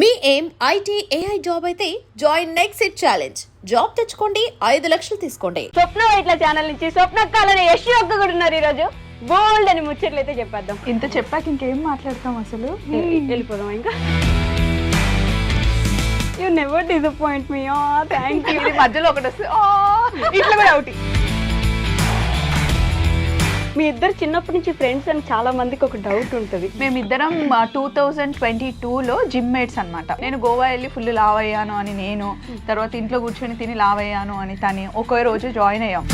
మీ ఏం IT AI job అయితే join next it challenge. Job తెచ్చుకోండి, 5 లక్షలు తీసుకోండి. స్వప్న ఇట్లా ఛానల్ నుంచి స్వప్నక్కాలని యశ్ ఒక్క కూడా ఉన్నారు. ఈ రోజు బోల్డ్ అని ముచ్చట్లు అయితే చెప్పేద్దాం. ఇంత చెప్పాక ఇంకేం మాట్లాడతాం అసలు. వెళ్ళిపోదాం ఇంకా. You never disappoint me. Thank you. మధ్యలో ఒకటి వస్తే ఇట్లా కూడా అవుట్. మీ ఇద్దరు చిన్నప్పటి నుంచి ఫ్రెండ్స్ అని చాలా మందికి ఒక డౌట్ ఉంటుంది. మేమిద్దరం 2022లో జిమ్ మేట్స్ అనమాట. నేను గోవా వెళ్ళి ఫుల్ లావ్ అయ్యాను అని నేను, తర్వాత ఇంట్లో కూర్చొని తిని లావ్ అయ్యాను అని తని ఒకే రోజు జాయిన్ అయ్యాం.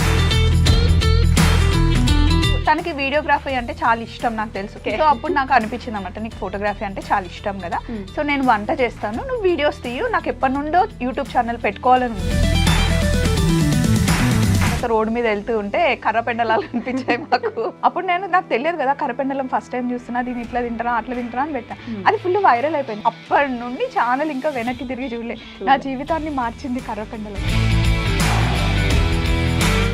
తనకి వీడియోగ్రఫీ అంటే చాలా ఇష్టం, నాకు తెలుసు. సో అప్పుడు నాకు అనిపించింది అనమాట, నీకు ఫోటోగ్రఫీ అంటే చాలా ఇష్టం కదా, సో నేను వంట చేస్తాను, నువ్వు వీడియోస్ తీయు, నాకు ఎప్పటి నుండో యూట్యూబ్ ఛానల్ పెట్టుకోవాలని ఉంది. రోడ్డు మీద వెళ్తూ ఉంటే కర్రపెండలాలు అనిపించాయి మాకు. అప్పుడు నాకు తెలియదు కదా, కర్రపెండలం ఫస్ట్ టైం చూస్తున్నా, దీన్ని ఇట్లా తింటారా అట్లా తింటారా అని పెట్టా. అది ఫుల్ వైరల్ అయిపోయింది. అప్పటి నుండి ఛానల్ ఇంకా వెనక్కి తిరిగి చూడలే. నా జీవితాన్ని మార్చింది కర్రపెండలం.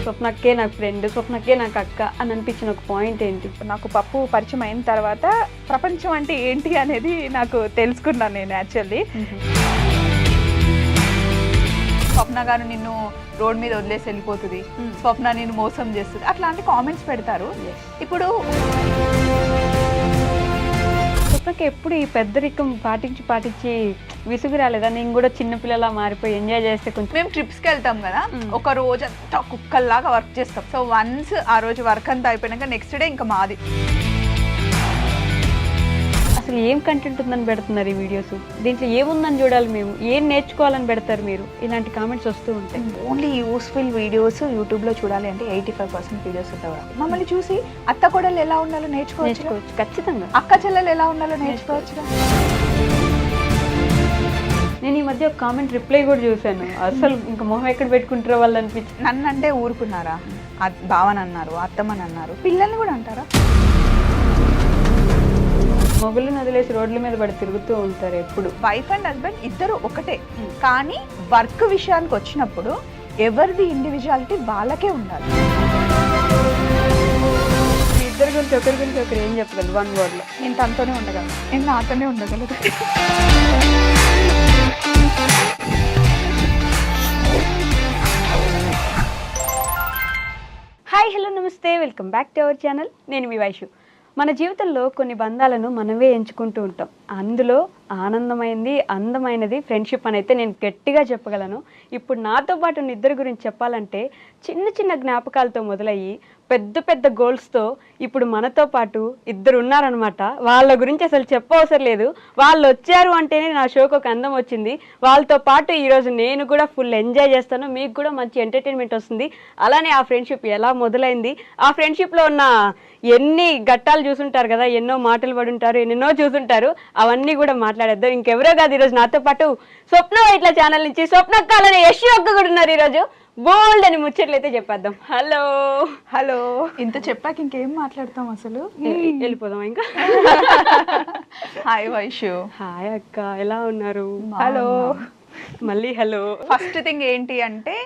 స్వప్నక్కే నాకు ఫ్రెండ్, స్వప్నక్కే నాకు అక్క అని అనిపించిన ఒక పాయింట్ ఏంటి? నాకు పప్పు పరిచయం అయిన తర్వాత ప్రపంచం అంటే ఏంటి అనేది నాకు తెలుసుకున్నాను నేను యాక్చువల్లీ. స్వప్న గారు నిన్ను రోడ్ మీద వదిలేసి వెళ్ళిపోతుంది, స్వప్న నేను మోసం చేస్తుంది, అట్లాంటి కామెంట్స్ పెడతారు. ఇప్పుడు స్వప్నకి ఎప్పుడు ఈ పెద్దరికం పాటించి విసుగు రాలేదా? నేను కూడా చిన్నపిల్లలా మారిపోయి ఎంజాయ్ చేస్తే కొంచెం. మేము ట్రిప్స్కి వెళ్తాం కదా, ఒక రోజు అంతా కుక్కల్లాగా వర్క్ చేస్తాం. సో వన్స్ ఆ రోజు వర్క్ అంతా అయిపోయినాక నెక్స్ట్ డే ఇంకా మాది. అసలు ఏం కంటెంట్ ఉందని పెడుతున్నారు ఈ వీడియోస్? దీంట్లో ఏముందని చూడాలి మేము, ఏం నేర్చుకోవాలని పెడతారు మీరు? ఇలాంటి కామెంట్స్ వస్తూ ఉంటాయి. ఓన్లీ యూస్ఫుల్ వీడియోస్ యూట్యూబ్లో చూడాలి అంటే 85% వీడియోస్ ఉంటాయి. మమ్మల్ని చూసి అత్త కోడలు ఎలా ఉండాలో నేర్చుకోవచ్చు. ఖచ్చితంగా అక్క చెల్లెలు ఎలా ఉండాలో నేర్చుకోవచ్చు. నేను ఈ మధ్య ఒక కామెంట్ రిప్లై కూడా చూశాను. అసలు ఇంకా మొహం ఎక్కడ పెట్టుకుంటారో వాళ్ళు అనిపించి. నన్ను అంటే ఊరుకున్నారా? బావని అన్నారు, అత్తమ్మని అన్నారు, పిల్లల్ని కూడా అంటారా? మొగుళ్ళని వదిలేసి రోడ్ల మీద పడి తిరుగుతూ ఉంటారు ఎప్పుడు. వైఫ్ అండ్ హస్బెండ్ ఇద్దరు ఒకటే, కానీ వర్క్ విషయానికి వచ్చినప్పుడు ఎవరిది ఇండివిజువాలిటీ వాళ్ళకే ఉండాలి. ఇద్దరు గురించి ఒకరి గురించి ఒకరు ఏం చెప్పగలరు వన్ వర్డ్ లో? నేను తనతోనే ఉండగలను, నేను నాతోనే ఉండగలదు. హాయ్, హలో, నమస్తే, welcome back to our channel. నేను మీ వైషు. మన జీవితంలో కొన్ని బంధాలను మనమే ఎంచుకుంటూ ఉంటాం. అందులో ఆనందమైంది, అందమైనది ఫ్రెండ్షిప్ అని అయితే నేను గట్టిగా చెప్పగలను. ఇప్పుడు నాతో పాటు ఉన్న ఇద్దరి గురించి చెప్పాలంటే చిన్న చిన్న జ్ఞాపకాలతో మొదలయ్యి పెద్ద పెద్ద గోల్స్తో ఇప్పుడు మనతో పాటు ఇద్దరు ఉన్నారనమాట. వాళ్ళ గురించి అసలు చెప్పవసరం లేదు. వాళ్ళు వచ్చారు అంటేనే నా షోకి ఒక అందం వచ్చింది. వాళ్ళతో పాటు ఈరోజు నేను కూడా ఫుల్ ఎంజాయ్ చేస్తాను, మీకు కూడా మంచి ఎంటర్టైన్మెంట్ వస్తుంది. అలానే ఆ ఫ్రెండ్షిప్ ఎలా మొదలైంది, ఆ ఫ్రెండ్షిప్లో ఉన్న ఎన్ని ఘట్టాలు చూసుంటారు కదా, ఎన్నో మాటలు పడి ఉంటారు, ఎన్నెన్నో చూసుంటారు, అవన్నీ కూడా మాట్లాడేద్దాం. ఇంకెవరో కాదు, ఈరోజు నాతో పాటు స్వప్న ఇట్లా ఛానల్ నుంచి స్వప్నక్కాలని యశ్ ఒక్క కూడా ఉన్నారు. ఈరోజు బోల్డ్ అని ముచ్చట్లు అయితే చెప్పేద్దాం. Hello hello. ఇంత చెప్పాక ఇంకేం మాట్లాడతాం అసలు. వెళ్ళిపోదాం ఇంకా. హాయ్ వైషు. హాయ్ అక్క, ఎలా ఉన్నారు? హలో. మళ్ళీ హలో. ఫస్ట్ థింగ్ ఏంటి అంటే,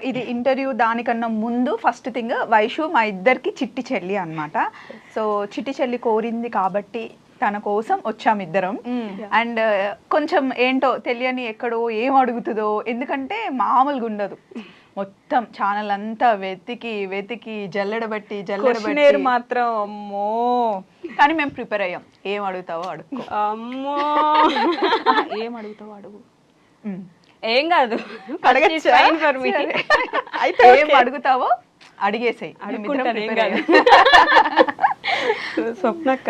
ఇది ఇంటర్వ్యూ దానికన్నా ముందు ఫస్ట్ థింగ్, వైషు మా ఇద్దరికి చిట్టి చెల్లి అనమాట. సో చిట్టి చెల్లి కోరింది కాబట్టి తన కోసం వచ్చాము ఇద్దరం. అండ్ కొంచెం ఏంటో తెలియని ఎక్కడో ఏం అడుగుతుందో, ఎందుకంటే మామూలుగా ఉండదు. మొత్తం ఛానల్ అంతా వెతికి జల్లెడబట్టి మాత్రం అమ్మో. కానీ మేము ప్రిపేర్ అయ్యాం. ఏం అడుగుతావో అడుగు. అమ్మో. ఏం అడుగుతావో అడుగు. ఏం కాదు, అయితే ఏం అడుగుతావో అడిగేసాయి. స్వప్నక్క,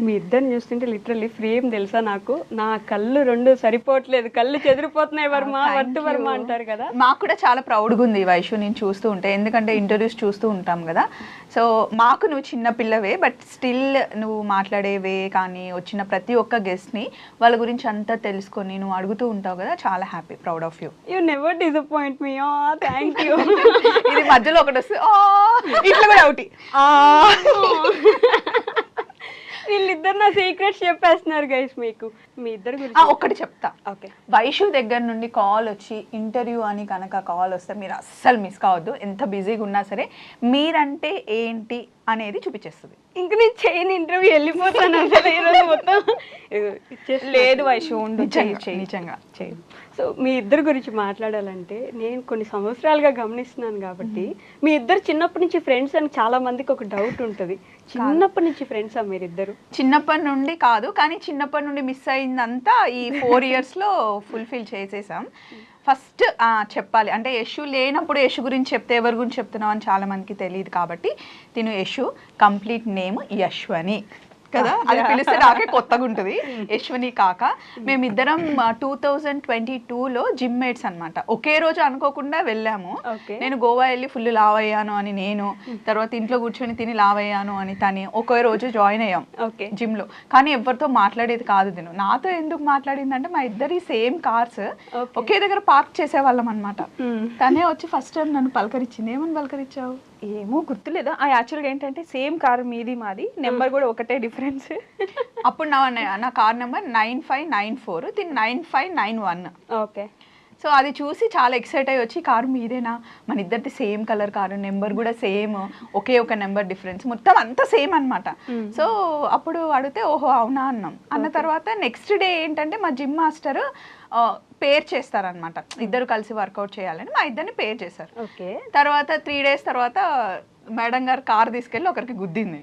మీ ఇద్దరిని చూస్తుంటే లిటరల్లీ ఫ్రేమ్ తెలుసా నాకు. నా కళ్ళు రెండు సరిపోవట్లేదు, కళ్ళు చెదిరిపోతున్నాయి. వర్మ వర్ధ వర్మ అంటారు కదా. మాకు కూడా చాలా ప్రౌడ్గా ఉంది వైషు నేను చూస్తూ ఉంటే, ఎందుకంటే ఇంటర్వ్యూస్ చూస్తూ ఉంటాం కదా. సో మాకు నువ్వు చిన్న పిల్లవే, బట్ స్టిల్ నువ్వు మాట్లాడేవే కానీ వచ్చిన ప్రతి ఒక్క గెస్ట్ని వాళ్ళ గురించి అంతా తెలుసుకొని నువ్వు అడుగుతూ ఉంటావు కదా, చాలా happy, proud of you. You never disappoint me. Thank you. ఇది మధ్యలో ఒకటి వస్తే ఇట్లా కూడా అవుట్. వీళ్ళిద్దరు నా సీక్రెట్స్ చెప్పేస్తున్నారు గైస్ మీకు. మీ ఇద్దరు గురించి ఒకటి చెప్తా. ఓకే. వైషు దగ్గర నుండి కాల్ వచ్చి ఇంటర్వ్యూ అని కనుక కాల్ వస్తే మీరు అస్సలు మిస్ కావద్దు. ఎంత బిజీగా ఉన్నా సరే మీరంటే ఏంటి అనేది చూపించేస్తుంది. ఇంక నేను చేయని ఇంటర్వ్యూ వెళ్ళిపోతాను అసలు ఈరోజు మొత్తం. లేదు వైషు ఉండు, నిజంగా చెయ్యి. సో మీ ఇద్దరు గురించి మాట్లాడాలంటే నేను కొన్ని సంవత్సరాలుగా గమనిస్తున్నాను కాబట్టి మీ ఇద్దరు చిన్నప్పటి నుంచి ఫ్రెండ్స్ అని చాలా మందికి ఒక డౌట్ ఉంటుంది. చిన్నప్పటి నుంచి ఫ్రెండ్సా మీరిద్దరు? చిన్నప్పటి నుండి కాదు, కానీ చిన్నప్పటి నుండి మిస్ అయిందంతా ఈ 4 yearsలో ఫుల్ఫిల్ చేసేసాం. ఫస్ట్ చెప్పాలి అంటే యశు లేనప్పుడు యశు గురించి చెప్తే ఎవరి గురించి చెప్తున్నావు అని చాలా మందికి తెలియదు కాబట్టి తిను యశు కంప్లీట్ నేమ్ యశ్వని కదా, అది పిలిస్తే నాకే కొత్తగా ఉంటుంది. యశ్వని కాక మేమిద్దరం 2022లో జిమ్ మేట్స్ అనమాట. ఒకే రోజు అనుకోకుండా వెళ్ళాము. నేను గోవా వెళ్ళి ఫుల్ లావ్ అయ్యాను అని నేను, తర్వాత ఇంట్లో కూర్చొని తిని లావ్ అయ్యాను అని తని ఒకే రోజు జాయిన్ అయ్యాం జిమ్ లో. కానీ ఎవరితో మాట్లాడేది కాదు తిను. నాతో ఎందుకు మాట్లాడింది అంటే మా ఇద్దరి సేమ్ కార్స్ ఒకే దగ్గర పార్క్ చేసేవాళ్ళం అనమాట. తనే వచ్చి ఫస్ట్ టైం నన్ను పలకరించింది. ఏమని పలకరించావు? ఏమో గుర్తులేదు. యాక్చువల్గా ఏంటంటే సేమ్ కార్ మీది మాది, నెంబర్ కూడా ఒకటే డిఫరెన్స్. అప్పుడు నా కార్ నెంబర్ 9594, దీని 9591. ఓకే. సో అది చూసి చాలా ఎక్సైట్ అయ్యి వచ్చి కారు మీదేనా, మన ఇద్దరిది సేమ్ కలర్ కారు, నెంబర్ కూడా సేమ్, ఒకే ఒక నెంబర్ డిఫరెన్స్, మొత్తం అంతా సేమ్ అనమాట. సో అప్పుడు అడిగితే ఓహో అవునా అన్నాం. అన్న తర్వాత నెక్స్ట్ డే ఏంటంటే మా జిమ్ మాస్టర్ పేర్ చేస్తారనమాట. ఇద్దరు కలిసి వర్కౌట్ చేయాలని మా ఇద్దరిని పేర్ చేశారు. ఓకే. తర్వాత 3 days తర్వాత మేడం గారు కార్ తీసుకెళ్ళి ఒకరికి గుద్దింది.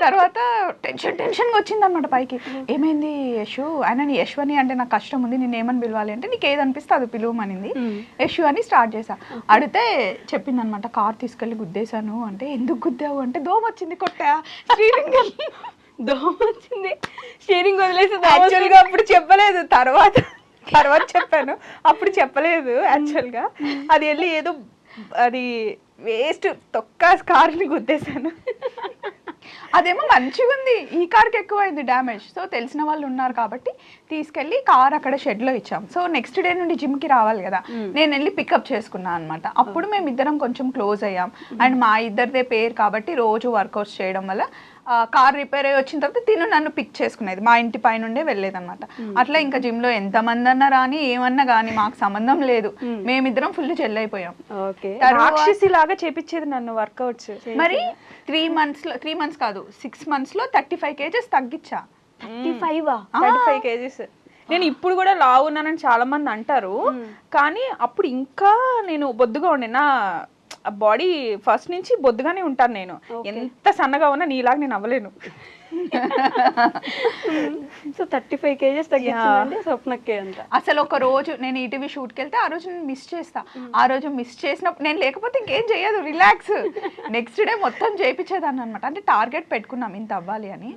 తర్వాత టెన్షన్గా వచ్చింది అనమాట పైకి. ఏమైంది యశు? ఆయన యశ్వని అంటే నాకు కష్టం ఉంది, నేను ఏమని పిలవాలి అంటే నీకు ఏది అనిపిస్తే అది పిలువమనింది. యశు అని స్టార్ట్ చేశా. అడిగితే చెప్పింది అనమాట కార్ తీసుకెళ్ళి గుద్దేశాను అంటే. ఎందుకు గుద్దావు అంటే దోమ వచ్చింది కొట్టా, స్టీరింగ్ దోమ వచ్చింది, స్టీరింగ్ వదిలేసి. యాక్చువల్గా అప్పుడు చెప్పలేదు, తర్వాత చెప్పాను. అప్పుడు చెప్పలేదు యాక్చువల్గా. అది వెళ్ళి ఏదో అది వేస్ట్ తొక్క కార్ని గుద్దేశాను. అదేమో మంచిగా ఉంది, ఈ కార్కి ఎక్కువైంది డ్యామేజ్. సో తెలిసిన వాళ్ళు ఉన్నారు కాబట్టి తీసుకెళ్ళి కార్ అక్కడ షెడ్లో ఇచ్చాం. సో నెక్స్ట్ డే నుండి జిమ్కి రావాలి కదా, నేను వెళ్ళి పికప్ చేసుకున్నాను అనమాట. అప్పుడు మేము ఇద్దరం కొంచెం క్లోజ్ అయ్యాం. అండ్ మా ఇద్దరిదే పేరు కాబట్టి రోజు వర్కౌట్స్ చేయడం వల్ల కార్ రిపేర్ అయ్యి వచ్చిన తర్వాత తిను నన్ను పిక్ చేసుకునేది, మా ఇంటి పై నుండే వెళ్ళేది అనమాట. అట్లా ఇంకా జిమ్ లో ఎంతమంది అన్నా రాని ఏమన్నా కానీ మాకు సంబంధం లేదు, మేమిద్దరం ఫుల్ జెల్ అయిపోయాం. రాక్షసి లాగా చేపించేది నన్ను వర్కౌట్స్. మరి 3 months కాదు 6 months లో 35 kgs తగ్గించా. 35 kgs. నేను ఇప్పుడు కూడా లావు ఉన్నానని చాలా మంది అంటారు, కానీ అప్పుడు ఇంకా నేను బొద్దుగా ఉండే. నా బాడీ ఫస్ట్ నుంచి బొద్దుగానే ఉంటాను నేను. ఎంత సన్నగా ఉన్నా నీలాగా నేను అవ్వలేను. సో 35 kgs తగ్గించిందంటే స్వప్నకే అంట. అసలు ఒక రోజు నేను ఈటీవీ షూట్కి వెళ్తే ఆ రోజు నేను మిస్ చేస్తా. ఆ రోజు మిస్ చేసినప్పుడు నేను లేకపోతే ఇంకేం చేయదు, రిలాక్స్. నెక్స్ట్ డే మొత్తం చేయించేదాన్ని అనమాట. అంటే టార్గెట్ పెట్టుకున్నాం ఇంత అవ్వాలి అని.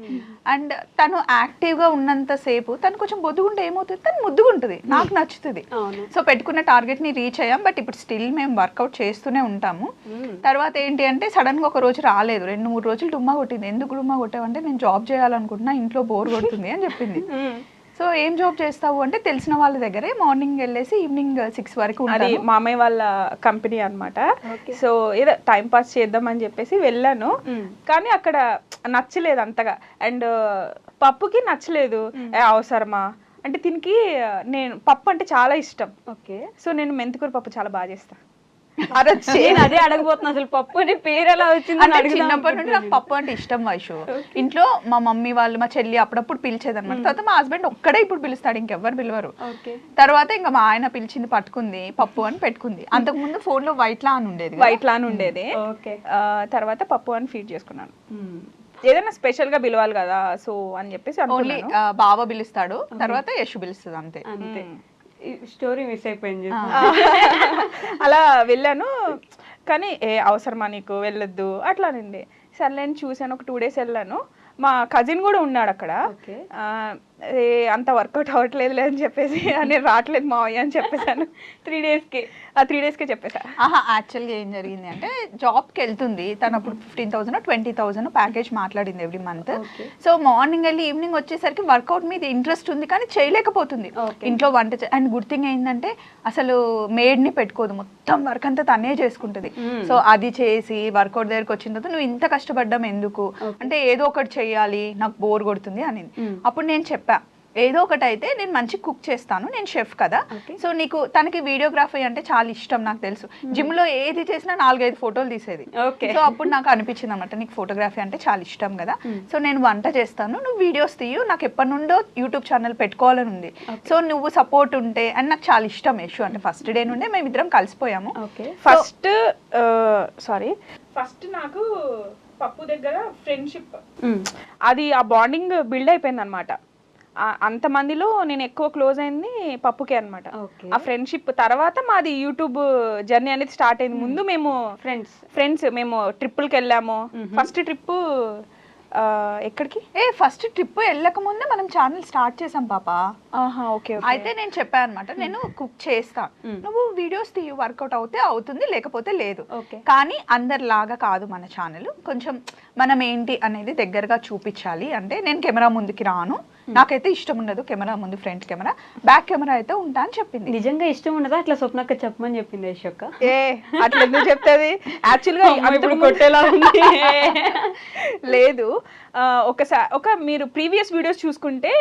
అండ్ తను యాక్టివ్గా ఉన్నంతసేపు తను కొంచెం బొద్దుగుంటే ఏమవుతుంది, తను ముద్దుగుంటుంది, నాకు నచ్చుతుంది. సో పెట్టుకున్న టార్గెట్ని రీచ్ అయ్యాం. బట్ ఇప్పుడు స్టిల్ మేము వర్కౌట్ చేస్తూనే ఉంటాము. తర్వాత ఏంటి అంటే సడన్గా ఒక రోజు రాలేదు, 2-3 రోజులు డుమ్మా కొట్టింది. ఎందుకు డుమ్మా కొట్టావంటే నేను జాబ్ చేయాలనుకుంటున్నా, ఇంట్లో బోర్ కొడుతుంది అని చెప్పింది. సో ఏం జాబ్ చేస్తావు అంటే తెలిసిన వాళ్ళ దగ్గరే మార్నింగ్ వెళ్ళేసి ఈవినింగ్ 6 వరకు. అది మామయ్య వాళ్ళ కంపెనీ అనమాట. సో ఏదో టైం పాస్ చేద్దామని చెప్పేసి వెళ్ళాను, కానీ అక్కడ నచ్చలేదు అంతగా. అండ్ పప్పుకి నచ్చలేదు. అవసరమా అంటే దీనికి నేను పప్పు అంటే చాలా ఇష్టం. ఓకే. సో నేను మెంతికూర పప్పు చాలా బాగా చేస్తా. నేను అదే అడగబోతున్నా, అసలు పప్పు అనే పేరు ఎలా వచ్చింది? చిన్నప్పటి నుండి నాకు పప్పు అంటే ఇష్టం వైషు. ఇంట్లో మా మమ్మీ వాళ్ళు మా చెల్లి అప్పుడప్పుడు పిలిచేది అనమాట. తర్వాత మా హస్బెండ్ ఒక్కడే ఇప్పుడు పిలుస్తాడు, ఇంకెవ్వరు పిలవరు. తర్వాత ఇంకా మా ఆయన పిలిచింది, పట్టుకుంది, పప్పు అని పెట్టుకుంది. అంతకు ముందు ఫోన్ లో వైట్ లాన్ ఉండేది. తర్వాత పప్పు అని ఫీడ్ చేసుకున్నాను. ఏదైనా స్పెషల్ గా పిలవాలి కదా, సో అని చెప్పేసి ఓన్లీ బావ పిలుస్తాడు, తర్వాత యశు పిలుస్తుంది, అంతే. స్టోరీ మిస్ అయిపోయింది. అలా వెళ్ళాను, కానీ అవసరమా నీకు వెళ్ళొద్దు అట్లా అండి. సర్లే అని చూసాను. ఒక 2 days వెళ్ళాను. మా కజిన్ కూడా ఉన్నాడు అక్కడ. అంత వర్కౌట్ అవ్వట్లేదు అని చెప్పేసి నేను రావట్లేదు మావయ్య అని చెప్పేసాను. 3 daysకే చెప్పేసా. యాక్చువల్గా ఏం జరిగింది అంటే జాబ్కి వెళ్తుంది తను. అప్పుడు 15,000 20,000 ప్యాకేజ్ మాట్లాడింది ఎవ్రీ మంత్. సో మార్నింగ్ వెళ్ళి ఈవినింగ్ వచ్చేసరికి వర్కౌట్ మీద ఇంట్రెస్ట్ ఉంది కానీ చేయలేకపోతుంది. ఇంట్లో వంట అండ్ గుడ్ థింగ్ ఏంటంటే అసలు మేడ్ని పెట్టుకోదు, మొత్తం వర్క్ అంతా తనే చేసుకుంటుంది. సో అది చేసి వర్కౌట్ దగ్గరికి వచ్చిన తర్వాత నువ్వు ఇంత కష్టపడ్డాం ఎందుకు అంటే ఏదో ఒకటి చెయ్యాలి, నాకు బోర్ కొడుతుంది అని. అప్పుడు నేను చెప్పా ఏదో ఒకటి అయితే నేను మంచి కుక్ చేస్తాను, నేను షెఫ్ కదా. సో నీకు తనకి వీడియోగ్రఫీ అంటే చాలా ఇష్టం నాకు తెలుసు. జిమ్ లో ఏది చేసినా 4-5 ఫోటోలు తీసేది. సో అప్పుడు నాకు అనిపించింది అనమాట, నీకు ఫోటోగ్రఫీ అంటే చాలా ఇష్టం కదా, సో నేను వంట చేస్తాను, నువ్వు వీడియోస్ తీయు, నాకు ఎప్పటి నుండో యూట్యూబ్ ఛానల్ పెట్టుకోవాలని ఉంది. సో నువ్వు సపోర్ట్ ఉంటే అని నాకు చాలా ఇష్టం యశు అంటే. ఫస్ట్ డే నుండే మేమిద్దరం కలిసిపోయాము. ఫస్ట్ నాకు పప్పు దగ్గర ఫ్రెండ్షిప్, అది ఆ బాండింగ్ బిల్డ్ అయిపోయింది అనమాట. అంతమందిలో నేను ఎక్కువ క్లోజ్ అయింది పప్పుకే అనమాట. ఆ ఫ్రెండ్షిప్ తర్వాత మాది యూట్యూబ్ జర్నీ అనేది స్టార్ట్ అయింది. ముందు మేము ఫ్రెండ్స్ మేము ట్రిప్పులకి వెళ్ళాము. ఫస్ట్ ట్రిప్ ఎక్కడికి? ఫస్ట్ ట్రిప్ వెళ్ళక ముందే మనం ఛానల్ స్టార్ట్ చేసాం పాప. ఓకే. అయితే నేను చెప్పాను అనమాట, నేను కుక్ చేస్తా, నువ్వు వీడియోస్ తీయ, వర్కౌట్ అవుతే అవుతుంది, లేకపోతే లేదు. కానీ అందరిలాగా కాదు మన ఛానల్, కొంచెం మనం ఏంటి అనేది దగ్గరగా చూపించాలి. అంటే నేను కెమెరా ముందుకి రాను, నాకైతే ఇష్టం ఉండదు కెమెరా ముందు, ఫ్రంట్ కెమెరా, బ్యాక్ కెమెరా అయితే ఉంటా అని చెప్పింది. నిజంగా ఇష్టం ఉండదా అట్లా స్వప్నక్క చెప్పమని చెప్పింది యశోక్క? అట్లా ఎందుకు చెప్తుంది? యాక్చువల్గా లేదు, ఒకసారి మీరు ప్రీవియస్ వీడియోస్ చూసుకుంటే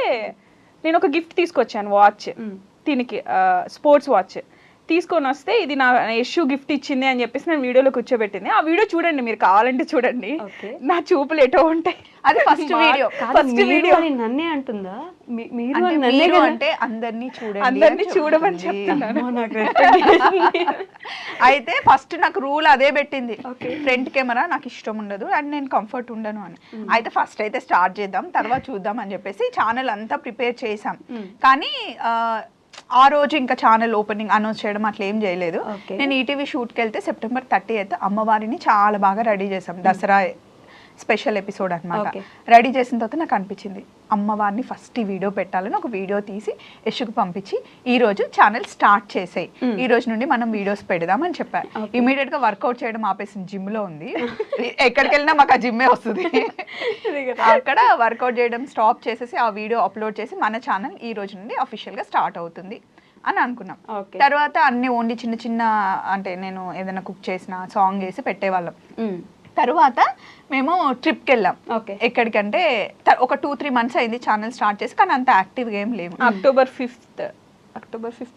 నేను ఒక గిఫ్ట్ తీసుకొచ్చాను, వాచ్. దీనికి స్పోర్ట్స్ వాచ్ తీసుకొని వస్తే ఇది నా యశు గిఫ్ట్ ఇచ్చింది అని చెప్పేసి నేను వీడియోలో కూర్చోబెట్టింది. ఆ వీడియో చూడండి, మీరు కావాలంటే చూడండి, నా చూపులు ఎటో ఉంటాయి. అది ఫస్ట్ వీడియో. ఫస్ట్ వీడియో నన్నే అంటుందా? మీరు అంటే అందరినీ చూడమని చెప్తున్నాను. అయితే ఫస్ట్ నాకు రూల్ అదే పెట్టింది, ఫ్రంట్ కెమెరా నాకు ఇష్టం ఉండదు అండ్ నేను కంఫర్ట్ ఉండను అని. అయితే ఫస్ట్ అయితే స్టార్ట్ చేద్దాం, తర్వాత చూద్దాం అని చెప్పేసి ఛానల్ అంతా ప్రిపేర్ చేసాం. కానీ ఆ రోజు ఇంకా ఛానల్ ఓపెనింగ్ అనౌన్స్ చేయడం అట్లా ఏం చేయలేదు. నేను ఈటీవీ షూట్కి వెళ్తే September 30th అమ్మవారిని చాలా బాగా రెడీ చేసాం, దసరా స్పెషల్ ఎపిసోడ్ అనమాట. రెడీ చేసిన తర్వాత నాకు అనిపించింది అమ్మవారిని ఫస్ట్ ఈ వీడియో పెట్టాలని ఒక వీడియో తీసి యశుకు పంపించి ఈ రోజు ఛానల్ స్టార్ట్ చేసేయి, ఈ రోజు నుండి మనం వీడియోస్ పెడదామని చెప్పారు. ఇమీడియట్ గా వర్కౌట్ చేయడం ఆపేసింది, జిమ్ లో ఉంది, ఎక్కడికి వెళ్ళినా మాకు ఆ జిమ్మే వస్తుంది. అక్కడ వర్కౌట్ చేయడం స్టాప్ చేసేసి ఆ వీడియో అప్లోడ్ చేసి మన ఛానల్ ఈ రోజు నుండి అఫీషియల్ గా స్టార్ట్ అవుతుంది అని అనుకున్నాం. తర్వాత అన్ని ఓన్లీ చిన్న చిన్న అంటే నేను ఏదైనా కుక్ చేసిన సాంగ్ వేసి పెట్టేవాళ్ళం. తర్వాత మేము ట్రిప్కి వెళ్ళాం. ఎక్కడికంటే ఒక 2-3 months అయింది ఛానల్ స్టార్ట్ చేసి, కానీ అంత యాక్టివ్గా ఏం లేము. October 5th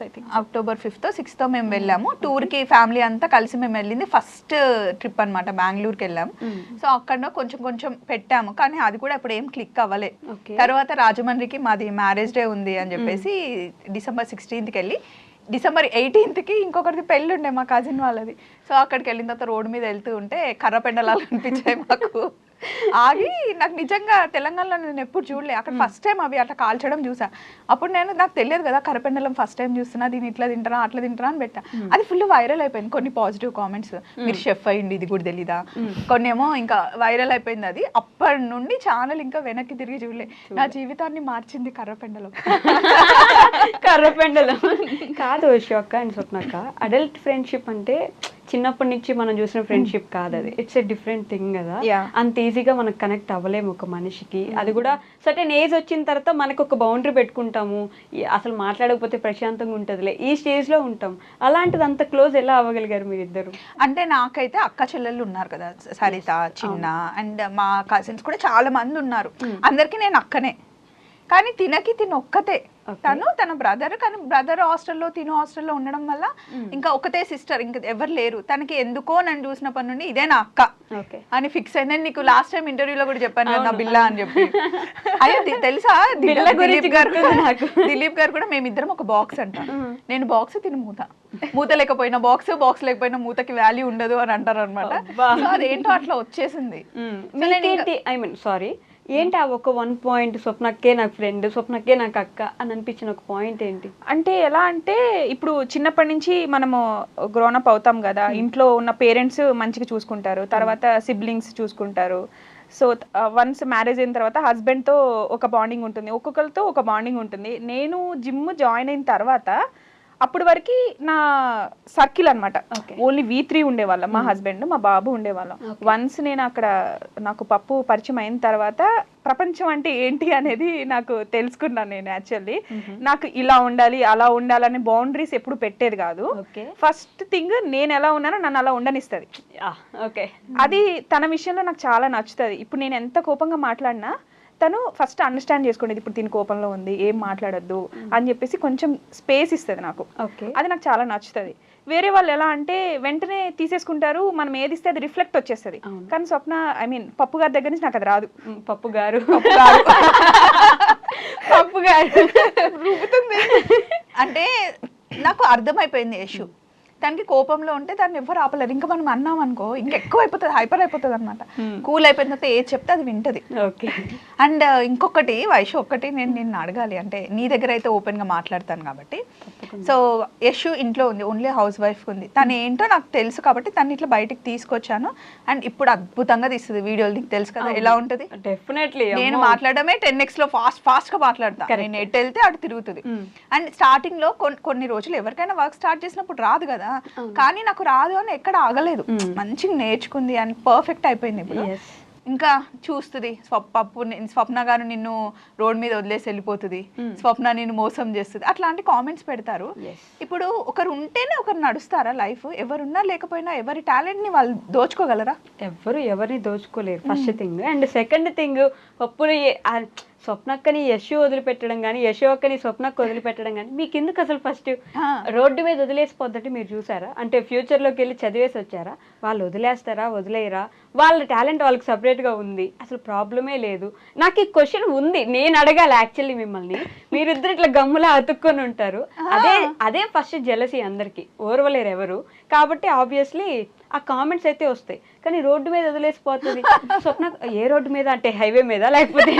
I think, October 5th 6th మేము వెళ్ళాము టూర్కి. ఫ్యామిలీ అంతా కలిసి మేము వెళ్ళింది ఫస్ట్ ట్రిప్ అనమాట, బెంగళూరుకి వెళ్ళాము. సో అక్కడ కొంచెం కొంచెం పెట్టాము, కానీ అది కూడా ఇప్పుడు ఏం క్లిక్ అవ్వలే. తర్వాత రాజమండ్రికి మాది మ్యారేజ్ డే ఉంది అని చెప్పేసి December 16th వెళ్ళి December 18th ఇంకొకరిది పెళ్ళి ఉండే మా కజిన్ వాళ్ళది. సో అక్కడికి వెళ్ళిన తర్వాత రోడ్డు మీద వెళ్తూ ఉంటే కర్రపెండలాలు అనిపించాయి మాకు. ఆగి నాకు నిజంగా తెలంగాణలో నేను ఎప్పుడు చూడలే, అక్కడ ఫస్ట్ టైం అవి అట్లా కాల్చడం చూసా. అప్పుడు నాకు తెలియదు కదా కర్రపెండలం, ఫస్ట్ టైం చూస్తున్నా, దీన్ని ఇట్లా తింటారా అట్లా తింటారా అని పెట్టా. అది ఫుల్ వైరల్ అయిపోయింది. కొన్ని పాజిటివ్ కామెంట్స్, మీరు షెఫ్ అయ్యింది ఇది కూడా తెలీదా, కొన్ని ఏమో ఇంకా వైరల్ అయిపోయింది. అది అప్పటి నుండి ఛానల్ ఇంకా వెనక్కి తిరిగి చూడలే. నా జీవితాన్ని మార్చింది కర్రపెండలం. కర్రపెండలం కాదు యశోక్క అండ్ స్వప్నక్క, అడల్ట్ ఫ్రెండ్షిప్ అంటే చిన్నప్పటి నుంచి మనం చూసిన ఫ్రెండ్షిప్ కాదు అది, ఇట్స్ ఎ డిఫరెంట్ థింగ్ కదా. అంత ఈజీగా మనకు కనెక్ట్ అవ్వలేము ఒక మనిషికి. అది కూడా సర్టెన్ ఏజ్ వచ్చిన తర్వాత మనకు ఒక బౌండరీ పెట్టుకుంటాము, అసలు మాట్లాడకపోతే ప్రశాంతంగా ఉంటుందిలే, ఈ స్టేజ్ లో ఉంటాం. అలాంటిది అంత క్లోజ్ ఎలా అవ్వగలిగారు మీరిద్దరు? అంటే నాకైతే అక్క చెల్లెళ్ళు ఉన్నారు కదా, సరిత, చిన్న, అండ్ మా కజిన్స్ కూడా చాలా మంది ఉన్నారు. అందరికి నేను అక్కనే, కానీ తిన ఒక్కతే. తన బ్రదర్, కానీ బ్రదర్ హాస్టల్లో, తిను హాస్టల్లో ఉండడం వల్ల ఇంకా ఒకతే సిస్టర్, ఇంకా ఎవరు లేరు. తనకి ఎందుకో నన్ను చూసినప్పటి నుండి ఇదే నా అక్క అని ఫిక్స్ అయింది. నేను నీకు లాస్ట్ టైం ఇంటర్వ్యూలో కూడా చెప్పాను కదా, నా బిల్లా అని చెప్పి. అయ్యో తెలుసా, దిలీప్ గారు కూడా మేమిద్దరం ఒక బాక్స్ అంట. నేను బాక్స్, తిని మూత లేకపోయినా బాక్స్, బాక్స్ లేకపోయినా మూతకి వాల్యూ ఉండదు అని అంటారు అనమాట. అదేంటో అట్లా వచ్చేసింది. ఏంటి ఆ ఒక 1 point, స్వప్నక్కే నాకు ఫ్రెండ్, స్వప్నక్కే నాకు అక్క అని అనిపించిన ఒక పాయింట్ ఏంటి? అంటే ఎలా అంటే ఇప్పుడు చిన్నప్పటి నుంచి మనము గ్రోనప్ అవుతాం కదా, ఇంట్లో ఉన్న పేరెంట్స్ మంచిగా చూసుకుంటారు, తర్వాత సిబ్లింగ్స్ చూసుకుంటారు. సో వన్స్ మ్యారేజ్ అయిన తర్వాత హస్బెండ్తో ఒక బాండింగ్ ఉంటుంది, ఒక్కొక్కరితో ఒక బాండింగ్ ఉంటుంది. నేను జిమ్ జాయిన్ అయిన తర్వాత అప్పటి వరకు నా సర్కిల్ అనమాట, ఓన్లీ V3 ఉండేవాళ్ళం, మా హస్బెండ్, మా బాబు ఉండేవాళ్ళం. వన్స్ నేను అక్కడ నాకు పప్పు పరిచయం అయిన తర్వాత ప్రపంచం అంటే ఏంటి అనేది నాకు తెలుసుకున్నాను. నేను యాక్చువల్లీ నాకు ఇలా ఉండాలి అలా ఉండాలని బౌండరీస్ ఎప్పుడు పెట్టేది కాదు. ఫస్ట్ థింగ్ నేను ఎలా ఉన్నానో నన్ను అలా ఉండనిస్తుంది. అది తన విషయంలో నాకు చాలా నచ్చుతుంది. ఇప్పుడు నేను ఎంత కోపంగా మాట్లాడినా తను ఫస్ట్ అండర్స్టాండ్ చేసుకునేది ఇప్పుడు దీని కోపంలో ఉంది, ఏం మాట్లాడొద్దు అని చెప్పేసి కొంచెం స్పేస్ ఇస్తుంది నాకు. ఓకే. అది నాకు చాలా నచ్చుతుంది. వేరే వాళ్ళు ఎలా అంటే వెంటనే తీసేసుకుంటారు, మనం ఏది ఇస్తే అది రిఫ్లెక్ట్ వచ్చేస్తుంది. కానీ స్వప్న ఐ మీన్ పప్పు గారి దగ్గర నుంచి నాకు అది రాదు. పప్పు గారు పప్పు గారు రూపుతుంది అంటే నాకు అర్థమైపోయింది యశు. దానికి కోపంలో ఉంటే దాన్ని ఎవరు ఆపలేరు. ఇంకా మనం అన్నాం అనుకో ఇంకా ఎక్కువ అయిపోతుంది, హైపర్ అయిపోతుంది అనమాట. కూల్ అయిపోయిన తర్వాత ఏది చెప్తే అది వింటది. ఓకే. అండ్ ఇంకొకటి వైషు ఒక్కటి నేను నిన్ను అడగాలి, అంటే నీ దగ్గర అయితే ఓపెన్ గా మాట్లాడతాను కాబట్టి. సో యశు ఇంట్లో ఉంది, ఓన్లీ హౌస్ వైఫ్ ఉంది. తను ఏంటో నాకు తెలుసు కాబట్టి తను ఇట్లా బయటికి తీసుకొచ్చాను. అండ్ ఇప్పుడు అద్భుతంగా తీస్తుంది వీడియోలు. నీకు తెలుసు కదా ఎలా ఉంటది. డెఫినెట్లీ నేను మాట్లాడమే 10x లో ఫాస్ట్ గా మాట్లాడతాను. నేను ఎటు వెళ్తే అటు తిరుగుతుంది. అండ్ స్టార్టింగ్ లో కొన్ని రోజులు ఎవరికైనా వర్క్ స్టార్ట్ చేసినప్పుడు రాదు కదా, కానీ నాకు రాదు అని ఎక్కడ ఆగలేదు. మంచిగా నేర్చుకుంది అండ్ పర్ఫెక్ట్ అయిపోయింది ఇప్పుడు. ఇంకా చూస్తుంది స్వప్న గారు నిన్ను రోడ్ మీద వదిలేసి వెళ్ళిపోతుంది, స్వప్న నిన్ను మోసం చేస్తుంది, అట్లాంటి కామెంట్స్ పెడతారు. ఇప్పుడు ఒకరు ఉంటేనే ఒకరు నడుస్తారా లైఫ్? ఎవరున్నా లేకపోయినా ఎవరి టాలెంట్ ని వాళ్ళు దోచుకోగలరా? ఎవరిని దోచుకోలేరు first thing. And second thing, పప్పుని స్వప్నక్కని యశు వదిలిపెట్టడం కానీ యశు అక్కని స్వప్నక్క వదిలిపెట్టడం కానీ మీకు ఎందుకు అసలు? ఫస్ట్ రోడ్డు మీద వదిలేసిపోద్దంటే మీరు చూసారా? అంటే ఫ్యూచర్లోకి వెళ్ళి చదివేసి వచ్చారా? వాళ్ళు వదిలేస్తారా? వదిలేయరా? వాళ్ళ టాలెంట్ వాళ్ళకి సపరేట్గా ఉంది, అసలు ప్రాబ్లమే లేదు. నాకు ఈ క్వశ్చన్ ఉంది, నేను అడగాలి యాక్చువల్లీ మిమ్మల్ని. మీరిద్దరు ఇట్లా గమ్ములా అతుక్కొని ఉంటారు. అదే ఫస్ట్ జెలసీ అందరికి, ఓర్వలేరు ఎవరు. కాబట్టి ఆబ్వియస్లీ ఆ కామెంట్స్ అయితే వస్తాయి. కానీ రోడ్డు మీద వదిలేసిపోతుంది స్వప్న. ఏ రోడ్డు మీద అంటే హైవే మీద, లేకపోతే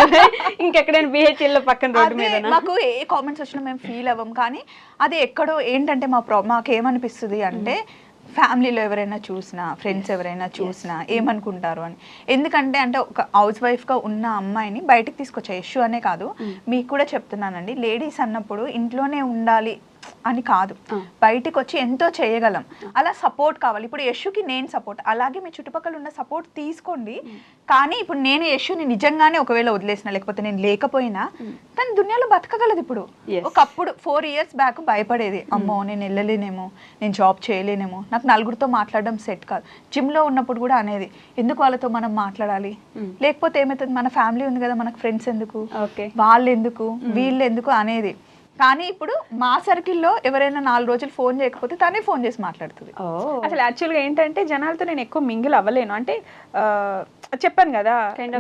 ఇంకెక్కడైనా బిహెచ్ఎల్ లో పక్కన రోడ్డు మీద? మాకు ఏ కామెంట్స్ వచ్చినా మేము ఫీల్ అవ్వం. కానీ అది ఎక్కడో ఏంటంటే మాకేమనిపిస్తుంది అంటే ఫ్యామిలీలో ఎవరైనా చూసినా, ఫ్రెండ్స్ ఎవరైనా చూసినా ఏమనుకుంటారు అని. ఎందుకంటే అంటే ఒక హౌస్ వైఫ్గా ఉన్న అమ్మాయిని బయటకు తీసుకొచ్చా. యశు అనే కాదు, మీకు కూడా చెప్తున్నానండి, లేడీస్ అన్నప్పుడు ఇంట్లోనే ఉండాలి అని కాదు, బయటికి వచ్చి ఎంతో చేయగలం. అలా సపోర్ట్ కావాలి. ఇప్పుడు యశుకి నేను సపోర్ట్, అలాగే మీ చుట్టుపక్కల ఉన్న సపోర్ట్ తీసుకోండి. కానీ ఇప్పుడు నేను యశుని నిజంగానే ఒకవేళ వదిలేసిన, లేకపోతే నేను లేకపోయినా తను దునియాలో బతకగలదు. ఇప్పుడు ఒకప్పుడు 4 years బ్యాక్ భయపడేది, అమ్మో నేను వెళ్ళలేనేమో, నేను జాబ్ చేయలేనేమో, నాకు నలుగురితో మాట్లాడడం సెట్ కాదు. జిమ్లో ఉన్నప్పుడు కూడా అనేది, ఎందుకు వాళ్ళతో మనం మాట్లాడాలి, లేకపోతే ఏమవుతుంది, మన ఫ్యామిలీ ఉంది కదా, మనకు ఫ్రెండ్స్ ఎందుకు, వాళ్ళు ఎందుకు, వీళ్ళు ఎందుకు అనేది. కానీ ఇప్పుడు మా సర్కిల్లో ఎవరైనా 4 రోజులు ఫోన్ చేయకపోతే తనే ఫోన్ చేసి మాట్లాడుతుంది. అసలు యాక్చువల్గా ఏంటంటే జనాలతో నేను ఎక్కువ మింగిల్ అవ్వలేను. అంటే చెప్పాను కదా,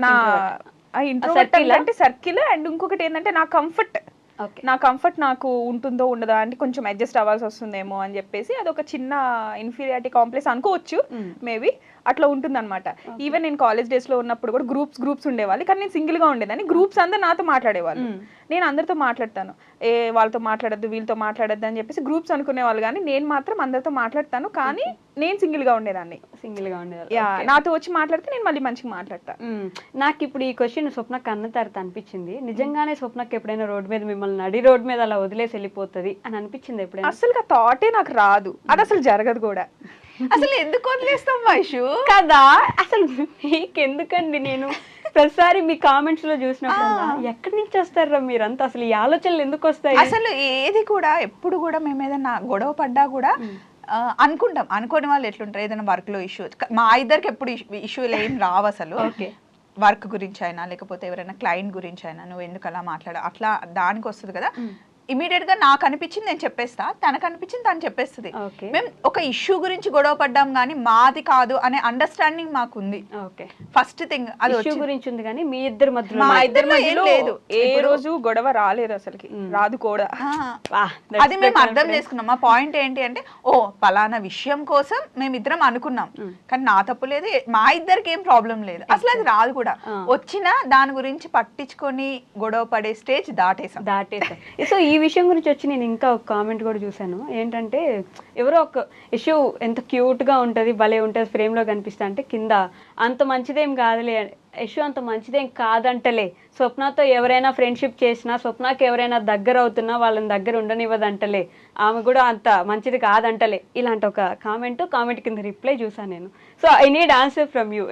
నా ఇంట్రోవర్ట్ అంటే సర్కిల్. అండ్ ఇంకొకటి ఏంటంటే నా కంఫర్ట్ నాకు ఉంటుందో ఉండదా అంటే కొంచెం అడ్జస్ట్ అవ్వాల్సి వస్తుందేమో అని చెప్పేసి అదొక చిన్న ఇన్ఫీరియారిటీ కాంప్లెక్స్ అనుకోవచ్చు మేబీ. అట్లా ఉంటుంది అనమాట. ఈవెన్ నేను కాలేజ్ డేస్ లో ఉన్నప్పుడు కూడా గ్రూప్స్ ఉండేవాళ్ళు, కానీ నేను సింగిల్ గా ఉండేదాన్ని. గ్రూప్స్ అందరు నాతో మాట్లాడేవాళ్ళు, నేను అందరితో మాట్లాడతాను. వాళ్ళతో మాట్లాడద్దు, వీళ్ళతో మాట్లాడద్దు అని చెప్పేసి గ్రూప్స్ అనుకునేవాళ్ళు. కానీ నేను మాత్రం అందరితో మాట్లాడతాను, కానీ నేను సింగిల్ గా ఉండేదాన్ని. నాతో వచ్చి మాట్లాడితే నేను మళ్ళీ మంచిగా మాట్లాడతా. నాకు ఇప్పుడు ఈ క్వశ్చన్ స్వప్నకు అన్న తర్వాత అనిపించింది, నిజంగానే స్వప్నకు ఎప్పుడైనా రోడ్డు మీద మిమ్మల్ని నడి రోడ్డు మీద అలా వదిలేసి వెళ్ళిపోతుంది అని అనిపించింది ఎప్పుడైనా? అసలు థాటే నాకు రాదు, అది అసలు జరగదు కూడా. అసలు ఎందుకు వదిలేస్తాం వైషు కదా? అసలు మీకెందుకండి? నేను ప్రతిసారి మీ కామెంట్స్ లో చూసినప్పుడు ఎక్కడి నుంచి వస్తారా మీరంతా? అసలు ఈ ఆలోచనలు ఎందుకు వస్తాయి? అసలు ఏది కూడా ఎప్పుడు కూడా మేము ఏదైనా గొడవ పడ్డా కూడా అనుకుంటాం. అనుకోని వాళ్ళు ఎట్లుంటారు, ఏదైనా వర్క్ లో ఇష్యూ, మా ఇద్దరికి ఎప్పుడు ఇష్యూలు ఏం రావు అసలు. వర్క్ గురించి అయినా లేకపోతే ఎవరైనా క్లయింట్ గురించి అయినా, నువ్వు ఎందుకు అలా అట్లా దానికి వస్తుంది కదా. ఇమీడియట్ గా నాకు అనిపించింది నేను చెప్పేస్తా, తనకు అనిపించింది తను చెప్పేస్తుంది. మేము ఒక ఇష్యూ గురించి గొడవ పడ్డాం కానీ మాది కాదు అనే అండర్స్టాండింగ్ మాకుంది. ఫస్ట్ థింగ్ అది ఇష్యూ గురించి ఉంది, కానీ మీ ఇద్దరి మధ్యలో మా ఇద్దరి మధ్యలో లేదు, ఏ రోజు గొడవ రాలేదు అసలుకి, రాదు కూడా. అది మేము అర్థం చేసుకున్నాం. మా పాయింట్ ఏంటి అంటే, ఓ పలానా విషయం కోసం మేమిద్దరం అనుకున్నాం, కానీ నా తప్పు లేదు, మా ఇద్దరికి ఏం ప్రాబ్లం లేదు, అసలు అది రాదు కూడా. వచ్చినా దాని గురించి పట్టించుకొని గొడవ పడే స్టేజ్ దాటేసాం. సో ఈ విషయం గురించి వచ్చి నేను ఇంకా ఒక కామెంట్ కూడా చూసాను. ఏంటంటే ఎవరో ఒక ఇష్యూ ఎంత క్యూట్ గా ఉంటది, భలే ఉంటది, ఫ్రేమ్ లో కనిపిస్తా అంటే కింద అంత మంచిదేం కాదులే, ఇష్యూ అంత మంచిదేం కాదంటలే, స్వప్నతో ఎవరైనా ఫ్రెండ్షిప్ చేసినా, స్వప్నకి ఎవరైనా దగ్గర అవుతున్నా వాళ్ళని దగ్గర ఉండనివ్వదంటలే, ఆమె కూడా అంత మంచిది కాదంటలే, ఇలాంటి ఒక కామెంట్ కింద రిప్లై చూసాను నేను. So I need answer from you.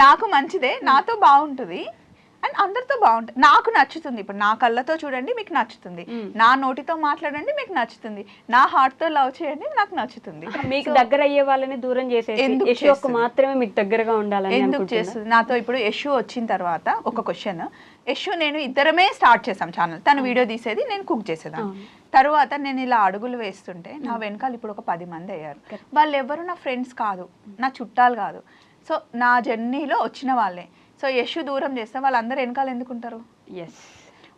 నాకు మంచిదే నాతో బాగుంటుంది, అండ్ అందరితో బాగుంటుంది, నాకు నచ్చుతుంది. ఇప్పుడు నా కళ్ళతో చూడండి మీకు నచ్చుతుంది, నా నోటితో మాట్లాడండి మీకు నచ్చుతుంది, నా హార్ట్తో లవ్ చేయండి నాకు నచ్చుతుంది. మీకు దగ్గర అయ్యే వాళ్ళని దూరం చేసేసి ఎందుకు యశు ఒక్క మాత్రమే మీకు దగ్గరగా ఉండాలని ఎందుకు చేస్తుంది? నాతో ఇప్పుడు యశు వచ్చిన తర్వాత ఒక క్వశ్చన్, యశు నేను ఇద్దరమే స్టార్ట్ చేసాం ఛానల్, తను వీడియో తీసేది, నేను కుక్ చేసేదాన్ని. తర్వాత నేను ఇలా అడుగులు వేస్తుంటే నా వెనకాల ఇప్పుడు ఒక 10 మంది అయ్యారు. వాళ్ళు ఎవరు నా ఫ్రెండ్స్ కాదు, నా చుట్టాలు కాదు, సో నా జర్నీలో వచ్చిన వాళ్ళే. సో యశు దూరం చేస్తే వాళ్ళందరూ వెనకాల ఎందుకుంటారు? ఎస్,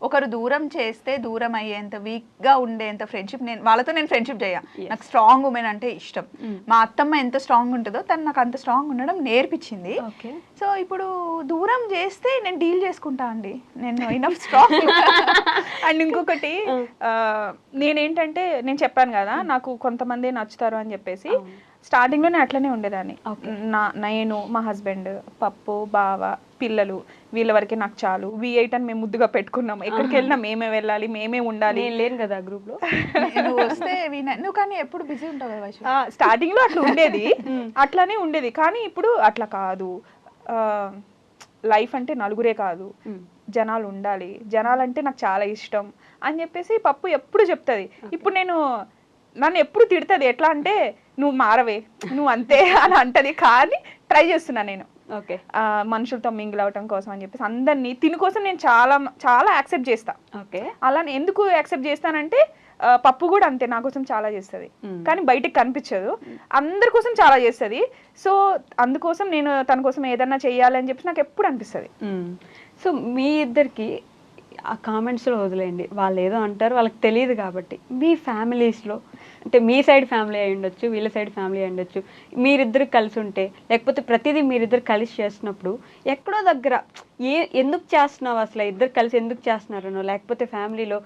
ఒకరు దూరం చేస్తే దూరం అయ్యేంత వీక్గా ఉండేంత ఫ్రెండ్షిప్ వాళ్ళతో నేను ఫ్రెండ్షిప్ చేయ. నాకు స్ట్రాంగ్ ఉమెన్ అంటే ఇష్టం. మా అత్తమ్మ ఎంత స్ట్రాంగ్ ఉంటుందో తను నాకు అంత స్ట్రాంగ్ ఉండడం నేర్పించింది. సో ఇప్పుడు దూరం చేస్తే నేను డీల్ చేసుకుంటా అండి, నేను ఇనఫ్ స్ట్రాంగ్. అండ్ ఇంకొకటి నేనేంటంటే నేను చెప్పాను కదా నాకు కొంతమంది నచ్చుతారు అని చెప్పేసి, స్టార్టింగ్లోనే అట్లనే ఉండేదాన్ని. నేను మా హస్బెండ్, పప్పు, బావ, పిల్లలు, వీళ్ళ వరకే నాకు చాలు, V8 అని మేము ముద్దుగా పెట్టుకున్నాం. ఎక్కడికి వెళ్ళినా మేమే వెళ్ళాలి, మేమే ఉండాలి. లేను కదా గ్రూప్ లో. నువ్వు వస్తే నువ్వు కానీ ఎప్పుడు బిజీ ఉంటావు కదా వైషు. స్టార్టింగ్ లో అట్లా ఉండేది, అట్లానే ఉండేది. కానీ ఇప్పుడు అట్లా కాదు. లైఫ్ అంటే నలుగురే కాదు, జనాలు ఉండాలి, జనాలంటే నాకు చాలా ఇష్టం అని చెప్పేసి పప్పు ఎప్పుడు చెప్తుంది. ఇప్పుడు నన్ను ఎప్పుడు తిడుతుంది, ఎట్లా అంటే నువ్వు మారవే, నువ్వు అంతే అని అంటది. కానీ ట్రై చేస్తున్నా నేను ఓకే మనుషులతో మింగిల్ అవటం కోసం అని చెప్పేసి అందరినీ తిని కోసం నేను చాలా చాలా యాక్సెప్ట్ చేస్తా. ఓకే, అలా ఎందుకు యాక్సెప్ట్ చేస్తానంటే పప్పు కూడా అంతే, నా కోసం చాలా చేస్తుంది కానీ బయటకు కనిపించదు, అందరి కోసం చాలా చేస్తుంది. సో అందుకోసం నేను తన కోసం ఏదన్నా చెయ్యాలని చెప్పి నాకు ఎప్పుడు అనిపిస్తుంది. సో మీ ఇద్దరికి ఆ కామెంట్స్లో వదిలేయండి, వాళ్ళు ఏదో అంటారు, వాళ్ళకి తెలియదు కాబట్టి మీ ఫ్యామిలీస్లో అంటే మీ సైడ్ ఫ్యామిలీ అయి ఉండొచ్చు, వీళ్ళ సైడ్ ఫ్యామిలీ అయి ఉండొచ్చు, మీరిద్దరు కలిసి ఉంటే లేకపోతే ప్రతిదీ మీరిద్దరు కలిసి చేస్తున్నప్పుడు ఎక్కడో దగ్గర ఎందుకు చేస్తున్నావు అసలు, ఇద్దరు కలిసి ఎందుకు చేస్తున్నారనో, లేకపోతే ఫ్యామిలీలో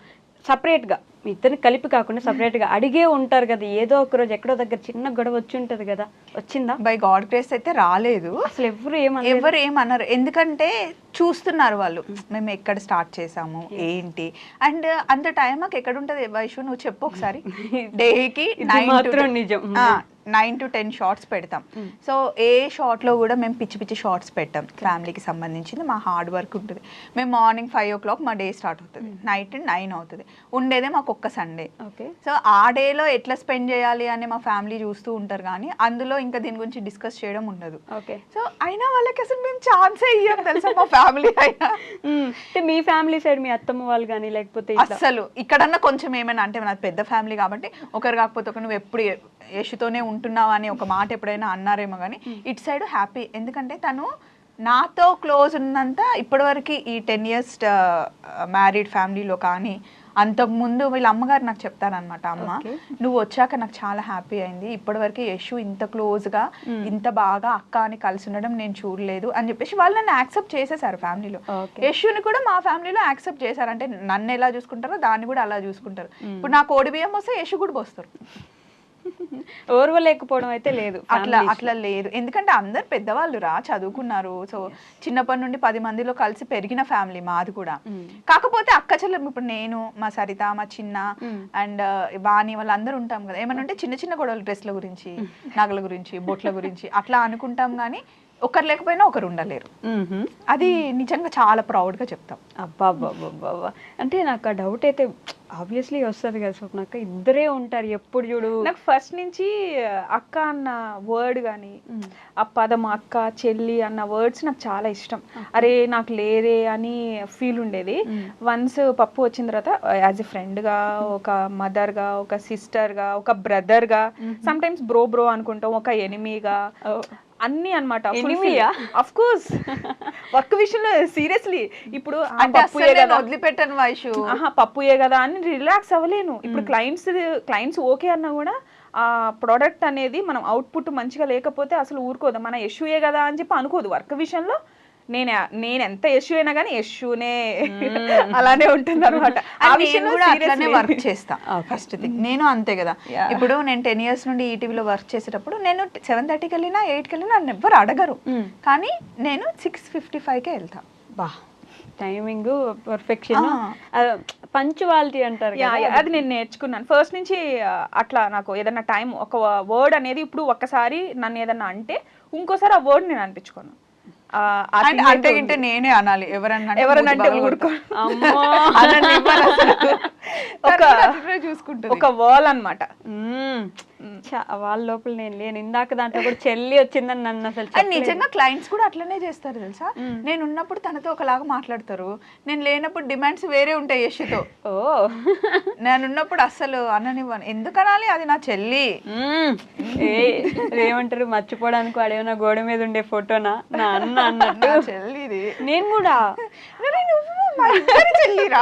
సపరేట్గా మీ ఇద్దరిని కలిపి కాకుండా సపరేట్గా అడిగే ఉంటారు కదా, ఏదో ఒక రోజు ఎక్కడో దగ్గర చిన్న గొడవ వచ్చి ఉంటుంది కదా, వచ్చిందా? బై గాడ్ గ్రేస్ అయితే రాలేదు. అసలు ఎవరు ఏమన్నారు, ఎందుకంటే చూస్తున్నారు వాళ్ళు మేము ఎక్కడ స్టార్ట్ చేసాము ఏంటి. అండ్ అంత టైం మాకు ఎక్కడ ఉంటుంది వైషు, నువ్వు చెప్పు ఒకసారి. డేకి 9 to 10 షార్ట్స్ పెడతాం. సో ఏ షార్ట్లో కూడా మేము పిచ్చి పిచ్చి షార్ట్స్ పెట్టాం. ఫ్యామిలీకి సంబంధించింది మా హార్డ్ వర్క్ ఉంటుంది. మేము మార్నింగ్ 5 o'clock మా డే స్టార్ట్ అవుతుంది, నైట్ 9 అవుతుంది. ఉండేదే మాకు ఒక్క సండే. సో ఆ డేలో ఎట్లా స్పెండ్ చేయాలి అని మా ఫ్యామిలీ చూస్తూ ఉంటారు, కానీ అందులో ఇంకా దీని గురించి డిస్కస్ చేయడం ఉండదు. సో అయినా వాళ్ళకి అసలు మేము ఛాన్సే ఇయ్యం తెలుసా మా ఫ్యామిలీ అయినా. మీ ఫ్యామిలీ సైడ్ మీ అత్తమ్మ వాళ్ళు కానీ లేకపోతే అసలు ఇక్కడన్నా కొంచెం ఏమైనా అంటే నాది పెద్ద ఫ్యామిలీ కాబట్టి ఒకరు కాకపోతే ఒక నువ్వు ఎప్పుడు యశుతోనే ఉంటున్నావు అని ఒక మాట ఎప్పుడైనా అన్నారేమో, కానీ ఇటు సైడ్ హ్యాపీ. ఎందుకంటే తను నాతో క్లోజ్ ఉన్నంత ఇప్పటివరకు ఈ 10 years మ్యారీడ్ ఫ్యామిలీలో కానీ అంతకుముందు వీళ్ళ అమ్మగారు నాకు చెప్తారనమాట, అమ్మ నువ్వు వచ్చాక నాకు చాలా హ్యాపీ అయింది, ఇప్పటివరకు యశు ఇంత క్లోజ్గా ఇంత బాగా అక్క అని కలిసి ఉండడం నేను చూడలేదు అని చెప్పేసి వాళ్ళు నన్ను యాక్సెప్ట్ చేసేసారు ఫ్యామిలీలో. యశుని కూడా మా ఫ్యామిలీలో యాక్సెప్ట్ చేశారు, అంటే నన్ను ఎలా చూసుకుంటారో దాన్ని కూడా అలా చూసుకుంటారు. ఇప్పుడు నాకు కోడి బియ్యం వస్తే యశు కూడా పోస్తారు, ఓర్వలేకపోవడం అయితే లేదు, అట్లా లేదు. ఎందుకంటే అందరు పెద్దవాళ్ళు చదువుకున్నారు. సో చిన్నప్పటి నుండి 10 మందిలో కలిసి పెరిగిన ఫ్యామిలీ మాది కూడా. కాకపోతే అక్క చెల్లెలు ఇప్పుడు నేను, మా సరిత, మా చిన్న అండ్ వాణి వాళ్ళందరూ ఉంటాం కదా, ఏమన్నా ఉంటే చిన్న చిన్న గొడవలు, డ్రెస్ల గురించి, నగల గురించి, బొట్ల గురించి అట్లా అనుకుంటాం, కానీ ఒకరు లేకపోయినా ఒకరు ఉండలేరు. అది నిజంగా చాలా ప్రౌడ్గా చెప్తాం. అబ్బా అంటే నాకు ఆ డౌట్ అయితే ఆబ్వియస్లీ వస్తుంది కదా స్వప్నక్క, ఇద్దరే ఉంటారు ఎప్పుడు చూడు. నాకు ఫస్ట్ నుంచి అక్క అన్న వర్డ్ కానీ ఆ పదం అక్క చెల్లి అన్న వర్డ్స్ నాకు చాలా ఇష్టం. అరే నాకు లేరే అని ఫీల్ ఉండేది. వన్స్ పప్పు వచ్చిన తర్వాత యాజ్ ఎ ఫ్రెండ్గా, ఒక మదర్గా, ఒక సిస్టర్గా, ఒక బ్రదర్గా, సమ్ టైమ్స్ బ్రో అనుకుంటాం, ఒక ఎనిమీగా, అన్ని అనమాట. అఫ్ కోర్స్ వర్క్ విషయంలో సీరియస్లీ ఇప్పుడు వదిలిపెట్టాను వైషు, పప్పుయే కదా అని రిలాక్స్ అవ్వలేను. ఇప్పుడు క్లయింట్స్ ఓకే అన్నా కూడా ఆ ప్రోడక్ట్ అనేది మనం అవుట్పుట్ మంచిగా లేకపోతే అసలు ఊరుకోదు. మన యశుయే కదా అని చెప్పి అనుకోదు. వర్క్ విషయంలో నేను ఎంత యశు అయినా కానీ యశునే అలానే ఉంటుంది అనమాట. వర్క్ చేస్తా ఫస్ట్ థింగ్. నేను అంతే కదా, ఇప్పుడు నేను 10 years నుండి ఈటీవీలో వర్క్ చేసేటప్పుడు నేను 7:30కి వెళ్ళినా 8కి వెళ్ళినా నన్ను ఎవ్వరు అడగరు, కానీ నేను 6:55కే వెళ్తా. బా టైమింగ్ పర్ఫెక్షన్, పంచువాలిటీ అంటారు, అది నేను నేర్చుకున్నాను ఫస్ట్ నుంచి. అట్లా నాకు ఏదన్నా టైం, ఒక వర్డ్ అనేది ఇప్పుడు ఒక్కసారి నన్ను ఏదన్నా అంటే ఇంకోసారి ఆ వర్డ్ నేను అనిపించుకోను. అంటే గింటే నేనే అనాలి, ఎవరన్నా ఎవరనంటే ఊరుకో చూసుకుంటుంది ఒక వాల్ అనమాట. వాళ్ళ లోపల నేను లేను. ఇందాక దాంట్లో కూడా చెల్లి వచ్చిందని నన్ను అసలు అండ్ నిజంగా క్లయింట్స్ కూడా అట్లనే చేస్తారు తెలుసా. నేను ఉన్నప్పుడు తనతో ఒకలాగా మాట్లాడతారు, నేను లేనప్పుడు డిమాండ్స్ వేరే ఉంటాయి యశ్తో. ఓ నేను ఉన్నప్పుడు అస్సలు అననివ్వను, ఎందుకు అనాలి, అది నా చెల్లి. ఏమంటారు, మర్చిపోవడానికి వాడేమన్నా గోడ మీద ఉండే ఫోటోనా నా అన్న అన్నట్టు చెల్లిది. నేను కూడా చెల్లిరా,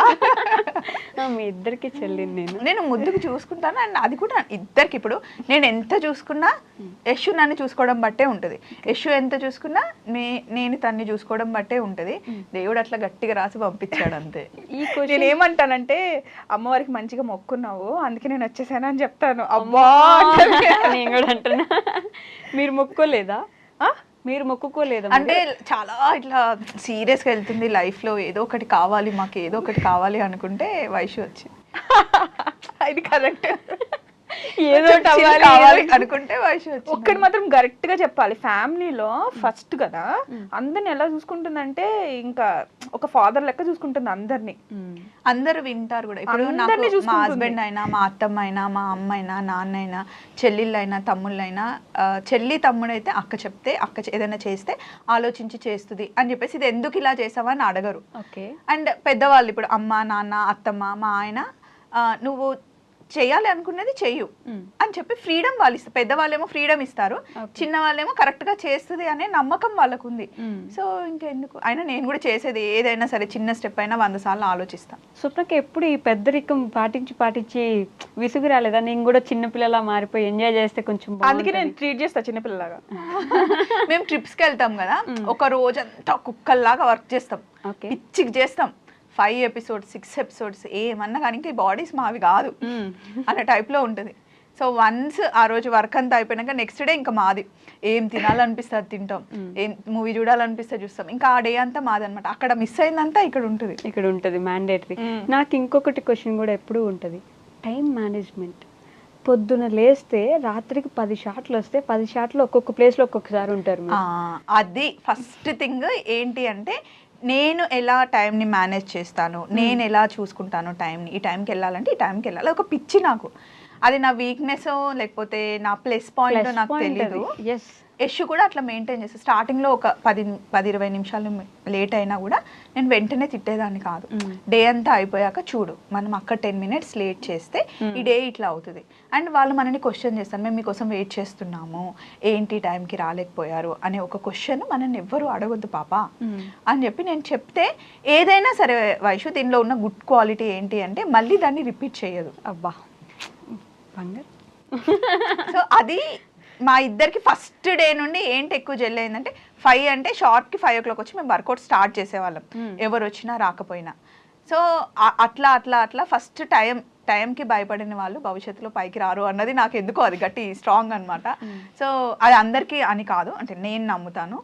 మీ ఇద్దరికి చెల్లిని నేను ముద్దుకు చూసుకుంటాను. అండ్ అది కూడా ఇద్దరికి. ఇప్పుడు నేను ఎంత చూసుకున్నా యశు నన్ను చూసుకోవడం బట్టే ఉంటుంది, యశు ఎంత చూసుకున్నా నేను తన్ని చూసుకోవడం బట్టే ఉంటుంది. దేవుడు అట్లా గట్టిగా రాసి పంపించాడు అంతే. నేను ఏమంటానంటే, అమ్మవారికి మంచిగా మొక్కున్నావు అందుకే నేను వచ్చేసాను అని చెప్తాను. అబ్బా నేను కూడా అంటున్నా. మీరు మొక్కోలేదా? మీరు మొక్కుకోలేదా? అంటే చాలా ఇట్లా సీరియస్గా వెళ్తుంది లైఫ్ లో, ఏదో ఒకటి కావాలి మాకు, ఏదో ఒకటి కావాలి అనుకుంటే వైషు వచ్చింది. ఇది కరెక్ట్. ఏదో కావాలి అనుకుంటే వైషు వచ్చింది. ఒక్కటి మాత్రం కరెక్ట్ గా చెప్పాలి, ఫ్యామిలీలో ఫస్ట్ కదా అందరిని ఎలా చూసుకుంటుందంటే ఇంకా ఒక ఫాదర్ లెక్క చూసుకుంటుంది అందరినీ. అందరూ వింటారు కూడా. ఇప్పుడు మా హస్బెండ్ అయినా, మా అత్తమ్మ అయినా, మా అమ్మ అయినా, నాన్న అయినా, చెల్లెళ్ళైనా, తమ్ముళ్ళైనా, చెల్లి తమ్ముడు అయితే అక్క చెప్తే, అక్క ఏదైనా చేస్తే ఆలోచించి చేస్తుంది అని చెప్పేసి, ఇది ఎందుకు ఇలా చేసావా అని అడగరు. అండ్ పెద్దవాళ్ళు ఇప్పుడు అమ్మ, నాన్న, అత్తమ్మ, మా ఆయన, నువ్వు చేయాలి అనుకున్నది చెయ్యు అని చెప్పి ఫ్రీడమ్ వాళ్ళు ఇస్తారు. పెద్దవాళ్ళేమో ఫ్రీడమ్ ఇస్తారు, చిన్న వాళ్ళేమో కరెక్ట్ గా చేస్తుంది అనే నమ్మకం వాళ్ళకు ఉంది. సో ఇంకెందుకు, అయినా నేను కూడా చేసేది ఏదైనా సరే చిన్న స్టెప్ అయినా 100 సార్లు ఆలోచిస్తాను. స్వప్నకి ఎప్పుడు ఈ పెద్దరికం పాటించి విసుగు రాలేదా? నేను కూడా చిన్నపిల్లలా మారిపోయి ఎంజాయ్ చేస్తే కొంచెం, అందుకే నేను ట్రీట్ చేస్తా చిన్నపిల్లలాగా. మేము ట్రిప్స్ కి వెళ్తాం కదా, ఒక రోజంతా కుక్కల్లాగా వర్క్ చేస్తాం, పిచ్చికి చేస్తాం. 5 ఎపిసోడ్స్ 6 ఎపిసోడ్స్ ఏమన్నా కానీ ఇంకా ఈ బాడీస్ మావి కాదు అనే టైప్లో ఉంటుంది. సో వన్స్ ఆ రోజు వర్క్ అంతా అయిపోయినాక నెక్స్ట్ డే ఇంకా మాది, ఏం తినాలనిపిస్తే అది తింటాం, ఏం మూవీ చూడాలనిపిస్తే చూస్తాం. ఇంకా ఆ డే అంతా మాది అనమాట. అక్కడ మిస్ అయిందంతా ఇక్కడ ఉంటుంది మ్యాండేటరీ. నాకు ఇంకొకటి క్వశ్చన్ కూడా ఎప్పుడూ ఉంటుంది, టైం మేనేజ్మెంట్. పొద్దున లేస్తే రాత్రికి 10 షాట్లు వస్తే 10 షాట్లు ఒక్కొక్క ప్లేస్లో ఒక్కొక్కసారి ఉంటారు. అది ఫస్ట్ థింగ్ ఏంటి అంటే, నేను ఎలా టైంని మేనేజ్ చేస్తాను, నేను ఎలా చూసుకుంటాను టైంని, ఈ టైంకి వెళ్ళాలంటే ఈ టైంకి వెళ్ళాలి, ఒక పిచ్చి నాకు. అది నా వీక్నెస్ లేకపోతే నా ప్లస్ పాయింట్ నాకు తెలియదు. యశ్ కూడా అట్లా మెయింటైన్ చేస్తాను. స్టార్టింగ్లో ఒక 10-20 నిమిషాలు లేట్ అయినా కూడా నేను వెంటనే తిట్టేదాన్ని కాదు. డే అంతా అయిపోయాక చూడు, మనం అక్కడ 10 మినిట్స్ లేట్ చేస్తే ఈ డే ఇట్లా అవుతుంది. అండ్ వాళ్ళు మనని క్వశ్చన్ చేస్తారు, మేము మీకోసం వెయిట్ చేస్తున్నాము, ఏంటి టైంకి రాలేకపోయారు అనే ఒక క్వశ్చన్ మనల్ని ఎవ్వరు అడగొద్దు పాప అని చెప్పి నేను చెప్తే, ఏదైనా సరే వైషు దీనిలో ఉన్న గుడ్ క్వాలిటీ ఏంటి అంటే మళ్ళీ దాన్ని రిపీట్ చేయదు. అబ్బా బంగారు. సో అది మా ఇద్దరికి ఫస్ట్ డే నుండి ఏంటి ఎక్కువ జెల్లయిందంటే, 5 అంటే షార్ట్కి 5 o'clock వచ్చి మేము వర్కౌట్ స్టార్ట్ చేసేవాళ్ళం, ఎవరు వచ్చినా రాకపోయినా. సో అట్లా ఫస్ట్ టైంకి భయపడిన వాళ్ళు భవిష్యత్తులో పైకి రారు అన్నది నాకు ఎందుకో అది గట్టి స్ట్రాంగ్ అనమాట. సో అది అందరికీ అని కాదు, అంటే నేను నమ్ముతాను.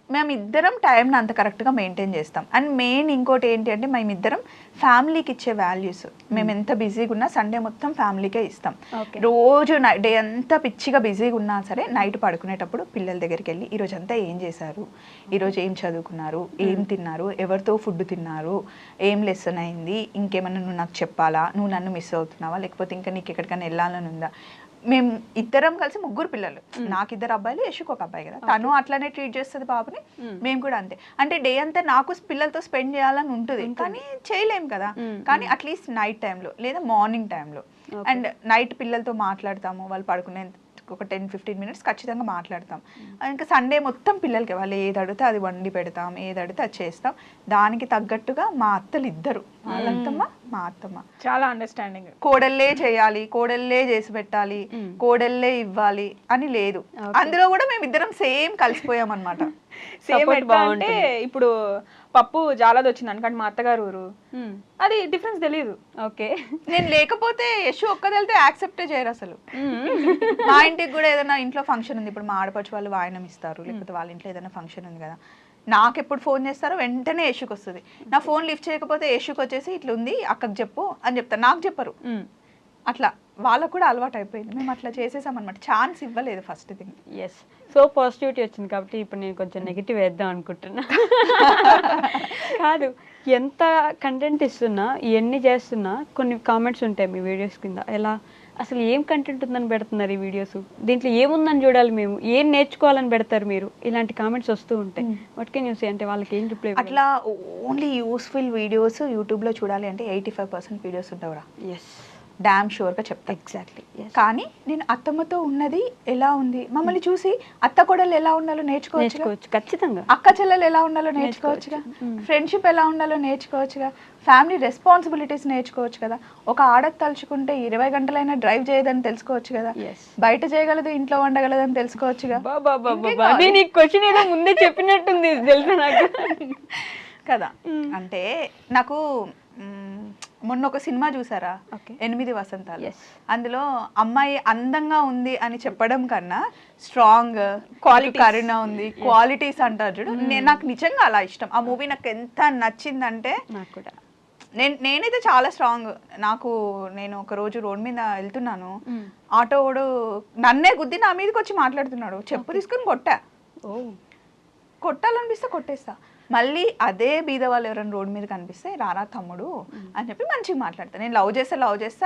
మేము ఇద్దరం టైంని అంత కరెక్ట్గా మెయింటైన్ చేస్తాం. అండ్ మెయిన్ ఇంకోటి ఏంటి అంటే, మేమిద్దరం ఫ్యామిలీకి ఇచ్చే వాల్యూస్, మేము ఎంత బిజీగా ఉన్నా సండే మొత్తం ఫ్యామిలీకే ఇస్తాం. రోజు డే అంతా పిచ్చిగా బిజీగా ఉన్నా సరే నైట్ పడుకునేటప్పుడు పిల్లల దగ్గరికి వెళ్ళి ఈరోజు అంతా ఏం చేశారు, ఈరోజు ఏం చదువుకున్నారు, ఏం తిన్నారు, ఎవరితో ఫుడ్ తిన్నారు, ఏం లెసన్ అయింది, ఇంకేమన్నా నువ్వు నాకు చెప్పాలా, నువ్వు నన్ను మిస్ అవుతున్నావా, లేకపోతే ఇంకా నీకు ఎక్కడికైనా వెళ్ళాలని ఉందా. మేము ఇద్దరం కలిసి 3 పిల్లలు, నాకు 2 అబ్బాయిలు, యశుకు 1 అబ్బాయి కదా, తను అట్లానే ట్రీట్ చేస్తుంది బాబుని, మేము కూడా అంతే. అంటే డే అంతా నాకు పిల్లలతో స్పెండ్ చేయాలని ఉంటుంది కానీ చేయలేం కదా. కానీ అట్లీస్ట్ నైట్ టైంలో లేదా మార్నింగ్ టైంలో, అండ్ నైట్ పిల్లలతో మాట్లాడతాము, వాళ్ళు పడుకునే ఒక 10-15 మినిట్స్ ఖచ్చితంగా మాట్లాడతాం. ఇంకా సండే మొత్తం పిల్లలకి వాళ్ళు ఏది అడిగితే అది వండి పెడతాం, ఏది అడిగితే అది చేస్తాం. దానికి తగ్గట్టుగా మా అత్తలు ఇద్దరు, వాళ్ళంతమ్మ మా అత్తమ్మ చాలా అండర్స్టాండింగ్. కోడళ్ళే చేయాలి, కోడళ్ళే చేసి పెట్టాలి, కోడళ్ళే ఇవ్వాలి అని లేదు. అందులో కూడా మేము ఇద్దరం సేమ్ కలిసిపోయాం అనమాట. సేమ్ అంటే ఇప్పుడు పప్పు జాలది వచ్చింది అనుకోండి, మా అత్తగారు ఊరు, అది డిఫరెన్స్ తెలియదు. ఓకే, నేను లేకపోతే యశు ఒక్కదెళ్తే యాక్సెప్టే చేయరు అసలు. మా ఇంటికి కూడా ఏదైనా ఇంట్లో ఫంక్షన్ ఉంది, ఇప్పుడు మా ఆడపడుచు వాళ్ళు వాయనం ఇస్తారు, లేకపోతే వాళ్ళ ఇంట్లో ఏదైనా ఫంక్షన్ ఉంది కదా, నాకు ఎప్పుడు ఫోన్ చేస్తారో వెంటనే యశుకి వస్తుంది. నా ఫోన్ లిఫ్ట్ చేయకపోతే యశుకి వచ్చేసి ఇట్లా ఉంది అక్కకి చెప్పు అని చెప్తారు, నాకు చెప్పరు. అట్లా వాళ్ళకు కూడా అలవాటు అయిపోయింది. మేము అట్లా చేసేసాం అనమాట, ఛాన్స్ ఇవ్వలేదు first thing. Yes, so positivity వచ్చింది కాబట్టి ఇప్పుడు నేను కొంచెం నెగిటివ్ వేద్దాం అనుకుంటున్నా. కాదు, ఎంత కంటెంట్ ఇస్తున్నా ఎన్ని చేస్తున్నా కొన్ని కామెంట్స్ ఉంటాయి మీ వీడియోస్ కింద, ఎలా అసలు ఏం కంటెంట్ ఉందని పెడుతున్నారు ఈ వీడియోస్, దీంట్లో ఏముందని చూడాలి మేము, ఏం నేర్చుకోవాలని పెడతారు మీరు, ఇలాంటి కామెంట్స్ వస్తూ ఉంటాయి. వాట్ కెన్ యూ సే, అంటే వాళ్ళకి ఏం రిప్లై? అట్లా ఓన్లీ యూస్ఫుల్ వీడియోస్ యూట్యూబ్లో చూడాలి అంటే 85% వీడియోస్ ఉంటావురా. ఎస్, డామ్ షూర్గా చెప్తా. ఎగ్జాక్ట్లీ. కానీ నేను అత్తమ్మతో ఉన్నది ఎలా ఉంది, మమ్మల్ని చూసి అత్త కోడలు ఎలా ఉండాలో నేర్చుకోవచ్చు, నేర్చుకోవచ్చు ఖచ్చితంగా. అక్క చెల్లెలు ఎలా ఉండాలో నేర్చుకోవచ్చుగా, ఫ్రెండ్షిప్ ఎలా ఉండాలో నేర్చుకోవచ్చుగా, ఫ్యామిలీ రెస్పాన్సిబిలిటీస్ నేర్చుకోవచ్చు కదా. ఒక ఆడకు తలుచుకుంటే 20 గంటలైనా డ్రైవ్ చేయదని తెలుసుకోవచ్చు కదా, బయట చేయగలదు ఇంట్లో వండగలదని తెలుసుకోవచ్చుగా. నేను ఈ క్వశ్చన్ ఏదో ముందే చెప్పినట్టుంది తెలుసా నాకు కదా. అంటే నాకు మొన్న ఒక సినిమా చూసారా, 8 వసంతాలు. అందులో అమ్మాయి అందంగా ఉంది అని చెప్పడం కన్నా స్ట్రాంగ్ క్వాలిటీ, కరుణ ఉంది, క్వాలిటీస్ అంటారు చూడు. నాకు నిజంగా అలా ఇష్టం ఆ మూవీ. నాకు ఎంత నచ్చిందంటే, నాకు కూడా నేనైతే చాలా స్ట్రాంగ్. నేను ఒక రోజు రోడ్ మీద వెళ్తున్నాను, ఆటో వాడు నన్నే గుద్ది నా మీదకి వచ్చి మాట్లాడుతున్నాడు, చెప్పు తీసుకుని కొట్టాలనిపిస్తే కొట్టేస్తా. మళ్ళీ అదే బీద వాళ్ళు ఎవరైనా రోడ్ మీద కనిపిస్తే రారా తమ్ముడు అని చెప్పి మంచిగా మాట్లాడతా. నేను లవ్ చేస్తా.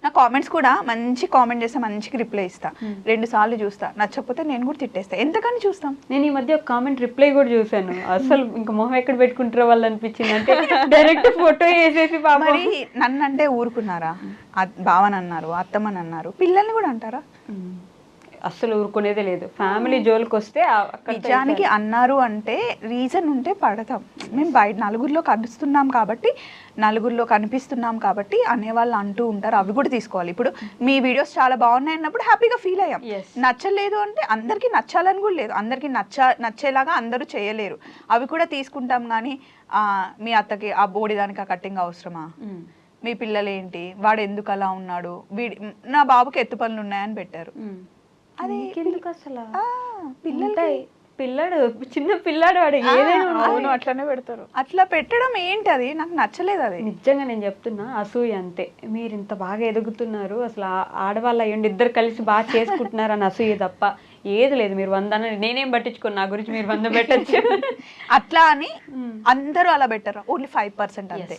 నా కామెంట్స్ కూడా మంచి కామెంట్ చేస్తా, మంచిగా రిప్లై ఇస్తా. 2 సార్లు చూస్తా, నచ్చకపోతే నేను కూడా తిట్టేస్తా. ఎంతకని చూస్తాం. నేను ఈ మధ్య ఒక కామెంట్ రిప్లై కూడా చూసాను, అసలు ఇంకా మొహం ఎక్కడ పెట్టుకుంటారో వాళ్ళు అనిపించింది. అంటే డైరెక్ట్ ఫోటో వేసేసి మరి నన్ను అంటే ఊరుకున్నారా, బావని అన్నారు, అత్తమ్మని అన్నారు, పిల్లల్ని కూడా అంటారా? అస్సలు ఊరుకునేదే లేదు. ఫ్యామిలీ జోలికి వస్తే నిజానికి అన్నారు అంటే రీజన్ ఉంటే పడతాం. మేము బయట నలుగురిలో కనిపిస్తున్నాం కాబట్టి అనేవాళ్ళు అంటూ ఉంటారు, అవి కూడా తీసుకోవాలి. ఇప్పుడు మీ వీడియోస్ చాలా బాగున్నాయి అన్నప్పుడు హ్యాపీగా ఫీల్ అయ్యాం. నచ్చలేదు అంటే అందరికీ నచ్చాలని కూడా లేదు, అందరికీ నచ్చేలాగా అందరూ చేయలేరు, అవి కూడా తీసుకుంటాం. కానీ మీ అత్తకి ఆ బోడిదానికి ఆ కట్టింగ్ అవసరమా, మీ పిల్లలు ఏంటి, వాడు ఎందుకు అలా ఉన్నాడు, నా బాబుకి ఎత్తు పనులు ఉన్నాయని పెట్టారు. అది ఎందుకు అసలు పిల్లాడు చిన్న పిల్లాడు వాడు ఏదైనా అట్లనే పెడతారు. అట్లా పెట్టడం ఏంటి, అది నాకు నచ్చలేదు. అది నిజంగా నేను చెప్తున్నా, అసూయ అంతే. మీరు ఇంత బాగా ఎదుగుతున్నారు, అసలు ఆడవాళ్ళు అయ్యండి ఇద్దరు కలిసి బాగా చేసుకుంటున్నారు అని అసూయ తప్ప ఏది లేదు. మీరు 100 నేనేం పట్టించుకోను, నా గురించి మీరు 100 పెట్టచ్చు. అట్లా అని అందరూ అలా పెట్టారు, ఓన్లీ 5% అంతే.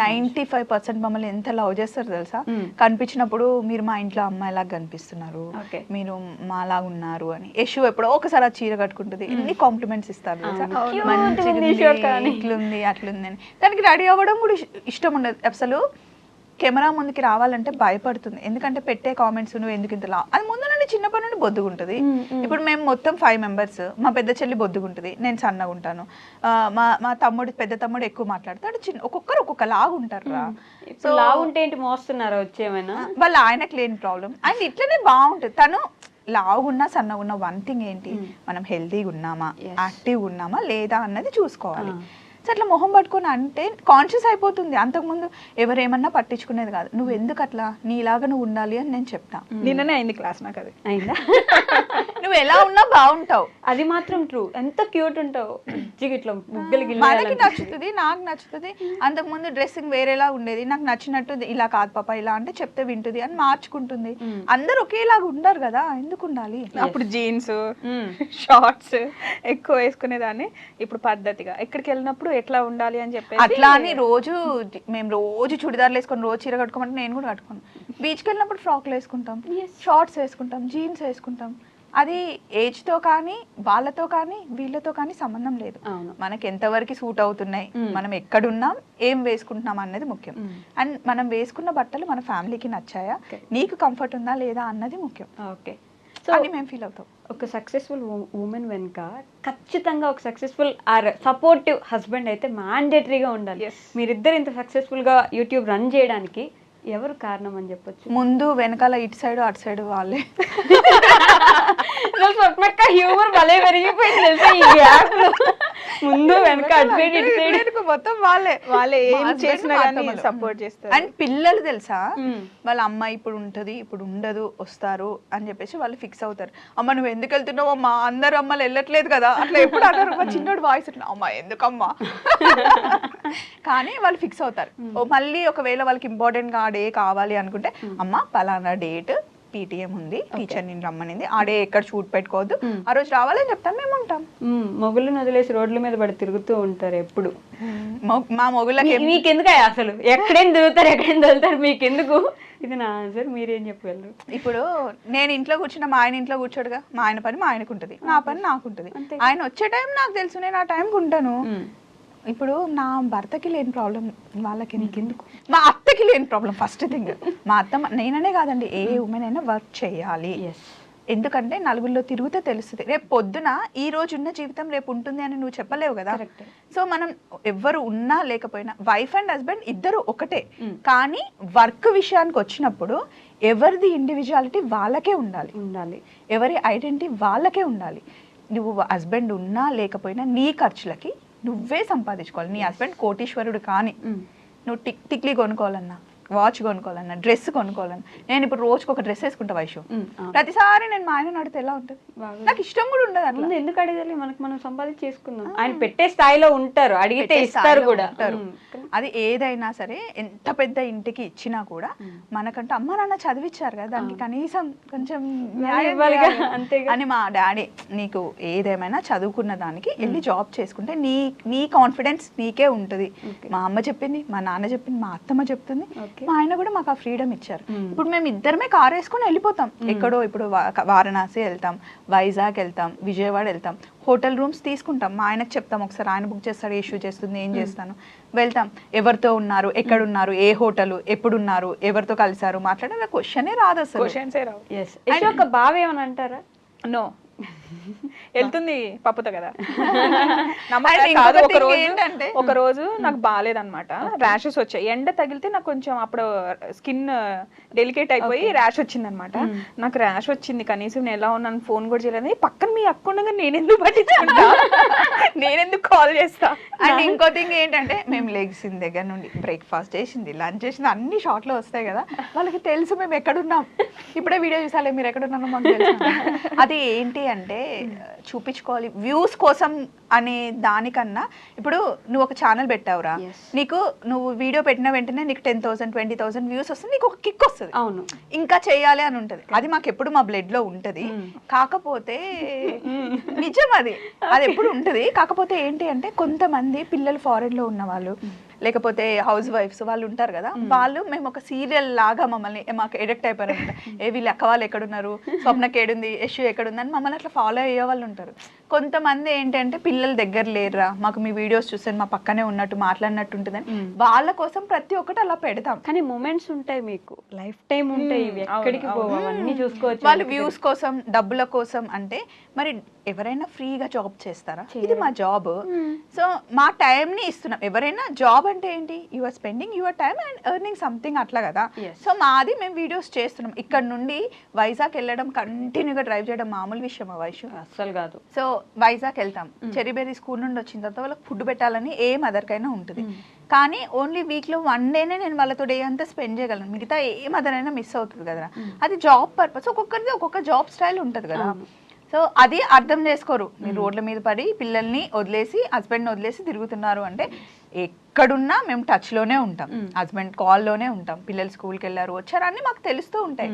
95% మమ్మల్ని ఎంత లవ్ చేస్తారు తెలుసా. కనిపించినప్పుడు మీరు మా ఇంట్లో అమ్మాయిలాగా కనిపిస్తున్నారు, మీరు మాలాగా ఉన్నారు అని. యశు ఎప్పుడో ఒకసారి ఆ చీర కట్టుకుంటుంది, ఎన్ని కాంప్లిమెంట్స్ ఇస్తారు తెలుసా, మంచిగా ఇట్లుంది అట్లుంది అని. దానికి రెడీ అవ్వడం కూడా ఇష్టం ఉండదు అసలు. కెమెరా ముందుకి రావాలంటే భయపడుతుంది, ఎందుకంటే పెట్టే కామెంట్స్ నువ్వు ఎందుకు ఇంత లా, అది ముందు నుండి చిన్నప్పటి నుండి బొద్దుగుంటుంది. ఇప్పుడు మేము మొత్తం 5 మెంబర్స్, మా పెద్ద చెల్లి బొద్దుగుంటుంది, నేను సన్నగా ఉంటాను, మా పెద్ద తమ్ముడు ఎక్కువ మాట్లాడతాడు, ఒక్కొక్కరు ఒక్కొక్క లాగా ఉంటారు. సో లావు ఉంటే ఏంటి మోస్తున్నారా వచ్చేమైనా, వాళ్ళు ఆయనకు లేని ప్రాబ్లం. అండ్ ఇట్లనే బాగుంటుంది. తను లావుగున్నా సన్నగున్నా వన్ థింగ్ ఏంటి, మనం హెల్తీగా ఉన్నామా, యాక్టివ్గా ఉన్నామా లేదా అన్నది చూసుకోవాలి. అట్లా మొహం పట్టుకొని అంటే కాన్షియస్ అయిపోతుంది. అంతకుముందు ఎవరేమన్నా పట్టించుకునేది కాదు. నువ్వు ఎందుకు అట్లా, నీలాగా నువ్వు ఉండాలి అని నేను చెప్తా. నిన్ననే అయింది క్లాస్, నాకు అది అయిందా. నువ్వు ఎలా ఉన్నా బాగుంటావు, అది మాత్రం ట్రూ. ఎంత క్యూట్ ఉంటావు, ఇట్లా మనకి నచ్చుతుంది, నాకు నచ్చుతుంది. అంతకుముందు డ్రెస్సింగ్ వేరేలా ఉండేది, నాకు నచ్చినట్టు ఇలా కాదు పాప ఇలా అంటే చెప్తే వింటుంది అని మార్చుకుంటుంది. అందరు ఒకేలాగా ఉండరు కదా, ఎందుకు ఉండాలి. అప్పుడు జీన్స్ షార్ట్స్ ఎక్కువ వేసుకునేదాన్ని, ఇప్పుడు పద్ధతిగా ఎక్కడికి వెళ్ళినప్పుడు ఎట్లా ఉండాలి అని చెప్పి అట్లా అని మేము రోజు చుడిదార్లు వేసుకొని రోజు చీర కట్టుకోమంటే నేను కూడా కట్టుకోను. బీచ్కి వెళ్ళినప్పుడు ఫ్రాక్లు వేసుకుంటాం, షార్ట్స్ వేసుకుంటాం, జీన్స్ వేసుకుంటాం. అది ఏజ్తో కానీ వాళ్ళతో కానీ వీళ్ళతో కానీ సంబంధం లేదు. మనకి ఎంతవరకు సూట్ అవుతున్నాయి, మనం ఎక్కడున్నాం, ఏం వేసుకుంటున్నాం అన్నది ముఖ్యం. అండ్ మనం వేసుకున్న బట్టలు మన ఫ్యామిలీకి నచ్చాయా, నీకు కంఫర్ట్ ఉందా లేదా అన్నది ముఖ్యం. ఓకే, అని మేము ఫీల్ అవుతాం. ఒక సక్సెస్ఫుల్ ఉమెన్ వెనుక ఖచ్చితంగా ఒక సక్సెస్ఫుల్ ఆర్ సపోర్టివ్ హస్బెండ్ అయితే మ్యాండేటరీగా ఉండాలి. మీరిద్దరు ఇంత సక్సెస్ఫుల్గా యూట్యూబ్ రన్ చేయడానికి ఎవరు కారణం అని చెప్పొచ్చు? ముందు వెనకాల ఇటు సైడ్ అటు సైడ్ వాళ్ళే. హ్యూమర్ భలే పెరిగిపోయింది తెలుసా ఈ యాప్ లో. ముందు వెనక అటు సైడ్ ఇటు సైడ్ ఇటుకు మొత్తం వాళ్ళే వాళ్ళే మా ఏం husband, చేసినా మా కానీ అత్తమ్మలు. సపోర్ట్ చేస్తారు. అండ్ పిల్లలు తెలుసా వాళ్ళ అమ్మ ఇప్పుడు ఉంటది ఇప్పుడు ఉండదు వస్తారు అని చెప్పేసి వాళ్ళు ఫిక్స్ అవుతారు. అమ్మ నువ్వు ఎందుకు వెళ్తున్నావు అమ్మా, అందరు అమ్మలు వెళ్ళట్లేదు కదా అట్లా ఎప్పుడు అన్నారు. మా చిన్నోడు వాయిస్ అమ్మ ఎందుకమ్మా కానీ వాళ్ళు ఫిక్స్ అవుతారు. మళ్ళీ ఒకవేళ వాళ్ళకి ఇంపార్టెంట్ గా ఆ డే కావాలి అనుకుంటే అమ్మ పలానా డేట్ పీటీఎం ఉంది, టీచర్ నేను రమ్మనింది, ఆ డే ఎక్కడ షూట్ పెట్టుకోవద్దు, ఆ రోజు రావాలని చెప్తాను, మేము ఉంటాం. మొగుళ్ళని వదిలేసి రోడ్ల మీద పడి తిరుగుతూ ఉంటారు ఎప్పుడు. మా మొగుళ్ళకి మీకెందుకు అసలు ఎక్కడేం తిరుగుతారు ఎక్కడేం తిరుగుతారు మీకెందుకు? ఇది నా ఆన్సర్, మీరేం చెప్పగలరు? ఇప్పుడు నేను ఇంట్లో కూర్చున్నా మా ఆయన ఇంట్లో కూర్చోడుగా, మా ఆయన పని మా ఆయనకు ఉంటుంది, నా పని నాకు ఉంటుంది. ఆయన వచ్చే టైం నాకు తెలుసు, నేను ఆ టైంకి ఉంటాను. ఇప్పుడు నా భర్తకి లేని ప్రాబ్లం వాళ్ళకి నీకెందుకు? మా అత్తకి లేని ప్రాబ్లం ఫస్ట్ థింగ్. మా అత్త నేననే కాదండి, ఏ ఉమెన్ అయినా వర్క్ చేయాలి. ఎందుకంటే నలుగురిలో తిరిగితే తెలుస్తుంది. రేపు పొద్దున ఈ రోజు ఉన్న జీవితం రేపు ఉంటుంది అని నువ్వు చెప్పలేవు కదా. సో మనం ఎవ్వరు ఉన్నా లేకపోయినా వైఫ్ అండ్ హస్బెండ్ ఇద్దరు ఒకటే. కానీ వర్క్ విషయానికి వచ్చినప్పుడు ఎవరిది ఇండివిజువాలిటీ వాళ్ళకే ఉండాలి, ఎవరి ఐడెంటిటీ వాళ్ళకే ఉండాలి. నువ్వు హస్బెండ్ ఉన్నా లేకపోయినా నీ ఖర్చులకి నువ్వే సంపాదించుకోవాలి. నీ హస్బెండ్ కోటీశ్వరుడు కానీ నువ్వు టిక్లీ కొనుక్కోవాలన్నా, వాచ్ కొనుక్కోవాలన్నా, డ్రెస్ కొనుక్కోవాలన్నా, నేను ఇప్పుడు రోజుకి ఒక డ్రెస్ వేసుకుంటా వైషు. ప్రతిసారి నేను మా ఆయన అడిగితే ఎలా ఉంటుంది? నాకు ఇష్టం కూడా ఉండదు అట్లా. ఎందుకు అడగాలి? మనకు మనం సంపాదించి చేసుకుందాం. ఆయన పెట్టే స్థాయిలో ఉంటారు, అడిగితే ఇస్తారు కూడా. అది ఏదైనా సరే ఎంత పెద్ద ఇంటికి ఇచ్చినా కూడా మనకంటే అమ్మ నాన్న చదివిచ్చారు కదా, దానికి కనీసం కొంచెం అని మా డాడీ నీకు ఏదేమైనా చదువుకున్న దానికి వెళ్ళి జాబ్ చేసుకుంటే నీ కాన్ఫిడెన్స్ నీకే ఉంటుంది. మా అమ్మ చెప్పింది, మా నాన్న చెప్పింది, మా అత్తమ్మ చెప్తుంది, మా ఆయన కూడా మాకు ఆ ఫ్రీడమ్ ఇచ్చారు. ఇప్పుడు మేము ఇద్దరమే కార్ వేసుకొని వెళ్ళిపోతాం ఎక్కడో. ఇప్పుడు వారణాసి వెళ్తాం, వైజాగ్ వెళ్తాం, విజయవాడ వెళ్తాం, హోటల్ రూమ్స్ తీసుకుంటాం. మా ఆయనకు చెప్తాం, ఒకసారి ఆయన బుక్ చేస్తాడు, ఇష్యూ చేస్తుంది, ఏం చేస్తాను, వెళ్తాం. ఎవరితో ఉన్నారు, ఎక్కడున్నారు, ఏ హోటల్, ఎప్పుడున్నారు, ఎవరితో కలిసారు మాట్లాడాలి, క్వశ్చనే రాదు అసలు. క్వశ్చన్సే రావు. ఒక బావ ఏమని అంటారా? నో వెళ్తుంది పప్పుతో కదా. ఒక రోజు నాకు బాగాలేదన్నమాట, ర్యాషెస్ వచ్చాయి. ఎండ తగిలితే నాకు కొంచెం అప్పుడు స్కిన్ డెలికేట్ అయిపోయి ర్యాష్ వచ్చింది అనమాట. నాకు ర్యాష్ వచ్చింది, కనీసం నేను ఎలా ఉన్నాను ఫోన్ కూడా చేయలేదు. పక్కన మీ అక్క ఉండగా నేనెందుకు పట్టించుకుంటా, నేనెందుకు కాల్ చేస్తా. అండ్ ఇంకో థింగ్ ఏంటంటే మేము లెగ్సిన దగ్గర నుండి బ్రేక్ఫాస్ట్ చేసింది, లంచ్ చేసింది, అన్ని షార్ట్లో వస్తాయి కదా, వాళ్ళకి తెలుసు మేము ఎక్కడున్నాం. ఇప్పుడే వీడియో చూసాలే మీరు ఎక్కడున్నారో మాకు తెలుసు. అది ఏంటి అంటే చూపించుకోవాలి వ్యూస్ కోసం అనే దానికన్నా, ఇప్పుడు నువ్వు ఒక ఛానల్ పెట్టావురా, నీకు నువ్వు వీడియో పెట్టిన వెంటనే నీకు 10,000 20,000 వ్యూస్ వస్తుంది, నీకు ఒక కిక్ వస్తుంది, అవును ఇంకా చేయాలి అని ఉంటుంది. అది మాకు ఎప్పుడు మా బ్లడ్ లో ఉంటది. కాకపోతే నిజం అది ఎప్పుడు ఉంటది. కాకపోతే ఏంటి అంటే కొంతమంది పిల్లలు ఫారెన్ లో ఉన్న వాళ్ళు, లేకపోతే హౌస్ వైఫ్స్ వాళ్ళు ఉంటారు కదా, వాళ్ళు మేము ఒక సీరియల్ లాగా మమ్మల్ని మాకు ఎడిక్ట్ అయిపోయారంట. వీళ్ళు అక్క వాళ్ళు ఎక్కడున్నారు, స్వప్నకి ఏడుంది, యశు ఎక్కడుంది అని మమ్మల్ని అట్లా ఫాలో అయ్యే వాళ్ళు ఉంటారు. కొంతమంది ఏంటంటే పిల్లల దగ్గర లేరురా, మాకు మీ వీడియోస్ చూసాను, మా పక్కనే ఉన్నట్టు మాట్లాడినట్టు ఉంటుందని వాళ్ళ కోసం ప్రతి ఒక్కటి అలా పెడతాం. కానీ మూమెంట్స్ ఉంటాయి, మీకు లైఫ్ టైం ఉంటాయి, ఎక్కడికి పోవన్నీ చూసుకోవచ్చు. వాళ్ళు వ్యూస్ కోసం, డబ్బుల కోసం అంటే మరి ఎవరైనా ఫ్రీగా జాబ్ చేస్తారా? ఇది మా జాబ్. సో మా టైం ని ఇస్తున్నాం. ఎవరైనా జాబ్ అంటే ఏంటి, you are spending your time and earning something అట్లా కదా. సో మాది మేము వీడియోస్ చేస్తున్నాం. ఇక్కడ నుండి వైజాగ్ వెళ్ళడం, కంటిన్యూగా డ్రైవ్ చేయడం మామూలు విషయం వైషు అస్సలు కాదు. సో వైజాగ్ వెళ్తాం, చెరీబెర్రీ స్కూల్ నుండి వచ్చిన తర్వాత వాళ్ళకి ఫుడ్ పెట్టాలని ఏ మదర్కైనా ఉంటుంది. కానీ ఓన్లీ వీక్ లో 1 డేనే నేను వాళ్ళతో డే అంతా స్పెండ్ చేయగలను, మిగతా ఏ మదర్ అయినా మిస్ అవుతుంది కదా. అది జాబ్ పర్పస్, ఒక్కొక్కరిది ఒక్కొక్క జాబ్ స్టైల్ ఉంటుంది కదా. సో అది అర్థం చేసుకోరు. మీరు రోడ్ల మీద పడి పిల్లల్ని వదిలేసి, హస్బెండ్ని వదిలేసి తిరుగుతున్నారు అంటే ఎక్కడున్నా మేము టచ్లోనే ఉంటాం, హస్బెండ్ కాల్లోనే ఉంటాం. పిల్లలు స్కూల్కి వెళ్ళారు, వచ్చారు, అన్నీ మాకు తెలుస్తూ ఉంటాయి.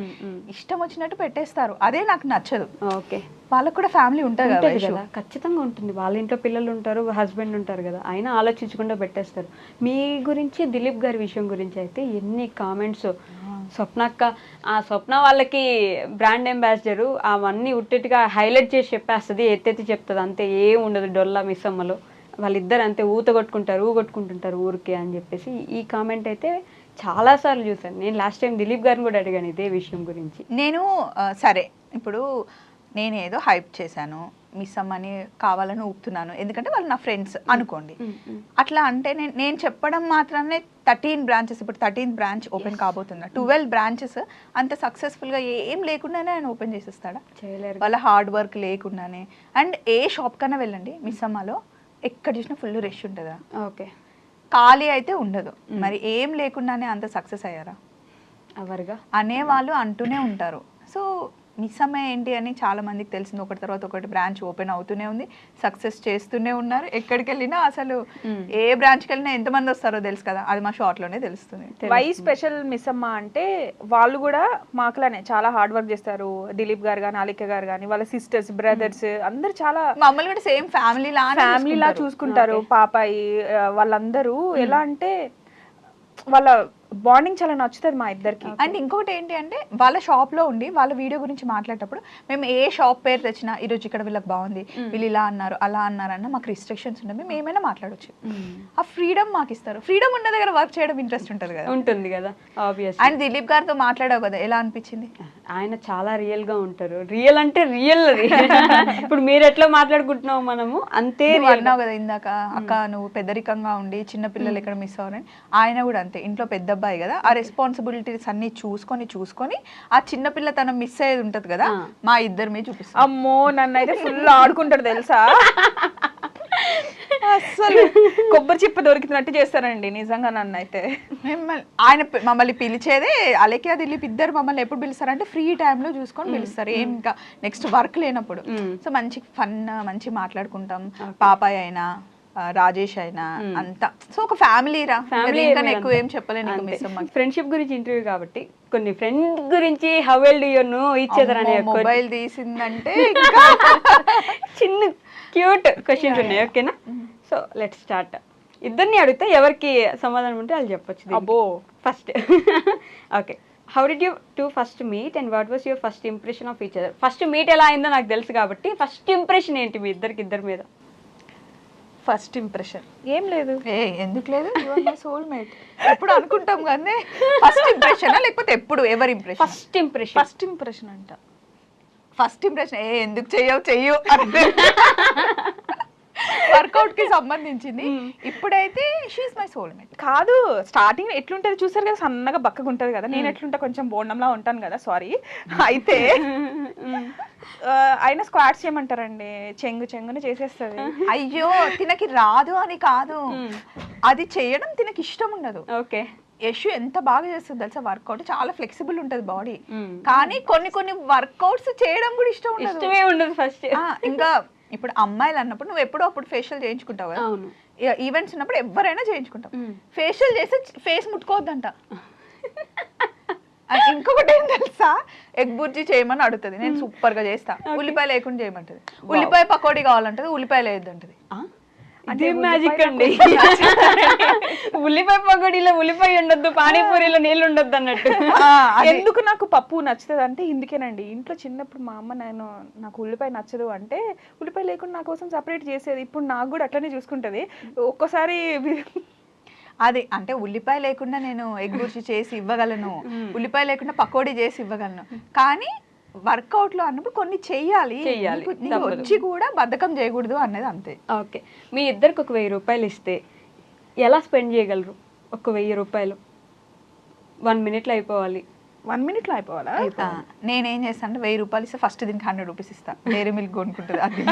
ఇష్టం వచ్చినట్టు పెట్టేస్తారు, అదే నాకు నచ్చదు. ఓకే, వాళ్ళకు కూడా ఫ్యామిలీ ఉంటుంది కదా. ఖచ్చితంగా ఉంటుంది. వాళ్ళ ఇంట్లో పిల్లలు ఉంటారు, హస్బెండ్ ఉంటారు కదా, అయినా ఆలోచించకుండా పెట్టేస్తారు. మీ గురించి, దిలీప్ గారి విషయం గురించి అయితే ఎన్ని కామెంట్స్. స్వప్నక్క, ఆ స్వప్న వాళ్ళకి బ్రాండ్ అంబాసిడరు, అవన్నీ ఉట్టిగా హైలైట్ చేసి చెప్పేస్తుంది, ఎత్తెత్తి చెప్తుంది, అంతే ఏం ఉండదు డొల్లా మిస్ అమ్మలో. వాళ్ళిద్దరు అంతే ఊగొట్టుకుంటుంటారు ఊరికే అని చెప్పేసి ఈ కామెంట్ అయితే చాలాసార్లు చూసాను నేను. లాస్ట్ టైం దిలీప్ గారిని కూడా అడిగాను ఇదే విషయం గురించి. నేను సరే ఇప్పుడు నేను ఏదో హైప్ చేశాను, మిస్ అమ్మని కావాలని ఊపుతున్నాను, ఎందుకంటే వాళ్ళు నా ఫ్రెండ్స్ అనుకోండి. అట్లా అంటే నేను చెప్పడం మాత్రమే 13 బ్రాంచెస్, ఇప్పుడు 13th బ్రాంచ్ ఓపెన్ కాబోతున్నా. 12 బ్రాంచెస్ అంత సక్సెస్ఫుల్గా ఏం లేకుండానే ఆయన ఓపెన్ చేసేస్తాడా? చేయలేరు. వాళ్ళ హార్డ్ వర్క్ లేకుండానే. అండ్ ఏ షాప్ కన్నా వెళ్ళండి మిస్ అమ్మలో, ఎక్కడ చూసినా ఫుల్ రష్ ఉంటుందా, ఓకే. ఖాళీ అయితే ఉండదు. మరి ఏం లేకుండానే అంత సక్సెస్ అయ్యారా అవరుగా అనేవాళ్ళు అంటూనే ఉంటారు. సో మిస్సమ్మ ఏంటి అని చాలా మందికి తెలిసింది. ఒకటి తర్వాత ఒకటి బ్రాంచ్ ఓపెన్ అవుతూనే ఉంది, సక్సెస్ చేస్తూనే ఉన్నారు. ఎక్కడికి వెళ్ళినా అసలు ఏ బ్రాంచ్కి వెళ్ళినా ఎంతమంది వస్తారో తెలుసు కదా, అది మా షార్ట్లోనే తెలుస్తుంది. వై స్పెషల్ మిస్ అమ్మ అంటే వాళ్ళు కూడా మాకులానే చాలా హార్డ్ వర్క్ చేస్తారు. దిలీప్ గారు కానీ, అలిక గారు కానీ, వాళ్ళ సిస్టర్స్, బ్రదర్స్ అందరు చాలా మమ్మల్ని కూడా సేమ్ ఫ్యామిలీ ఫ్యామిలీలా చూసుకుంటారు. పాపాయి వాళ్ళందరూ ఎలా అంటే వాళ్ళ బాండింగ్ చాలా నచ్చుతుంది మా ఇద్దరికి. అండ్ ఇంకొకటి ఏంటి అంటే వాళ్ళ షాప్ లో ఉండి వాళ్ళ వీడియో గురించి మాట్లాడేటప్పుడు మేము ఏ షాప్ పేరు తెచ్చినా ఈరోజు ఇక్కడ వీళ్ళకి బాగుంది, వీళ్ళు ఇలా అన్నారు అలా అన్నారు అన్న మాకు రిస్ట్రిక్షన్స్ ఉన్నాయి, మేము ఏమైనా మాట్లాడొచ్చు. ఆ ఫ్రీడమ్ మాకు ఇస్తారు. ఫ్రీడమ్ ఉన్న దగ్గర వర్క్ చేయడం ఇంట్రెస్ట్ ఉంటుంది కదా. ఉంటుంది కదా ఆబ్వియస్. అండ్ దిలీప్ గారితో మాట్లాడావు కదా, ఎలా అనిపించింది? ఆయన చాలా రియల్ గా ఉంటారు. రియల్ అంటే రియల్ అది. ఇప్పుడు మీరు ఎట్లా మాట్లాడుకుంటున్నావు మనము అంతే అన్నావు కదా ఇందాక, అక్క నువ్వు పెద్దరికంగా ఉండి చిన్న పిల్లలు ఎక్కడ మిస్ అవ్వరని. ఆయన కూడా అంతే, ఇంట్లో పెద్ద అబ్బాయి కదా, ఆ రెస్పాన్సిబిలిటీస్ అన్ని చూసుకొని ఆ చిన్న పిల్ల తన మిస్ అయ్యేది ఉంటది కదా, మా ఇద్దరి మీద చూపిస్తాం. అమ్మో నన్ను అయితే ఫుల్ ఆడుకుంటాడు తెలుసా, అసలు కొబ్బరి చిప్ప దొరికినట్టు చేస్తారండి నిజంగా నన్ను అయితే. ఆయన మమ్మల్ని పిలిచేదే అలేఖ్య దిలీప్ ఇద్దరు మమ్మల్ని ఎప్పుడు పిలుస్తారంటే ఫ్రీ టైంలో చూసుకొని పిలుస్తారు, ఏం ఇంకా నెక్స్ట్ వర్క్ లేనప్పుడు. సో మంచి ఫన్ మంచి మాట్లాడుకుంటాం. పాపాయ్ అయినా రాజేష్ అయినా అంతా సో ఒక ఫ్యామిలీ రా, ఇంకా ఎక్కువ ఏం చెప్పలేను. ఫ్రెండ్షిప్ గురించి ఇంటర్వ్యూ కాబట్టి కొన్ని ఫ్రెండ్ గురించి how well do you know each other అనే మొబైల్ తీసిందంటే చిన్న క్యూట్ క్వశ్చన్స్ ఉన్నాయి, ఓకేనా? So let's start. ఇద్దరిని అడిగితే ఎవరికి సమాధానం ఉంటే వాళ్ళు చెప్పొచ్చు. అబ్బో first okay, how did you two first meet and what was your first impression of each other? First meet ఎలా అయిందో నాకు తెలుసు కాబట్టి ఫస్ట్ ఇంప్రెషన్ ఏంటి మీ ఇద్దరి మీద? ఫస్ట్ ఇంప్రెషన్ ఏం లేదు. ఎందుకు లేదు, సోల్మేట్ ఎప్పుడు అనుకుంటాం కానీ ఫస్ట్ ఇంప్రెషన్ లేకపోతే ఎప్పుడు ఎవరి ఇంప్రెషన్? ఫస్ట్ ఇంప్రెషన్ అంట. ఫస్ట్ ఇంప్రెషన్ ఎందుకు చెయ్యు వర్కౌట్ కి సంబంధించింది. ఇప్పుడైతే షీఈస్ మై సోల్మేట్. కాదు, స్టార్టింగ్ ఎట్లుంటది చూసారు కదా, సన్నగా బక్కగా ఉంటది కదా, నేను ఎట్లుంటా కొంచెం బోండంలా ఉంటాను కదా, సారీ. అయితే ఆయన స్క్వాట్స్ చేయమంటారండి, చెంగుని చేసేస్తుంది. అయ్యో తినకి రాదు అని కాదు, అది చేయడం తినకి ఇష్టం ఉండదు. ఓకే, యశు ఎంత బాగా చేస్తుంది తెలుసా వర్కౌట్, చాలా ఫ్లెక్సిబుల్ ఉంటది బాడీ, కానీ కొన్ని వర్కౌట్స్ చేయడం కూడా ఇష్టమే ఉండదు ఫస్ట్. ఇంకా ఇప్పుడు అమ్మాయిలు అన్నప్పుడు నువ్వు ఎప్పుడో అప్పుడు ఫేషియల్ చేయించుకుంటావు కదా, ఈవెంట్స్ ఉన్నప్పుడు ఎవరైనా చేయించుకుంటాం. ఫేషియల్ చేసి ఫేస్ ముట్టుకోవద్దంట. ఇంకొకటి ఏం తెలుసా, ఎగ్ బుర్జీ చేయమని అడుగుతుంది, నేను సూపర్ గా చేస్తా. ఉల్లిపాయ లేకుండా చేయమంటది, ఉల్లిపాయ పకోడీ కావాలంటది, ఉల్లిపాయ లేదంటది. అదే మ్యాజిక్ అండి. ఉల్లిపాయ పకోడీలో ఉల్లిపాయ ఉండొద్దు, పానీపూరిలో నీళ్ళు ఉండొద్దు అన్నట్టు. ఎందుకు నాకు పప్పు నచ్చుతుంది అంటే ఇందుకేనండి. ఇంట్లో చిన్నప్పుడు మా అమ్మ నాకు ఉల్లిపాయ నచ్చదు అంటే ఉల్లిపాయ లేకుండా నా కోసం సపరేట్ చేసేది. ఇప్పుడు నాకు కూడా అట్లనే చూసుకుంటది. ఒక్కోసారి అది అంటే ఉల్లిపాయ లేకుండా నేను ఎగ్ బుర్జీ చేసి ఇవ్వగలను, ఉల్లిపాయ లేకుండా పకోడీ చేసి ఇవ్వగలను, కానీ వర్కౌట్ లో అన్నప్పుడు కొన్ని చెయ్యాలి, వచ్చి కూడా బద్ధకం చేయకూడదు అనేది అంతే. ఓకే, మీ ఇద్దరికి ఒక 1000 రూపాయలు ఇస్తే ఎలా స్పెండ్ చేయగలరు? ఒక 1000 రూపాయలు 1 minute అయిపోవాలి. 1 minute అయిపోవాలా? నేనేం చేస్తాను అంటే 1000 రూపాయలు ఇస్తే ఫస్ట్ దీనికి 100 రూపీస్ ఇస్తా, డైరీ మిల్క్ కొనుక్కుంటుంది. అది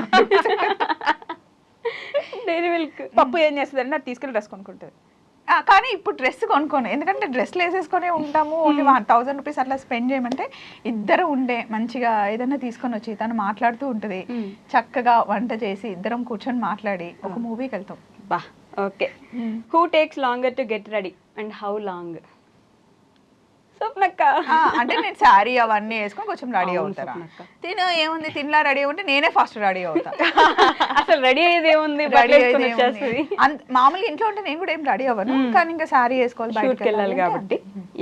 డైరీ మిల్క్. పప్పు ఏం చేస్తుంది అంటే అది తీసుకెళ్ళి డ్రెస్ కొనుక్కుంటుంది. కానీ ఇప్పుడు డ్రెస్ కొనుక్కోను, ఎందుకంటే డ్రెస్లు వేసేసుకొని ఉంటాము. ఓన్లీ 1000 రూపీస్ అట్లా స్పెండ్ చేయమంటే ఇద్దరు ఉండే మంచిగా ఏదైనా తీసుకొని వచ్చి తను మాట్లాడుతూ ఉంటుంది, చక్కగా వంట చేసి ఇద్దరం కూర్చొని మాట్లాడి ఒక మూవీకి వెళ్తాం. బా okay, who takes longer to get ready and how long? స్వప్నక్క. అంటే నేను శారీ అవన్నీ వేసుకొని కొంచెం రెడీ అవుతారా, తిను ఏముంది తినలా రెడీ అవ్వంటే నేనే ఫస్ట్ రెడీ అవుతా. అసలు రెడీ అయ్యేది ఏముంది, మామూలుగా ఇంట్లో ఉంటే నేను కూడా ఏం రెడీ అవ్వను, కానీ ఇంకా శారీ వేసుకోవాలి, బయటకు వెళ్ళాలి కాబట్టి.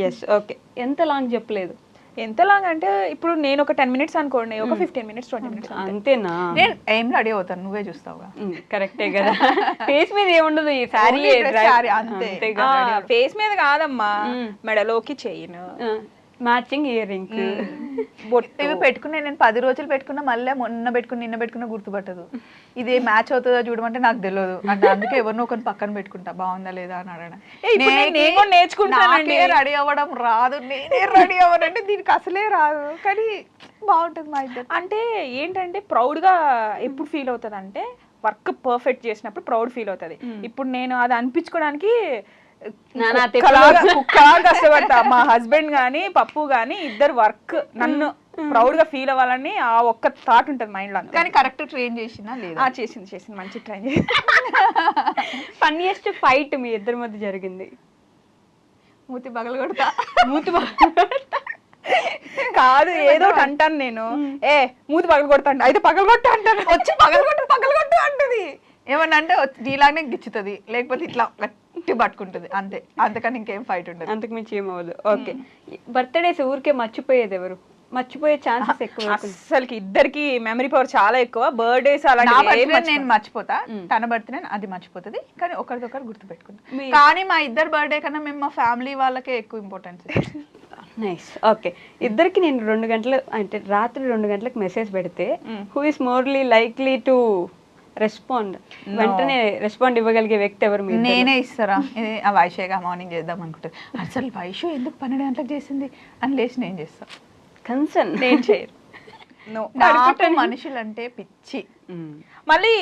ఎస్ ఓకే, ఎంత లాంగ్ చెప్పలేదు. ఎంత లాంగ్ అంటే ఇప్పుడు నేను ఒక 10 minutes అనుకోండి, ఒక 15 minutes 20 minutes అంతేనా? నేను ఏం రెడీ అవుతాను, నువ్వే చూస్తావుగా. కరెక్టే కదా, ఫేస్ మీద ఏముండదు, ఈ శారీ అంతే. ఫేస్ మీద కాదమ్మా, మెడలోకి చైన్, మ్యాచింగ్ ఇయర్ రింగ్, ఇవి పెట్టుకునే నేను 10 రోజులు పెట్టుకున్నా, మళ్ళీ నిన్న పెట్టుకున్నా గుర్తుపట్టదు. ఇది మ్యాచ్ అవుతుందో చూడమంటే నాకు తెలియదు అంటే, అందుకే ఎవరినో ఒకరిని పక్కన పెట్టుకుంటా, బాగుందా లేదా అని అడగడం. నేర్చుకుంటానండి, రెడీ అవ్వడం రాదు, నేనే రెడీ అవ్వనంటే దీనికి అసలే రాదు, కానీ బాగుంటుంది మా ఇద్దరు. అంటే ఏంటంటే ప్రౌడ్ గా ఎప్పుడు ఫీల్ అవుతుంది అంటే వర్క్ పర్ఫెక్ట్ చేసినప్పుడు ప్రౌడ్ ఫీల్ అవుతుంది. ఇప్పుడు నేను అది అనిపించుకోవడానికి నానా కుక్కలాగా కష్టపడతా. మా హస్బెండ్ గానీ పప్పు గానీ ఇద్దరు వర్క్ నన్ను ప్రౌడ్ గా ఫీల్ అవ్వాలని ఆ ఒక్క థాట్ ఉంటుంది మైండ్ లో. కానీ కరెక్ట్ ట్రైన్ చేసినా లేదా? చేసింది మంచి ట్రైన్ చేసి. ఫన్నీయెస్ట్ ఫైట్ మీ ఇద్దరి మధ్య జరిగింది? మూతి పగలు కొడతా. మూతి కాదు ఏదో ఒకటి అంటాను నేను, మూతి పగలు కొడతాను, అయితే పగలు కొట్ట అంటాను, వచ్చి పగలు కొట్టు అంటది. ఏమన్నా అంటే నీలాగానే గిచ్చుతుంది, లేకపోతే ఇట్లా గట్టి పట్టుకుంటుంది, అంతే. అంతకని ఇంకేం ఫైట్ ఉండదు, అంతకు మించి ఏమవ్వదు. ఓకే, బర్త్డేస్ ఊరికే మర్చిపోయేది ఎవరు? మర్చిపోయే ఛాన్సెస్ ఎక్కువ. అసలుకి ఇద్దరికి మెమరీ పవర్ చాలా ఎక్కువ. బర్త్డేస్ నేను మర్చిపోతా, తన బర్త్డే అది మర్చిపోతుంది, కానీ ఒకరిదొకరు గుర్తు పెట్టుకుంటాం. కానీ మా ఇద్దరు బర్త్డే కన్నా మేము మా ఫ్యామిలీ వాళ్ళకే ఎక్కువ ఇంపార్టెన్స్. నైస్. ఓకే, ఇద్దరికి నేను 2 గంటలు అంటే రాత్రి 2 గంటలకు మెసేజ్ పెడితే who is morely likely to respond, వెంటనే రెస్పాండ్ ఇవ్వగలిగే వ్యక్తి ఎవరు? నేనే ఇస్తారా? ఇది ఆ వైషేగా మార్నింగ్ చేద్దాం అనుకుంటుంది. అసలు వైషు ఎందుకు 12 గంటలకు చేసింది అని లేచి నేను చేస్తాను. కన్సర్న్ నేను చేయరు. నాకు మనుషులంటే పిచ్చి. మళ్ళీ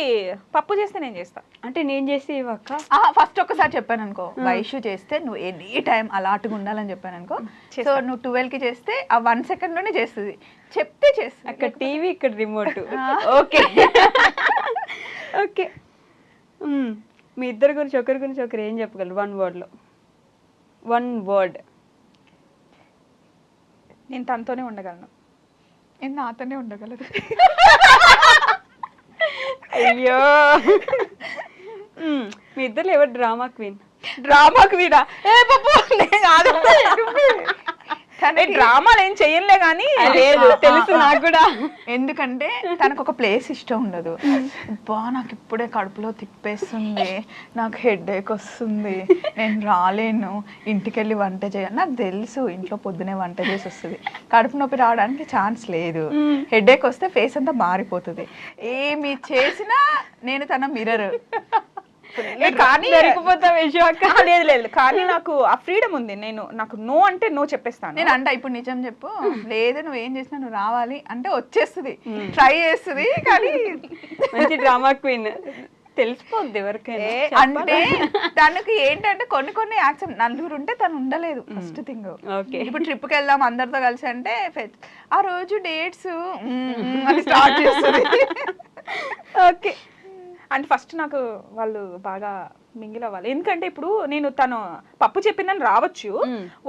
పప్పు చేస్తే నేను చేస్తా. అంటే నేను చేసి ఇవ్వక ఫస్ట్ ఒక్కసారి చెప్పాను అనుకో, వైషు చేస్తే నువ్వు ఎనీ టైం అలాటుగా ఉండాలని చెప్పాను అనుకో. సో నువ్వు 12కి చేస్తే ఆ 1 సెకండ్లోనే చేస్తుంది, చెప్తే చేస్తుంది. అక్కడ టీవీ, ఇక్కడ రిమోట్. ఓకే ఓకే, మీ ఇద్దరి గురించి ఒకరి గురించి ఒకరు ఏం చెప్పగలరు 1 wordలో? 1 word. నేను తనతోనే ఉండగలను. నేను నాతోనే ఉండగలదు. అయ్యో, మీ ఇద్దరు ఎవరు డ్రామా క్వీన్? Drama Kwena? డ్రామాలు ఏం చెయ్యలే కానీ తెలుసు నాకు కూడా. ఎందుకంటే తనకు ఒక ప్లేస్ ఇష్టం ఉండదు. బా నాకు ఇప్పుడే కడుపులో తిప్పేస్తుంది, నాకు హెడేక్ వస్తుంది, నేను రాలేను, ఇంటికి వెళ్ళి వంట చేయాలి. నాకు తెలుసు ఇంట్లో పొద్దునే వంట చేసి వస్తుంది, కడుపు నొప్పి రావడానికి ఛాన్స్ లేదు. హెడేక్ వస్తే ఫేస్ అంతా మారిపోతుంది. ఏమి చేసినా నేను తన మిర్రర్. కానీ లేదు, కానీ నాకు ఆ ఫ్రీడమ్ ఉంది. నాకు నో అంటే నో చెప్పేస్తాను. నేను అంటే ఇప్పుడు నిజం చెప్పు, లేదు నువ్వు ఏం చేసినా నువ్వు రావాలి అంటే వచ్చేస్తుంది, ట్రై చేస్తుంది. కానీ మంచి డ్రామా క్వీన్, తెలిసిపోద్ది ఎవరికైనా. అంటే తనకి ఏంటంటే కొన్ని యాక్సెప్ట్, నలుగురు ఉంటే తను ఉండలేదు ఫస్ట్ థింగ్. ఇప్పుడు ట్రిప్కి వెళ్దాం అందరితో కలిసి అంటే ఆ రోజు డేట్స్ స్టార్ట్ చేస్తుంది. ఓకే, అంటే ఫస్ట్ నాకు వాళ్ళు బాగా మింగిల్ అవ్వాలి. ఎందుకంటే ఇప్పుడు నేను తను పప్పు చెప్పిందని రావచ్చు,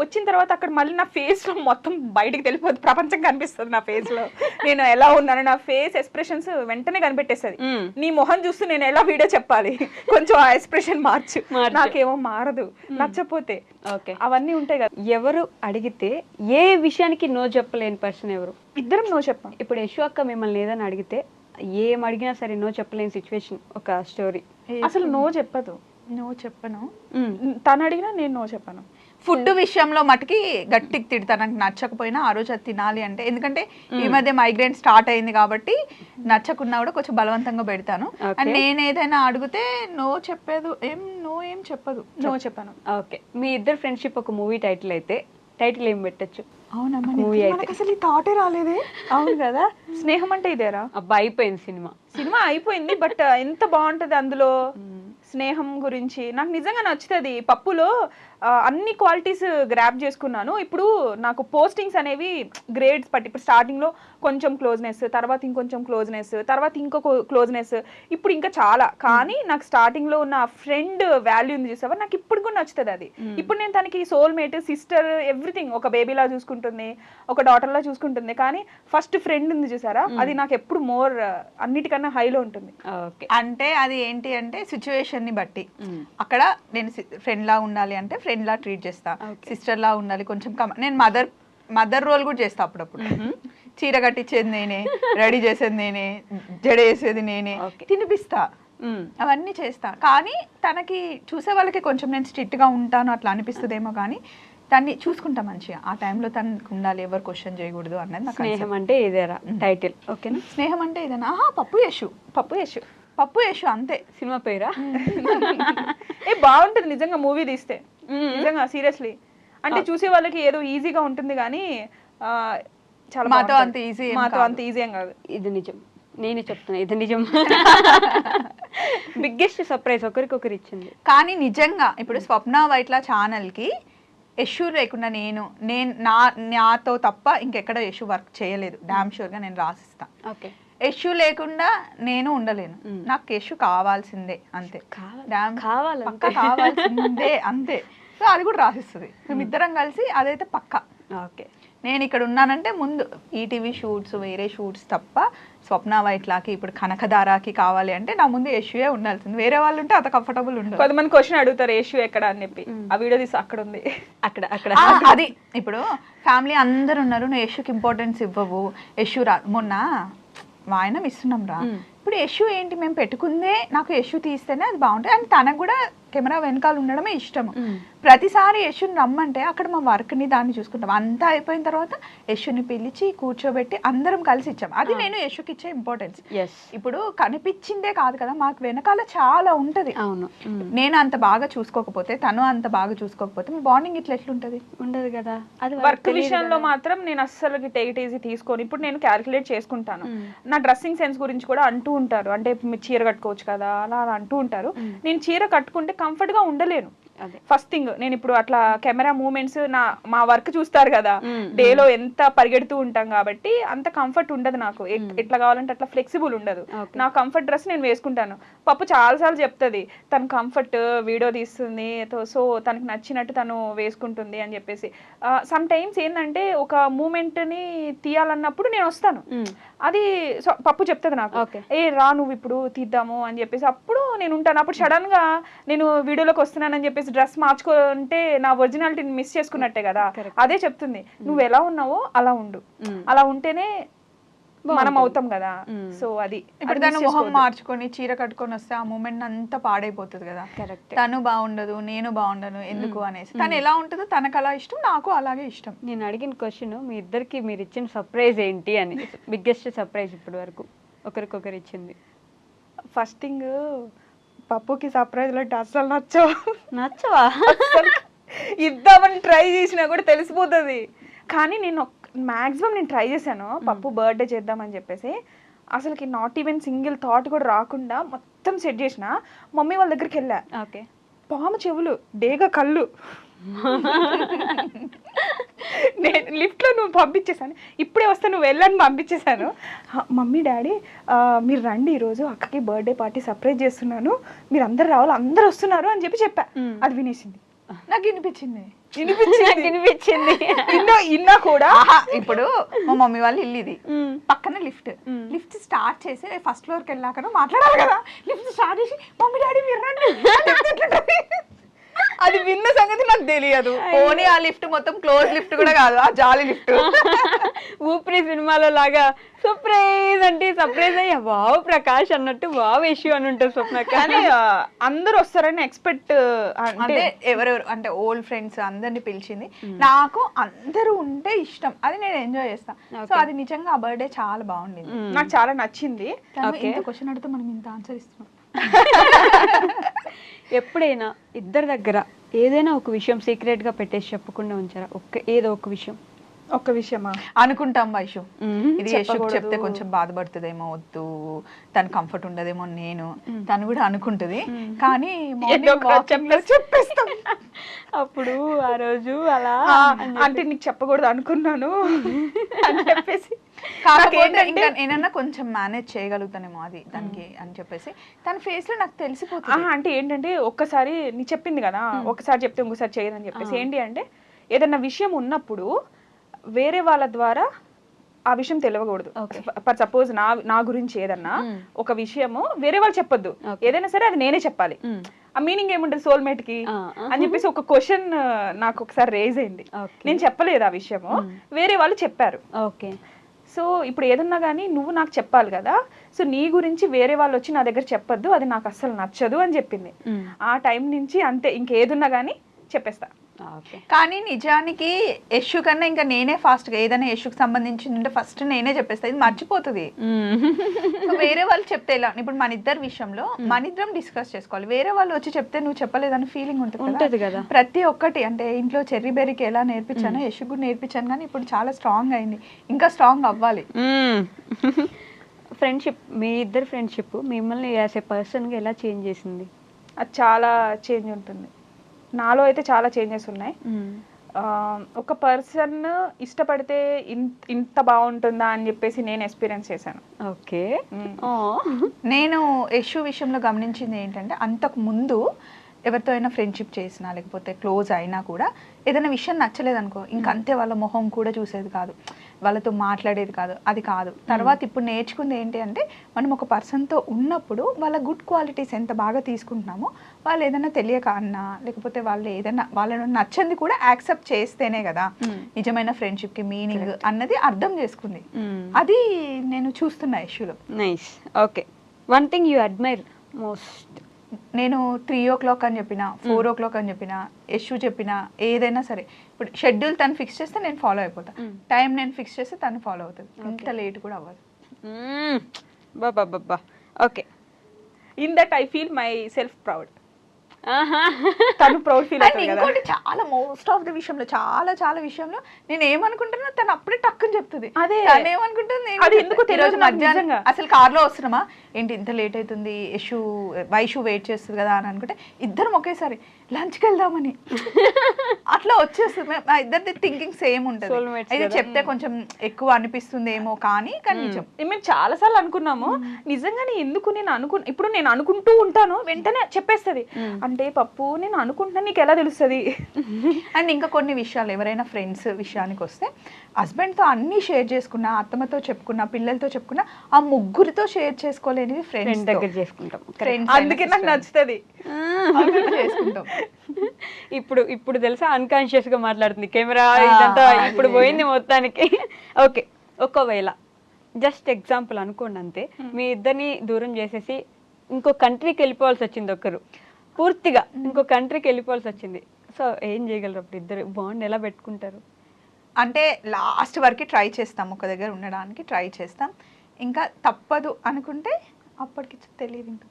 వచ్చిన తర్వాత అక్కడ మళ్ళీ నా ఫేస్ లో మొత్తం బయటికి తెలిపోద్ది, ప్రపంచం కనిపిస్తుంది నా ఫేస్ లో. నేను ఎలా ఉన్నాను, నా ఫేస్ ఎక్స్ప్రెషన్స్ వెంటనే కనిపెట్టేస్తుంది. నీ మొహం చూస్తూ నేను ఎలా వీడియో చెప్పాలి, కొంచెం ఆ ఎక్స్ప్రెషన్ మార్చు, నాకేమో మారదు నచ్చపోతే. ఓకే, అవన్నీ ఉంటాయి కదా. ఎవరు అడిగితే ఏ విషయానికి నో చెప్పలేని పర్సన్ ఎవరు? ఇద్దరం నో చెప్పాం. ఇప్పుడు యశు అక్క మిమ్మల్ని ఏదని అడిగితే ఏం అడిగినా సరే నో చెప్పలేని సిచ్యువేషన్, ఒక స్టోరీ. అసలు నో చెప్పదు. నో చెప్పను, తను అడిగినా నేను నో చెప్పను. ఫుడ్ విషయంలో మటుకి గట్టికి తిడతాను, నాకు నచ్చకపోయినా ఆ రోజు అది తినాలి అంటే. ఎందుకంటే ఈ మధ్య మైగ్రేన్ స్టార్ట్ అయింది కాబట్టి నచ్చకున్నా కూడా కొంచెం బలవంతంగా పెడతాను. అండ్ నేను ఏదైనా అడిగితే నో చెప్పేది ఏం చెప్పదు, నో చెప్పను. ఓకే, మీ ఇద్దరు ఫ్రెండ్షిప్ ఒక మూవీ టైటిల్ అయితే టైటిల్ ఏం పెట్టచ్చు? అవునమ్మా, మూవీ అయితే అసలు ఈ థాటే రాలేదే. అవును కదా, స్నేహం అంటే ఇదేరా. అబ్బా అయిపోయింది సినిమా అయిపోయింది, బట్ ఎంత బాగుంటది అందులో. స్నేహం గురించి నాకు నిజంగా నచ్చుతుంది. పప్పులో అన్ని క్వాలిటీస్ గ్రాప్ చేసుకున్నాను. ఇప్పుడు నాకు పోస్టింగ్స్ అనేవి గ్రేడ్స్ బట్టి, ఇప్పుడు స్టార్టింగ్లో కొంచెం క్లోజ్నెస్, తర్వాత ఇంకొంచెం క్లోజ్నెస్, తర్వాత ఇంకొక క్లోజ్నెస్, ఇప్పుడు ఇంకా చాలా. కానీ నాకు స్టార్టింగ్లో ఉన్న ఫ్రెండ్ వాల్యూ ఉంది చూసావా, నాకు ఇప్పుడు కూడా నచ్చుతుంది అది. ఇప్పుడు నేను తనకి సోల్మేట్, సిస్టర్, ఎవ్రీథింగ్, ఒక బేబీలా చూసుకుంటుంది, ఒక డాటర్లా చూసుకుంటుంది. కానీ ఫస్ట్ ఫ్రెండ్ ఉంది చూసారా, అది నాకు ఎప్పుడు మోర్ అన్నిటికన్నా హైలో ఉంటుంది. అంటే అది ఏంటి అంటే సిచ్యువేషన్ ని బట్టి. అక్కడ నేను ఫ్రెండ్ లా ఉండాలి అంటే ఫ్రెండ్ లా ట్రీట్ చేస్తా, సిస్టర్ లా ఉండాలి కొంచెం. నేను మదర్ రోల్ కూడా చేస్తా అప్పుడప్పుడు. చీర కట్టించేది నేనే, రెడీ చేసేది నేనే, జడ వేసేది నేనే, తినిపిస్తా, అవన్నీ చేస్తా. కానీ తనకి చూసే వాళ్ళకి కొంచెం నేను స్ట్రిక్ట్ గా ఉంటాను అట్లా అనిపిస్తుందేమో, కానీ దాన్ని చూసుకుంటా మంచిగా. ఆ టైంలో తనకు ఉండాలి, ఎవరు క్వశ్చన్ చేయకూడదు అన్నది నాకు. స్నేహం అంటే ఇదేరా టైటిల్? ఓకేనా, స్నేహం అంటే ఇదేనా? పప్పు యశు అంతే సినిమా పేరా? బాగుంటుంది నిజంగా మూవీ తీస్తే, నిజంగా సీరియస్లీ. అంటే చూసే వాళ్ళకి ఏదో ఈజీగా ఉంటుంది కానీ చాలా మాతో అంత ఈజీ ఏం కాదు. ఇది నిజం, నేనే చెప్తున్నా, ఇది నిజం. బిగ్గెస్ట్ సర్ప్రైజ్ ఒకరికొకరు ఇచ్చింది. కానీ నిజంగా ఇప్పుడు స్వప్న వైట్ల ఛానల్కి యశు లేకుండా నేను నాతో తప్ప ఇంకెక్కడ యశు వర్క్ చేయలేదు. డామ్ షూర్గా నేను రాసిస్తా. ఓకే, యశు లేకుండా నేను ఉండలేను. నాకు యశు కావాల్సిందే అంతే. పక్క కావాల్సిందే అంతే. సో అది కూడా రాసిస్తుంది. మేమిద్దరం కలిసి అదైతే పక్క. ఓకే, నేను ఇక్కడ ఉన్నానంటే ముందు ఈటీవీ షూట్స్ వేరే షూట్స్ తప్ప స్వప్న వైట్లాకి ఇప్పుడు కనకదారాకి కావాలి అంటే నా ముందు యశువే ఉండాల్సింది. వేరే వాళ్ళు ఉంటే అంత కంఫర్టబుల్ ఉండదు. కొంతమంది క్వశ్చన్ అడుగుతారు యశు ఎక్కడ అని చెప్పి. ఆ వీడియో తీసి అక్కడ ఉంది, అక్కడ అది ఇప్పుడు ఫ్యామిలీ అందరు ఉన్నారు, నువ్వు యశుకి ఇంపార్టెన్స్ ఇవ్వవు. యశు మొన్న వాయనం ఇస్తున్నాం రా. ఇప్పుడు యశు ఏంటి, మేము పెట్టుకుందే నాకు యశు తీస్తేనే అది బాగుంటుంది. అండ్ తనకు కూడా కెమెరా వెనకాల ఉండడమే ఇష్టము. ప్రతిసారి యశుని రమ్మంటే అక్కడ మా వర్క్ని దాన్ని చూసుకుంటాం. అంతా అయిపోయిన తర్వాత యశుని పిలిచి కూర్చోబెట్టి అందరం కలిసి ఇచ్చాం. అది నేను యశుకి ఇచ్చే ఇంపార్టెన్స్. ఇప్పుడు కనిపించిందే కాదు కదా, మాకు వెనకాల చాలా ఉంటది. అవును, నేను అంత బాగా చూసుకోకపోతే, తను అంత బాగా చూసుకోకపోతే మీ బాండింగ్ ఇట్లా ఎట్లుంటది? ఉండదు కదా. అది వర్క్ విషయంలో మాత్రం నేను అస్సలు టేక్ ఈజీ తీసుకొని ఇప్పుడు నేను క్యాలిక్యులేట్ చేసుకుంటాను. నా డ్రెస్సింగ్ సెన్స్ గురించి కూడా అంటూ ఉంటారు, అంటే మీరు చీర కట్టుకోవచ్చు కదా అలా అలా అంటూ ఉంటారు. నేను చీర కట్టుకుంటే కంఫర్ట్ గా ఉండలేను. ఫస్ట్ థింగ్, నేను ఇప్పుడు అట్లా కెమెరా మూమెంట్స్ మా వర్క్ చూస్తారు కదా, డేలో ఎంత పరిగెడుతూ ఉంటాం కాబట్టి అంత కంఫర్ట్ ఉండదు నాకు. ఎట్లా కావాలంటే అట్లా ఫ్లెక్సిబుల్ ఉండదు. నా కంఫర్ట్ డ్రెస్ నేను వేసుకుంటాను. పప్పు చాలాసార్లు చెప్తుంది తను కంఫర్ట్ వీడియో తీస్తుంది, సో తనకు నచ్చినట్టు తను వేసుకుంటుంది అని చెప్పేసి. సమ్ టైమ్స్ ఏంటంటే ఒక మూమెంట్ ని తీయాలన్నప్పుడు నేను వస్తాను, అది పప్పు చెప్తుంది నాకు, రా నువ్వు ఇప్పుడు తీద్దాము అని చెప్పేసి. అప్పుడు నేను ఉంటాను. అప్పుడు సడన్ గా నేను వీడియోలోకి వస్తున్నానని చెప్పేసి డ్రెస్ మార్చుకుంటే నా ఒరిజినాలిటీని మిస్ చేసుకున్నట్టే కదా. అదే చెప్తుంది, నువ్వు ఎలా ఉన్నావో అలా ఉండు, అలా ఉంటేనే మనం అవుతాం కదా. సో అది ఇప్పుడు తను మొహం మార్చుకొని చీర కట్టుకొని వస్తే ఆ మూమెంట్ అంతా పాడైపోతుంది కదా. తను బాగుండదు, నేను బాగుండను ఎందుకు అనేసి. తను ఎలా ఉంటుందో తనకు అలా ఇష్టం, నాకు అలాగే ఇష్టం. నేను అడిగిన క్వశ్చన్, మీ ఇద్దరికి మీరు ఇచ్చిన సర్ప్రైజ్ ఏంటి అని. బిగ్గెస్ట్ సర్ప్రైజ్ ఇప్పటి వరకు ఒకరికొకరు ఇచ్చింది. ఫస్ట్ థింగ్, పప్పుకి సర్ప్రైజ్ అంటే అసలు నచ్చవా? ఇద్దామని ట్రై చేసినా కూడా తెలిసిపోతుంది. కానీ నేను మాక్సిమం నేను ట్రై చేశాను పప్పు బర్త్డే చేద్దామని చెప్పేసి. అసలుకి నాట్ ఈవెన్ సింగిల్ థాట్ కూడా రాకుండా మొత్తం సెట్ చేసిన. మమ్మీ వాళ్ళ దగ్గరికి వెళ్ళా. ఓకే, పాము చెవులు, డేగా కళ్ళు. నేను లిఫ్ట్లో నువ్వు పంపించేశాను, ఇప్పుడే వస్తా నువ్వు వెళ్ళని పంపించేశాను. మమ్మీ డాడీ మీరు రండి, ఈరోజు అక్కకి బర్త్డే పార్టీ సర్ప్రైజ్ చేస్తున్నాను, మీరు అందరు రావాలి, అందరు వస్తున్నారు అని చెప్పా. అది వినేసింది. నాకు వినిపించింది ఇన్నా కూడా. ఇప్పుడు మా మమ్మీ వాళ్ళ ఇల్లు ఇది, పక్కన లిఫ్ట్ స్టార్ట్ చేసి ఫస్ట్ ఫ్లోర్కి వెళ్ళాక మాట్లాడాలి కదా. లిఫ్ట్ స్టార్ట్ చేసి మమ్మీ డాడీ మీరు రండి, అది విన్న సంగతి నాకు తెలియదు. పోనీ ఆ లిఫ్ట్ మొత్తం క్లోజ్ లిఫ్ట్ కూడా కాదు, ఆ జాలి లిఫ్ట్. ఊపిరి సినిమాలో లాగా సర్ప్రైజ్ అంటే సర్ప్రైజ్ అయ్యా వావ్ ప్రకాష్ అన్నట్టు వావ్ యశు అని ఉంటుంది స్వప్న. కానీ అందరూ వస్తారని ఎక్స్పెక్ట్ అంటే ఎవరెవరు అంటే ఓల్డ్ ఫ్రెండ్స్ అందరిని పిలిచింది. నాకు అందరూ ఉంటే ఇష్టం, అది నేను ఎంజాయ్ చేస్తాను. సో అది నిజంగా ఆ బర్త్డే చాలా బాగుండింది, నాకు చాలా నచ్చింది. ఇంత క్వశ్చన్ అడిగితే మనం ఇంత ఆన్సర్ ఇస్తున్నాం. ఎప్పుడైనా ఇద్దరి దగ్గర ఏదైనా ఒక విషయం సీక్రెట్ గా పెట్టేసి చెప్పకుండా ఉంచారా? ఏదో ఒక విషయం. ఒక్క విషయమా? అనుకుంటాం వైషు, ఇది యశుకు చెప్తే కొంచెం బాధపడుతుందేమో, వద్దు తను కంఫర్ట్ ఉండదేమో, నేను తను కూడా అనుకుంటది. కానీ చెప్పేస్తాం. అప్పుడు ఆ రోజు అలా అంటే నీకు చెప్పకూడదు అనుకున్నాను అని చెప్పేసి. కాకపోతే ఇంకా నేనన్నా కొంచెం మేనేజ్ చేయగలుగుతానేమో అది దానికి అని చెప్పేసి తన ఫేస్ లో నాకు తెలిసిపోతుంది. అంటే ఏంటంటే ఒక్కసారి నీ చెప్పింది కదా, ఒకసారి చెప్తే ఇంకోసారి చేయదని చెప్పేసి. ఏంటి అంటే ఏదన్నా విషయం ఉన్నప్పుడు వేరే వాళ్ళ ద్వారా ఆ విషయం తెలియకూడదు. ఫర్ సపోజ్ నా గురించి ఏదన్నా ఒక విషయము వేరే వాళ్ళు చెప్పొద్దు, ఏదైనా సరే అది నేనే చెప్పాలి. ఆ మీనింగ్ ఏముంటది సోల్మేట్ కి అని చెప్పేసి ఒక క్వశ్చన్ నాకు ఒకసారి రేజ్ అయింది. నేను చెప్పలేదు ఆ విషయము, వేరే వాళ్ళు చెప్పారు. ఓకే, సో ఇప్పుడు ఏదన్నా కానీ నువ్వు నాకు చెప్పాలి కదా, సో నీ గురించి వేరే వాళ్ళు వచ్చి నా దగ్గర చెప్పొద్దు, అది నాకు అస్సలు నచ్చదు అని చెప్పింది. ఆ టైం నుంచి అంతే, ఇంకేదున్నా కానీ చెప్పేస్తా. కానీ నిజానికి యశు కన్నా ఇంకా నేనే ఫాస్ట్ గా ఏదైనా యశుకి సంబంధించిందంటే ఫస్ట్ నేనే చెప్పేస్తా, ఇది మర్చిపోతుంది. వేరే వాళ్ళు చెప్తే ఎలా, ఇప్పుడు మన ఇద్దరు విషయంలో మన ఇద్దరం డిస్కస్ చేసుకోవాలి. వేరే వాళ్ళు వచ్చి చెప్తే నువ్వు చెప్పలేదని ఫీలింగ్ ఉంటుంది కదా. ప్రతి ఒక్కటి అంటే ఇంట్లో చెర్రీ బెర్రీకి ఎలా నేర్పించానో యశుకు కూడా నేర్పించాను, కానీ ఇప్పుడు చాలా స్ట్రాంగ్ అయింది, ఇంకా స్ట్రాంగ్ అవ్వాలి. ఫ్రెండ్షిప్, మీ ఇద్దరు ఫ్రెండ్షిప్ మిమ్మల్ని యాజ్ ఏ పర్సన్గా ఎలా చేంజ్ చేసింది? అది చాలా చేంజ్ ఉంటుంది. నాలో అయితే చాలా చేంజెస్ ఉన్నాయి. ఒక పర్సన్ ఇష్టపడితే ఇంత బాగుంటుందా అని చెప్పేసి నేను ఎక్స్పీరియన్స్ చేశాను. ఓకే. నేను యశు విషయంలో గమనించింది ఏంటంటే, అంతకు ముందు ఎవరితో అయినా ఫ్రెండ్షిప్ చేసినా లేకపోతే క్లోజ్ అయినా కూడా ఏదైనా విషయం నచ్చలేదు అనుకో, ఇంకంతే వాళ్ళ మొహం కూడా చూసేది కాదు, వాళ్ళతో మాట్లాడేది కాదు, అది కాదు. తర్వాత ఇప్పుడు నేర్చుకుంది ఏంటి అంటే, మనం ఒక పర్సన్తో ఉన్నప్పుడు వాళ్ళ గుడ్ క్వాలిటీస్ ఎంత బాగా తీసుకుంటున్నామో, వాళ్ళు ఏదైనా తెలియక అన్నా లేకపోతే వాళ్ళు ఏదైనా వాళ్ళను నచ్చంది కూడా యాక్సెప్ట్ చేస్తేనే కదా నిజమైన ఫ్రెండ్షిప్కి మీనింగ్ అన్నది అర్థం చేసుకుంది. అది నేను చూస్తున్నా ఇష్యూలో. Nice. Okay. One thing you admire most? నేను 3 o'clock అని చెప్పిన, 4 o'clock అని చెప్పిన, యశు చెప్పిన ఏదైనా సరే, ఇప్పుడు షెడ్యూల్ తను ఫిక్స్ చేస్తే నేను ఫాలో అయిపోతా, టైం నేను ఫిక్స్ చేస్తే తను ఫాలో అవుతుంది, ఇంత లేట్ కూడా అవ్వదు. బాబా. Okay. In that I feel myself proud. తను ప్రౌడ్ ఫీల్ అవుతుంది కదా. ఇంకోటి చాలా మోస్ట్ ఆఫ్ ద విషయంలో చాలా విషయంలో నేను ఏమనుకుంటున్నా తను అప్పుడే టక్కుని చెప్తుంది. అదే తను ఏమనుకుంటుంది, అది ఎందుకు తెలియదు నాకు నిజంగా. అసలు కార్లో వస్తున్నామా ఏంటి ఇంత లేట్ అవుతుంది, వైషు వెయిట్ చేస్తుంది కదా అని అనుకుంటే ఇద్దరం ఒకేసారి లంచ్కి వెళ్దామని అట్లా వచ్చేస్తుంది. మా ఇద్దరిది థింకింగ్ సేమ్ ఉంటుంది. అయితే చెప్తే కొంచెం ఎక్కువ అనిపిస్తుంది ఏమో కానీ నిజం. మేము చాలా సార్లు అనుకున్నాము నిజంగానే. ఎందుకు నేను ఇప్పుడు నేను అనుకుంటూ ఉంటాను, వెంటనే చెప్పేస్తుంది. అంటే పప్పు నేను అనుకుంటున్నా, నీకు ఎలా తెలుస్తుంది? అండ్ ఇంకా కొన్ని విషయాలు ఎవరైనా ఫ్రెండ్స్ విషయానికి వస్తే, హస్బెండ్తో అన్ని షేర్ చేసుకున్నా, అత్తమ్మతో చెప్పుకున్నా, పిల్లలతో చెప్పుకున్నా, ఆ ముగ్గురితో షేర్ చేసుకోలేనివి ఫ్రెండ్స్ దగ్గర చేసుకుంటాం. అందుకే నాకు నచ్చుతుంది చేసుకుంటాం. ఇప్పుడు తెలుసా అన్కాన్షియస్ గా మాట్లాడుతుంది కెమెరా ఇదంతా ఇప్పుడు పోయింది మొత్తానికి. ఓకే. ఒకవేళ జస్ట్ ఎగ్జాంపుల్ అనుకోండి అంతే, మీ ఇద్దరిని దూరం చేసేసి ఇంకో కంట్రీకి వెళ్ళిపోవాల్సి వచ్చింది, ఒకరు పూర్తిగా ఇంకో కంట్రీకి వెళ్ళిపోవాల్సి వచ్చింది. సో ఏం చేయగలరు అప్పుడు? ఇద్దరు బాండ్ ఎలా పెట్టుకుంటారు? అంటే లాస్ట్ వరకు ట్రై చేస్తాం, ఒక దగ్గర ఉండడానికి ట్రై చేస్తాం. ఇంకా తప్పదు అనుకుంటే అప్పటికి తెలియదు. ఇంకా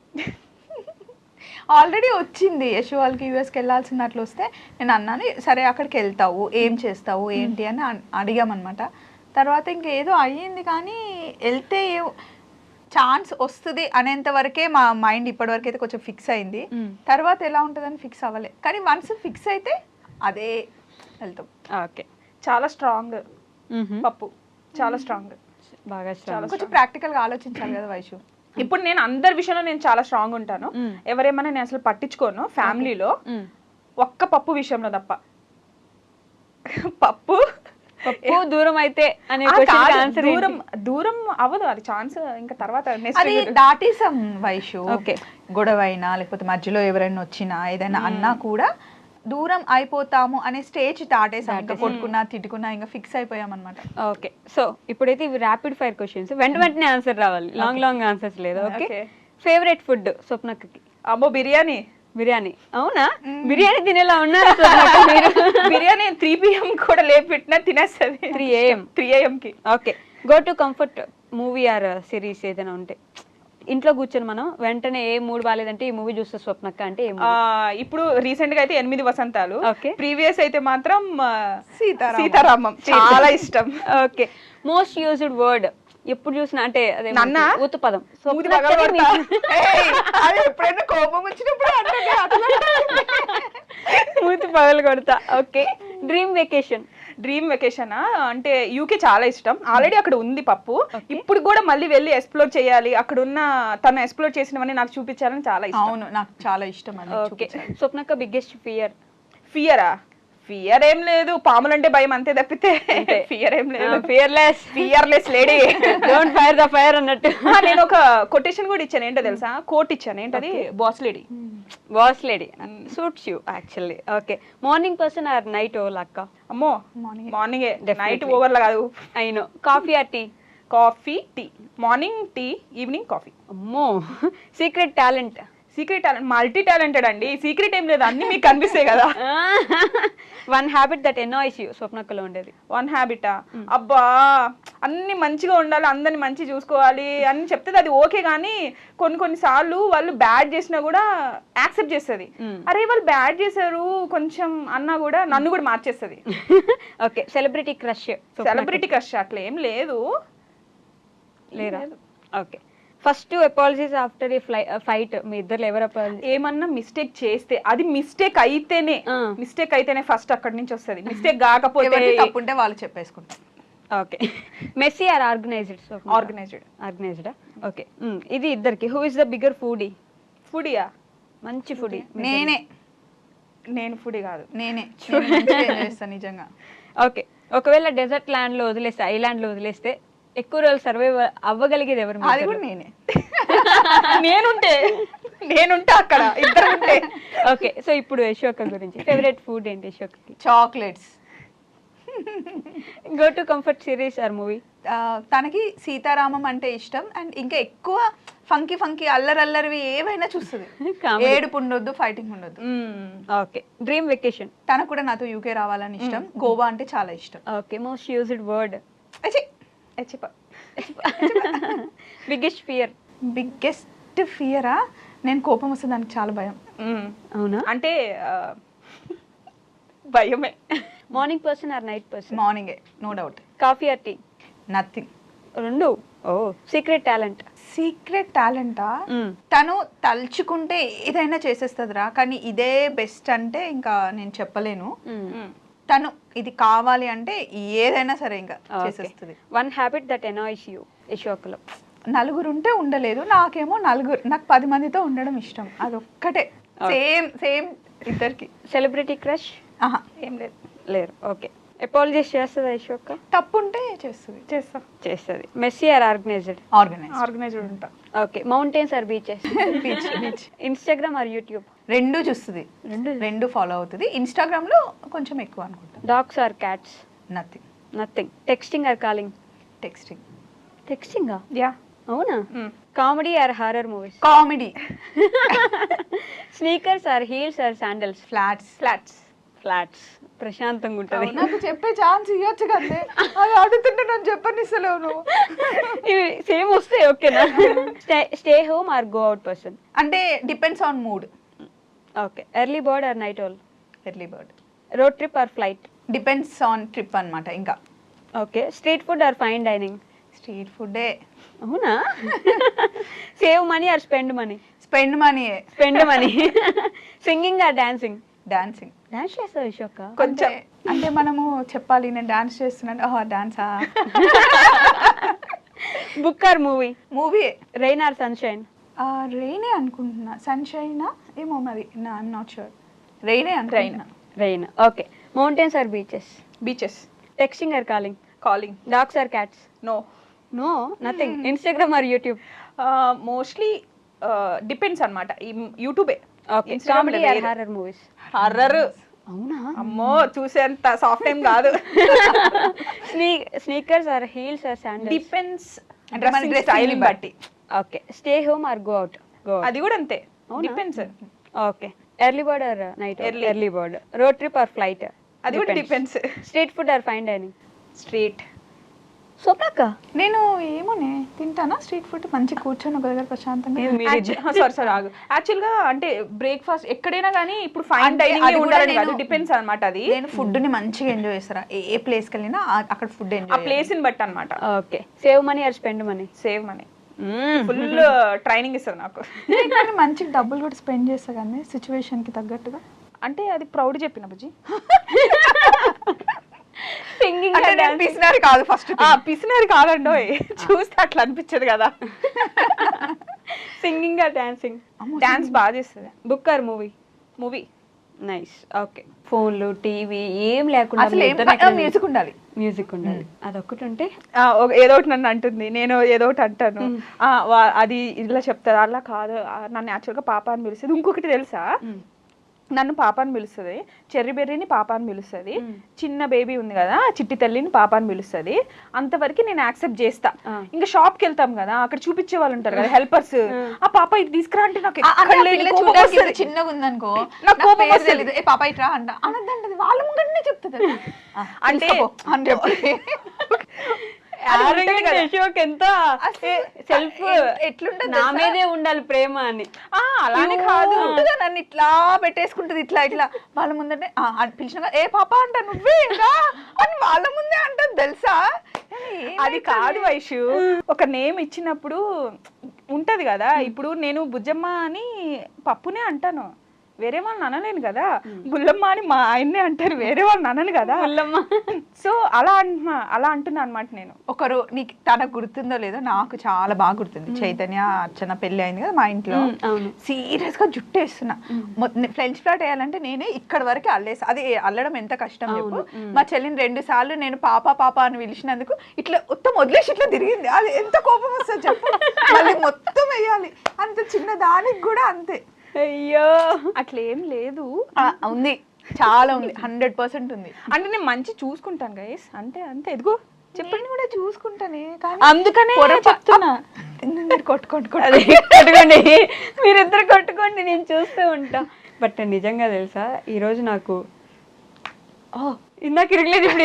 ఆల్రెడీ వచ్చింది యశు వాళ్ళకి యూఎస్కి వెళ్ళాల్సిన అట్లా వస్తే నేను అన్నాను సరే అక్కడికి వెళ్తావు, ఏం చేస్తావు ఏంటి అని అడిగామన్నమాట. తర్వాత ఇంకేదో అయ్యింది కానీ వెళ్తే ఛాన్స్ వస్తుంది అనేంత వరకే మా మైండ్ ఇప్పటివరకు అయితే కొంచెం ఫిక్స్ అయింది. తర్వాత ఎలా ఉంటుందని ఫిక్స్ అవ్వలే, కానీ వన్స్ ఫిక్స్ అయితే అదే వెళ్తాం. ఓకే. చాలా స్ట్రాంగ్ పప్పు, చాలా స్ట్రాంగ్, బాగా స్ట్రాంగ్. కొంచెం ప్రాక్టికల్గా ఆలోచించాలి కదా వైషు. ఇప్పుడు నేను అందరి విషయంలో నేను చాలా స్ట్రాంగ్ ఉంటాను. ఎవరేమన్నా నేను అసలు పట్టించుకోను ఫ్యామిలీలో, ఒక్క పప్పు విషయంలో తప్ప. పప్పు దూరం అయితే అనే దూరం అవ్వదు, అది ఛాన్స్ ఇంకా తర్వాత అది దాటేసాం వైషు. గొడవ అయినా లేకపోతే మధ్యలో ఎవరైనా వచ్చినా ఏదైనా అన్నా కూడా దూరం అయిపోతాము అనే స్టేజ్ దాటేసాం. ఇంకా కొట్టుకున్నా తిట్టుకున్నా ఇంకా ఫిక్స్ అయిపోయాం అనమాట. ఓకే. సో ఇప్పుడైతే ఇవి ర్యాపిడ్ ఫైర్ క్వశ్చన్స్, వెంటనే ఆన్సర్ రావాలి, లాంగ్ ఆన్సర్స్ లేదు. ఓకే. ఫేవరెట్ ఫుడ్ స్వప్నకి? అమ్మో బిర్యానీ. బిర్యానీ. అవునా? బిర్యానీ తినేలా ఉన్నారు. బిర్యానీ 3 PM కూడా లేపెట్టినా తినేస్తుంది. 3 AM కి. Okay. Go to comfort movie or series ఏదైనా ఉంటే, ఇంట్లో కూర్చొని మనం వెంటనే ఏ మూడ్ బాగాలేదంటే ఈ మూవీ చూస్తే స్వప్నక్క అంటే ఇప్పుడు రీసెంట్ గా అయితే 8 వసంతాలు, ప్రీవియస్ అయితే మాత్రం సీతారామం చాలా ఇష్టం. ఓకే. మోస్ట్ యూజ్డ్ వర్డ్ ఎప్పుడు చూసినా అంటే అదే ఊతు పదం. ఎప్పుడైనా కోపం వచ్చినప్పుడు ఊతు పగలు కొడతా. Okay. Dream vacation? Dream vacation అంటే యూకే చాలా ఇష్టం. ఆల్రెడీ అక్కడ ఉంది పప్పు, ఇప్పుడు కూడా మళ్ళీ వెళ్ళి ఎక్స్ప్లోర్ చేయాలి, అక్కడ ఉన్న తను ఎక్స్ప్లోర్ చేసినవన్నీ నాకు చూపించాలని చాలా ఇష్టం. అవును, నాకు చాలా ఇష్టం. స్వప్నక్క బిగ్గెస్ట్ ఫియరా? ఫియర్ ఏం లేదు, పాములంటే భయం అంతే తప్పితే ఫియర్ ఏం లేదు. Fearless lady, don't fire the fire అన్నట్టు. నేను ఒక కొటేషన్ కూడా ఇచ్చాను, ఏంటో తెలుసా? కోట్ ఇచ్చాను, ఏంటది? Boss lady. Boss lady suits you actually. Okay. Morning person or night owl అక్క? అమ్మో మార్నింగే, నైట్ ఓవర్లా కాదు. అయినో. Coffee or tea? Coffee, tea. Morning tea, evening coffee. అమ్మో. Secret talent? మల్టీ టాలెంటెడ్ అండి, సీక్రెట్ ఏం లేదు, అన్ని మీకు కనిపిస్తాయి కదా. One habit that annoys you స్వప్నక్కలో ఉండేది? వన్ హ్యాబిటా? అబ్బా అన్ని మంచిగా ఉండాలి, అందరిని మంచి చూసుకోవాలి అని చెప్తుంది, అది ఓకే. కానీ కొన్ని సార్లు వాళ్ళు బ్యాడ్ చేసినా కూడా యాక్సెప్ట్ చేస్తుంది. అరే వాళ్ళు బ్యాడ్ చేశారు కొంచెం అన్నా కూడా నన్ను కూడా మార్చేస్తుంది. Okay. Celebrity crush? Celebrity crush అట్లా ఏం లేదు. లేరా? Okay. First apologies after a fight మీ ఇద్దరు ఎవరు అపాలజీ? ఏమన్నా మిస్టేక్ చేస్తే అది మిస్టేక్ అయితేనే ఫస్ట్ అక్కడి నుంచి వస్తుంది. మిస్టేక్ కాకపోతే ఎవరికి తప్పుంటే వాళ్ళు చెప్పేసుకుంటారు. ఓకే. Messy or organized? ఆర్గనైజ్డా? ఓకే. ఇది ఇద్దరికి who is the bigger foodie? ఫుడియా? మంచి ఫుడీ. నేను ఫుడీ కాదు. నేనే మంచిగా enjoy చేస్తాను నిజంగా. ఓకే. ఒకవేళ డెజర్ట్ ల్యాండ్ లో వదిలేస్తే, ఐలాండ్ లో వదిలేస్తే ఎక్కువ రోజులు సర్వైవ్ అవ్వగలిగేది ఎవరు? అది కూడా నేనే. నేనుంటే అక్కడ ఇద్దరు ఉంటే. ఓకే. సో ఇప్పుడు యశోక గురించి ఫేవరెట్ ఫుడ్ ఏంటి యశోకకి? Chocolates. Go to comfort series or movie? తనకి సీతారామం అంటే ఇష్టం. అండ్ ఇంకా ఎక్కువ ఫంకీ అల్లరివి ఏవైనా చూస్తుంది. ఏడుపు ఉండొద్దు, ఫైటింగ్ ఉండొద్దు. ఓకే. Dream vacation? తనకు కూడా నాతో యూకే రావాలని ఇష్టం. గోవా అంటే చాలా ఇష్టం. Okay. Most used word? Biggest ఫియరా? నేను కోపం వస్తే దానికి చాలా భయం. అవునా? అంటే భయమే. Morning person or night person? మార్నింగే, no doubt. Coffee or tea? Nothing. రెండు. ఓ. సీక్రెట్ టాలెంటా? తను తలుచుకుంటే ఏదైనా చేసేస్తుందిరా, కానీ ఇదే బెస్ట్ అంటే ఇంకా నేను చెప్పలేను. తను ఇది కావాలి అంటే ఏదైనా సరే ఇంకా చేసేస్తుంది. One habit that annoys you యశోకలో? నలుగురు ఉంటే ఉండలేదు, నాకేమో నాకు 10 మందితో ఉండడం ఇష్టం. అదొక్కటే. సేమ్ ఇద్దరికి. Celebrity crush? ఆహా, ఏం లేదు. లేరు. ఓకే. అపాలజైజ్ చేస్తుందా యశోక? తప్పుంటే చేస్తుంది. Messy or organised? ఆర్గనైజ్డ్ ఉంటా. Okay. Mountains or beaches? Beach. Instagram or YouTube? రెండు చూస్తుంది, రెండు ఫాలో అవుతుంది. ఇన్స్టాగ్రామ్ లో కొంచెం ఎక్కువ అనుకుంటా. Dogs or cats? Nothing. Texting or calling? టెక్స్టింగా? యా. అవునా? Comedy or horror movies? Comedy. Sneakers or heels or sandals? Flats. ప్రశాంతంగా ఉంటుంది. నాకు చెప్పే ఛాన్స్ ఇవ్వచ్చు కదే, అది అడుగుతుంటే నన్ను చెప్పనిస్తలేవు నువ్వు. ఇవి సేమ్ వస్తాయి. ఓకేనా? Stay home or go out person? అంటే depends on mood. Okay. Early bird or night owl? Early bird. Road trip or flight? Depends on trip అన్నమాట. ఇంకా okay. Street food or fine dining? Street ఫుడ్డే. అవునా? Save money or spend money? Spend money. Singing or dancing? Dancing. Dance చేస్తావు యశోక? కొంచెం. అంటే మనము చెప్పాలి నేను డాన్స్ చేస్తున్నాను. డాన్సా? Book or movie? Movie. Rain or sunshine? రెయినే అనుకుంటున్నా. సన్షైనా ఏమో మరి, ఐఎమ్ నాట్ షూర్. రెయినే అనుకుంటున్నా. Rain. Okay. Mountains or beaches. Texting or calling? Dogs or cats? No nothing. Instagram or YouTube? Mostly depends అన్నమాట. యూట్యూబే. Okay. Comedy or horror movies? Horror. అవునా? అమ్మో, చూసేంత సాఫ్ట్ టైం కాదు. Sneakers or heels or sandals? Depends అంటే మన style బట్టి. Okay. Stay home or go out? అది కూడా అంతే, depends. Okay. Early bird or night? Early bird. Road trip or flight? అది కూడా depends. Street food or fine dining? Street. స్వప్నక్క? నేను ఏమోనే తింటానా స్ట్రీట్ ఫుడ్, మంచి కూర్చొని ఒక దగ్గర ప్రశాంతంగా. సారీ ఆగు. యాక్చువల్ గా అంటే బ్రేక్ఫాస్ట్ ఎక్కడైనా కానీ ఇప్పుడు ఫైన్ డైనింగ్ ఉండాలని కాదు, డిపెండ్స్ అన్నమాట. అది నేను ఫుడ్ ని మంచిగా ఎంజాయ్ చేస్తారా, ఏ ప్లేస్ కి వెళ్ళినా అక్కడ ఫుడ్ ఎంజాయ్. ఆ ప్లేస్ ని బట్టి అన్నమాట. Okay. Save money or spend money? Save money. Full training ఇస్తుంది నాకు. కానీ మంచిగా డబ్బులు కూడా స్పెండ్ చేస్తా కానీ సిచ్యువేషన్ కి తగ్గట్టుగా. అంటే అది ప్రౌడ్ చెప్పిన బుజ్జి. సింగింగ్ పిసినారి కాదు, ఫస్ట్ పిసినారి కాదండో, చూస్తే అట్లా అనిపించదు కదా. Singing or dancing? డాన్స్ బాగా చేస్తుంది. Book or movie? Nice. Okay. ఫోన్లు టీవీ ఏం లేకుండా మ్యూజిక్ ఉండాలి. అదొక్కటి ఉంటే ఏదో ఒకటి నన్ను అంటుంది, నేను ఏదో ఒకటి అంటాను. అది ఇలా చెప్తారు. అలా కాదు, నన్ను యాక్చువల్గా పాప అని పిలుస్తుంది. ఇంకొకటి తెలుసా, నన్ను పాప అని పిలుస్తుంది, చెర్రీ బెర్రీని పాప అని పిలుస్తుంది, చిన్న బేబీ ఉంది కదా చిట్టి తల్లిని పాప అని పిలుస్తుంది. అంతవరకు నేను యాక్సెప్ట్ చేస్తా. ఇంకా షాప్ కి వెళ్తాం కదా, అక్కడ చూపించే వాళ్ళు ఉంటారు కదా హెల్పర్స్, ఆ పాప ఇది తీసుకురా అంటే నాకు చిన్నగా ఉందనుకో, నాకు పాప ఇట్రా అంట అనద్దంటది, వాళ్ళ ముంగనే చెప్తుంది అంటే అని చెప్పి. ఎంత సెల్ఫ్ ఎట్లుంటది, నా మీదే ఉండాలి ప్రేమ అని. అలానే కాదు, నన్ను ఇట్లా పెట్టేసుకుంటది, ఇట్లా వాళ్ళ ముందరే పిలిచిన ఏ పాప అంట నువ్వే అని వాళ్ళ ముందే అంటది తెలుసా. అది కాదు వైషు, ఒక నేమ్ ఇచ్చినప్పుడు ఉంటది కదా. ఇప్పుడు నేను బుజ్జమ్మ అని పప్పునే అంటాను, వేరే వాళ్ళని అనలేను కదా. బుల్లమ్మ అని మా ఆయన్నే అంటారు, వేరే వాళ్ళని అనను కదా. బుల్లమ్మ. సో అలా అంటున్నా అనమాట నేను. ఒకరు నీకు తనకు గుర్తుందో లేదో, నాకు చాలా బాగా గుర్తుంది. చైతన్య అర్చన పెళ్లి అయింది కదా మా ఇంట్లో. అవును. సీరియస్ గా జుట్టు వేస్తున్నా, ఫ్రెంచ్ ఫ్లాట్ వేయాలంటే నేనే ఇక్కడ వరకు అల్లేసి, అది అల్లడం ఎంత కష్టం చెప్పు. మా చెల్లిని 2 సార్లు నేను పాప పాప అని పిలిచినందుకు ఇట్లా మొత్తం వదిలేసి ఇట్లా తిరిగింది. అది ఎంత కోపం వస్తుంది చెప్పు. మళ్ళీ మొత్తం వేయాలి, అంత చిన్న దానికి కూడా అంతే. అయ్యో అట్లా ఏం లేదు, ఉంది, చాలా ఉంది, 100% ఉంది. అంటే నేను మంచి చూసుకుంటాను గైస్, అంటే అంతే. ఎదుగో చెప్పండి కూడా చూసుకుంటానే, కానీ అందుకనే చెప్తున్నా. మీరు కొట్టుకోండి అదే కొట్టుకోండి, మీరిద్దరు కొట్టుకోండి, నేను చూస్తూ ఉంటా. బట్ నిజంగా తెలుసా, ఈరోజు నాకు ఇందాక ఇరగలేదు, ఇప్పుడు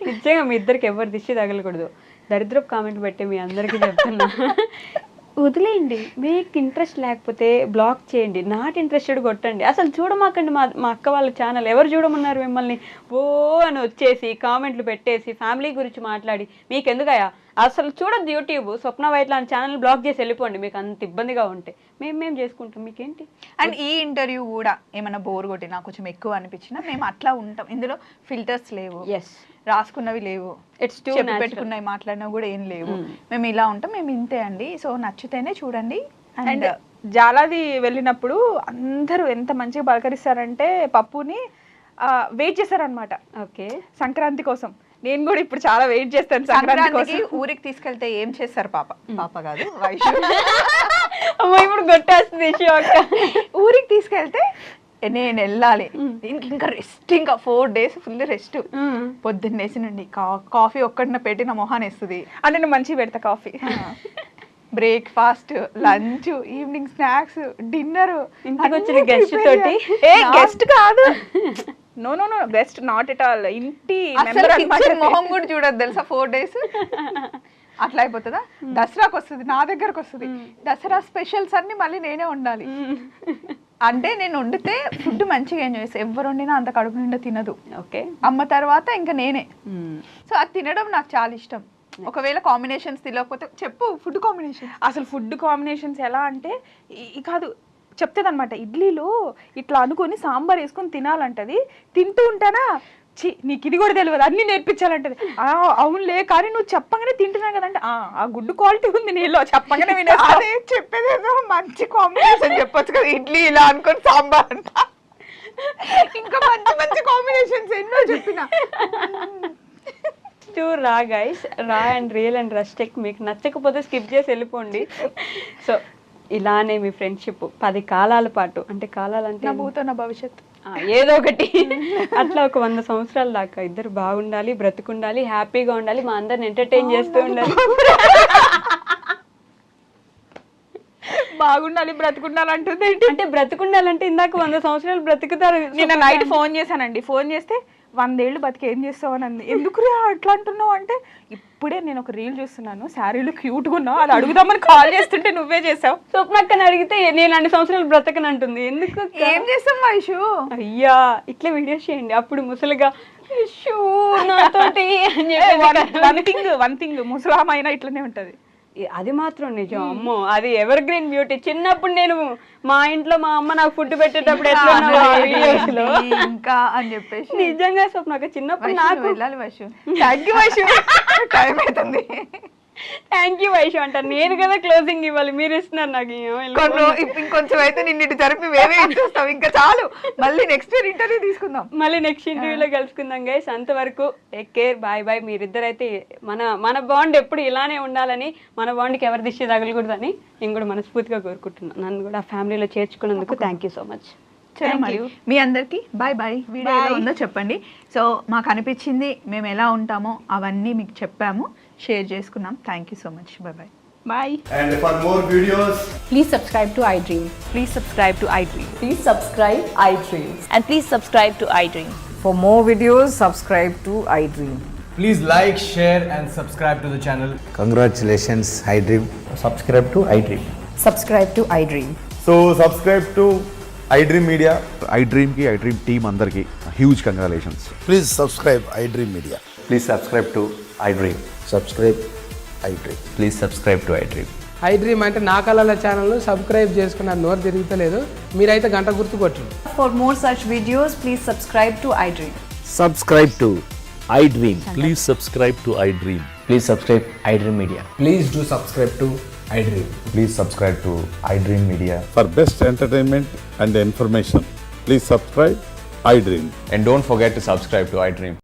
నిజంగా మీ ఇద్దరికి ఎవరు దిష్టి తగలకూడదు. దరిద్రపు కామెంట్ పెట్టి మీ అందరికీ చెప్తున్నా, వదిలేయండి. మీకు ఇంట్రెస్ట్ లేకపోతే బ్లాక్ చేయండి, నాట్ ఇంట్రెస్టెడ్ కొట్టండి, అసలు చూడమాకండి. మా అక్క వాళ్ళ ఛానల్ ఎవరు చూడమన్నారు మిమ్మల్ని? ఓ అని వచ్చేసి కామెంట్లు పెట్టేసి ఫ్యామిలీ గురించి మాట్లాడి మీకు ఎందుకయ్యా? అసలు చూడద్దు యూట్యూబ్. స్వప్న వైట్ లాంటి ఛానల్ బ్లాక్ చేసి వెళ్ళిపోండి, మీకు అంత ఇబ్బందిగా ఉంటే. మేము చేసుకుంటాం, మీకేంటి? అండ్ ఈ ఇంటర్వ్యూ కూడా ఏమైనా బోర్ కొట్టినా, కొంచెం ఎక్కువ అనిపించినా మేము అట్లా ఉంటాం. ఇందులో ఫిల్టర్స్ లేవు, ఎస్, రాసుకున్నవి లేవు, ఇట్స్ టూ చెప్పి పెట్టుకున్నవి మాట్లాడినవి కూడా ఏం లేవు. మేము ఇలా ఉంటాం, మేము ఇంతే అండి. సో నచ్చితేనే చూడండి. అండ్ జాలాది వెళ్ళినప్పుడు అందరూ ఎంత మంచిగా పలకరిస్తారంటే పప్పుని వెయిట్ చేశారనమాట. ఓకే, సంక్రాంతి కోసం. నేను కూడా ఇప్పుడు చాలా వెయిట్ చేస్తాను సంక్రాంతి కోసం. ఊరికి తీసుకెళ్తే ఏం చేస్తారు? పాప కాదు వైషు. ఇప్పుడు కొట్టేస్తుంది అక్క. ఊరికి తీసుకెళ్తే నేను వెళ్ళాలి, దీనికి ఇంకా రెస్ట్, ఇంకా 4 days ఫుల్ రెస్ట్. పొద్దున్నేసి నుండి కాఫీ ఒక్కడిన పెట్టి నా మొహాన్ని వేస్తుంది. అంటే నేను మంచిగా పెడతా coffee. Breakfast, lunch, evening snacks, dinner. ఇంటికి వచ్చిన గెస్ట్ తోటి. గెస్ట్ కాదు, no guest not at all, ఇంటి మొహం కూడా చూడదు తెలుసా 4 days. అట్లా అయిపోతుందా? దసరాకి వస్తుంది, నా దగ్గరకు వస్తుంది. దసరా స్పెషల్స్ అన్ని మళ్ళీ నేనే వండాలి. అంటే నేను వండితే ఫుడ్ మంచిగా ఎంజాయ్ చేస్తాను. ఎవరు వండినా అంత కడుపు నిండా తినదు. ఓకే, అమ్మ తర్వాత ఇంకా నేనే. సో అది తినడం నాకు చాలా ఇష్టం. ఒకవేళ కాంబినేషన్స్ తెలియకపోతే చెప్పు, ఫుడ్ కాంబినేషన్. అసలు ఫుడ్ కాంబినేషన్స్ ఎలా అంటే కాదు చెప్తేదన్నమాట. ఇడ్లీలో ఇట్లా అనుకొని సాంబార్ వేసుకొని తినాలంటది. తింటూ ఉంటానా, నీకు ఇది కూడా తెలియదు, అన్ని నేర్పించాలంటది. అవునులే, కానీ నువ్వు చెప్పగానే తింటున్నావు కదంటే ఆ గుడ్ క్వాలిటీ ఉంది నీలో, చెప్పగానే వినే. అదే చెప్పేదేదో మంచి కాంబినేషన్ చెప్పొచ్చు కదా, ఇడ్లీ ఇలా అనుకొని సాంబార్ అంట. ఇంకా మంచి మంచి కాంబినేషన్స్ ఎన్నో చెప్పిన. రా గైస్, రా అండ్ రియల్ అండ్ రస్టిక్. మీకు నచ్చకపోతే స్కిప్ చేసి వెళ్ళిపోండి. సో ఇలానే మీ ఫ్రెండ్షిప్ 10 కాలాల పాటు, అంటే కాలాలంటే నా భూతో నా భవిష్యత్తు, ఏదో ఒకటి అట్లా ఒక 100 సంవత్సరాల దాకా ఇద్దరు బాగుండాలి, బ్రతుకుండాలి, హ్యాపీగా ఉండాలి, మా అందరిని ఎంటర్టైన్ చేస్తూ ఉండాలి. బాగుండాలి, బ్రతుకుండాలి అంటుంది. అంటే బ్రతుకుండాలంటే ఇందాక 100 సంవత్సరాలు బ్రతుకుతారు. నిన్న నైట్ ఫోన్ చేశానండి, ఫోన్ చేస్తే 100 ఏళ్ళు బతికి ఏం చేస్తావు అని అంది. ఎందుకు అట్లా అంటున్నావు అంటే, ఇప్పుడే నేను ఒక రీల్ చూస్తున్నాను, శారీలు క్యూట్గా ఉన్నావు, అది అడుగుదామని కాల్ చేస్తుంటే నువ్వే చేసావు. స్వప్నక్కని అడిగితే నేను 2 సంవత్సరాలు బ్రతకని అంటుంది. ఎందుకు? ఏం చేస్తాం వైషు? అయ్యా ఇట్లా వీడియోస్ చేయండి, అప్పుడు ముసలిగా నాతోటి వన్ థింగ్ ముసలామైనా ఇట్లనే ఉంటది. అది మాత్రం నిజం. అమ్మో, అది ఎవర్ గ్రీన్ బ్యూటీ. చిన్నప్పుడు నేను మా ఇంట్లో మా అమ్మ నాకు ఫుడ్ పెట్టేటప్పుడు ఎట్లా ఇంకా అని చెప్పేసి నిజంగా స్వప్న చిన్నప్పుడు నాకు వెళ్ళాలి Vaishu. Thank you Vaishu, time అవుతుంది. థ్యాంక్ యూ వైషు అంటారు. నేను కదా క్లోజింగ్ ఇవ్వాలి, మీరు ఇస్తున్నారు నాకు. ఇంకొంచెం అయితే నిన్ను ఇటు జరిపి వేరే ఇచ్చేస్తాం. ఇంకా చాలు, మళ్ళీ నెక్స్ట్ ఇయర్ ఇంటర్వ్యూ తీసుకుందాం. మళ్ళీ నెక్స్ట్ ఇంటర్వ్యూలో కలుసుకుందాం గైస్. అంతవరకు టేక్ కేర్, బాయ్ బాయ్. మీరిద్దరైతే మన బాండ్ ఎప్పుడు ఇలానే ఉండాలని, మన బాండ్కి ఎవరి దిష్టి తగలకూడదని నేను కూడా మనస్ఫూర్తిగా కోరుకుంటున్నాను. నన్ను కూడా ఫ్యామిలీలో చేర్చుకున్నందుకు థ్యాంక్ యూ సో మచ్. మీ అందరికి బాయ్ బాయ్. వీడియో ఎలా ఉందో చెప్పండి. సో మాకు అనిపించింది, మేము ఎలా ఉంటామో అవన్నీ మీకు చెప్పాము, షేర్ చేసుకున్నాం. Thank you so much. Bye bye. Bye. And for more videos, Please subscribe to iDream. Please subscribe to iDream. Please subscribe iDream. And please subscribe to iDream. For more videos, subscribe to iDream. please like, share and subscribe to the channel. Congratulations, iDream. Subscribe to iDream. Subscribe to iDream. So subscribe to iDream Media. iDream की iDream team अंदर की huge congratulations. Please subscribe iDream Media. Please subscribe to iDream. Subscribe iDream. Please subscribe to iDream. I dream అంటే నా కళల ఛానల్ను subscribe చేసుకున్న నోరు తిరుగుతలేదు, మీరైతే గంట గుర్తు కొట్టండి. For more such videos, please subscribe to iDream. Subscribe to iDream. Please subscribe to iDream. Please subscribe iDream Media. Please do subscribe to iDream. Please subscribe to iDream Media. For best entertainment and information, please subscribe iDream. And don't forget to subscribe to iDream.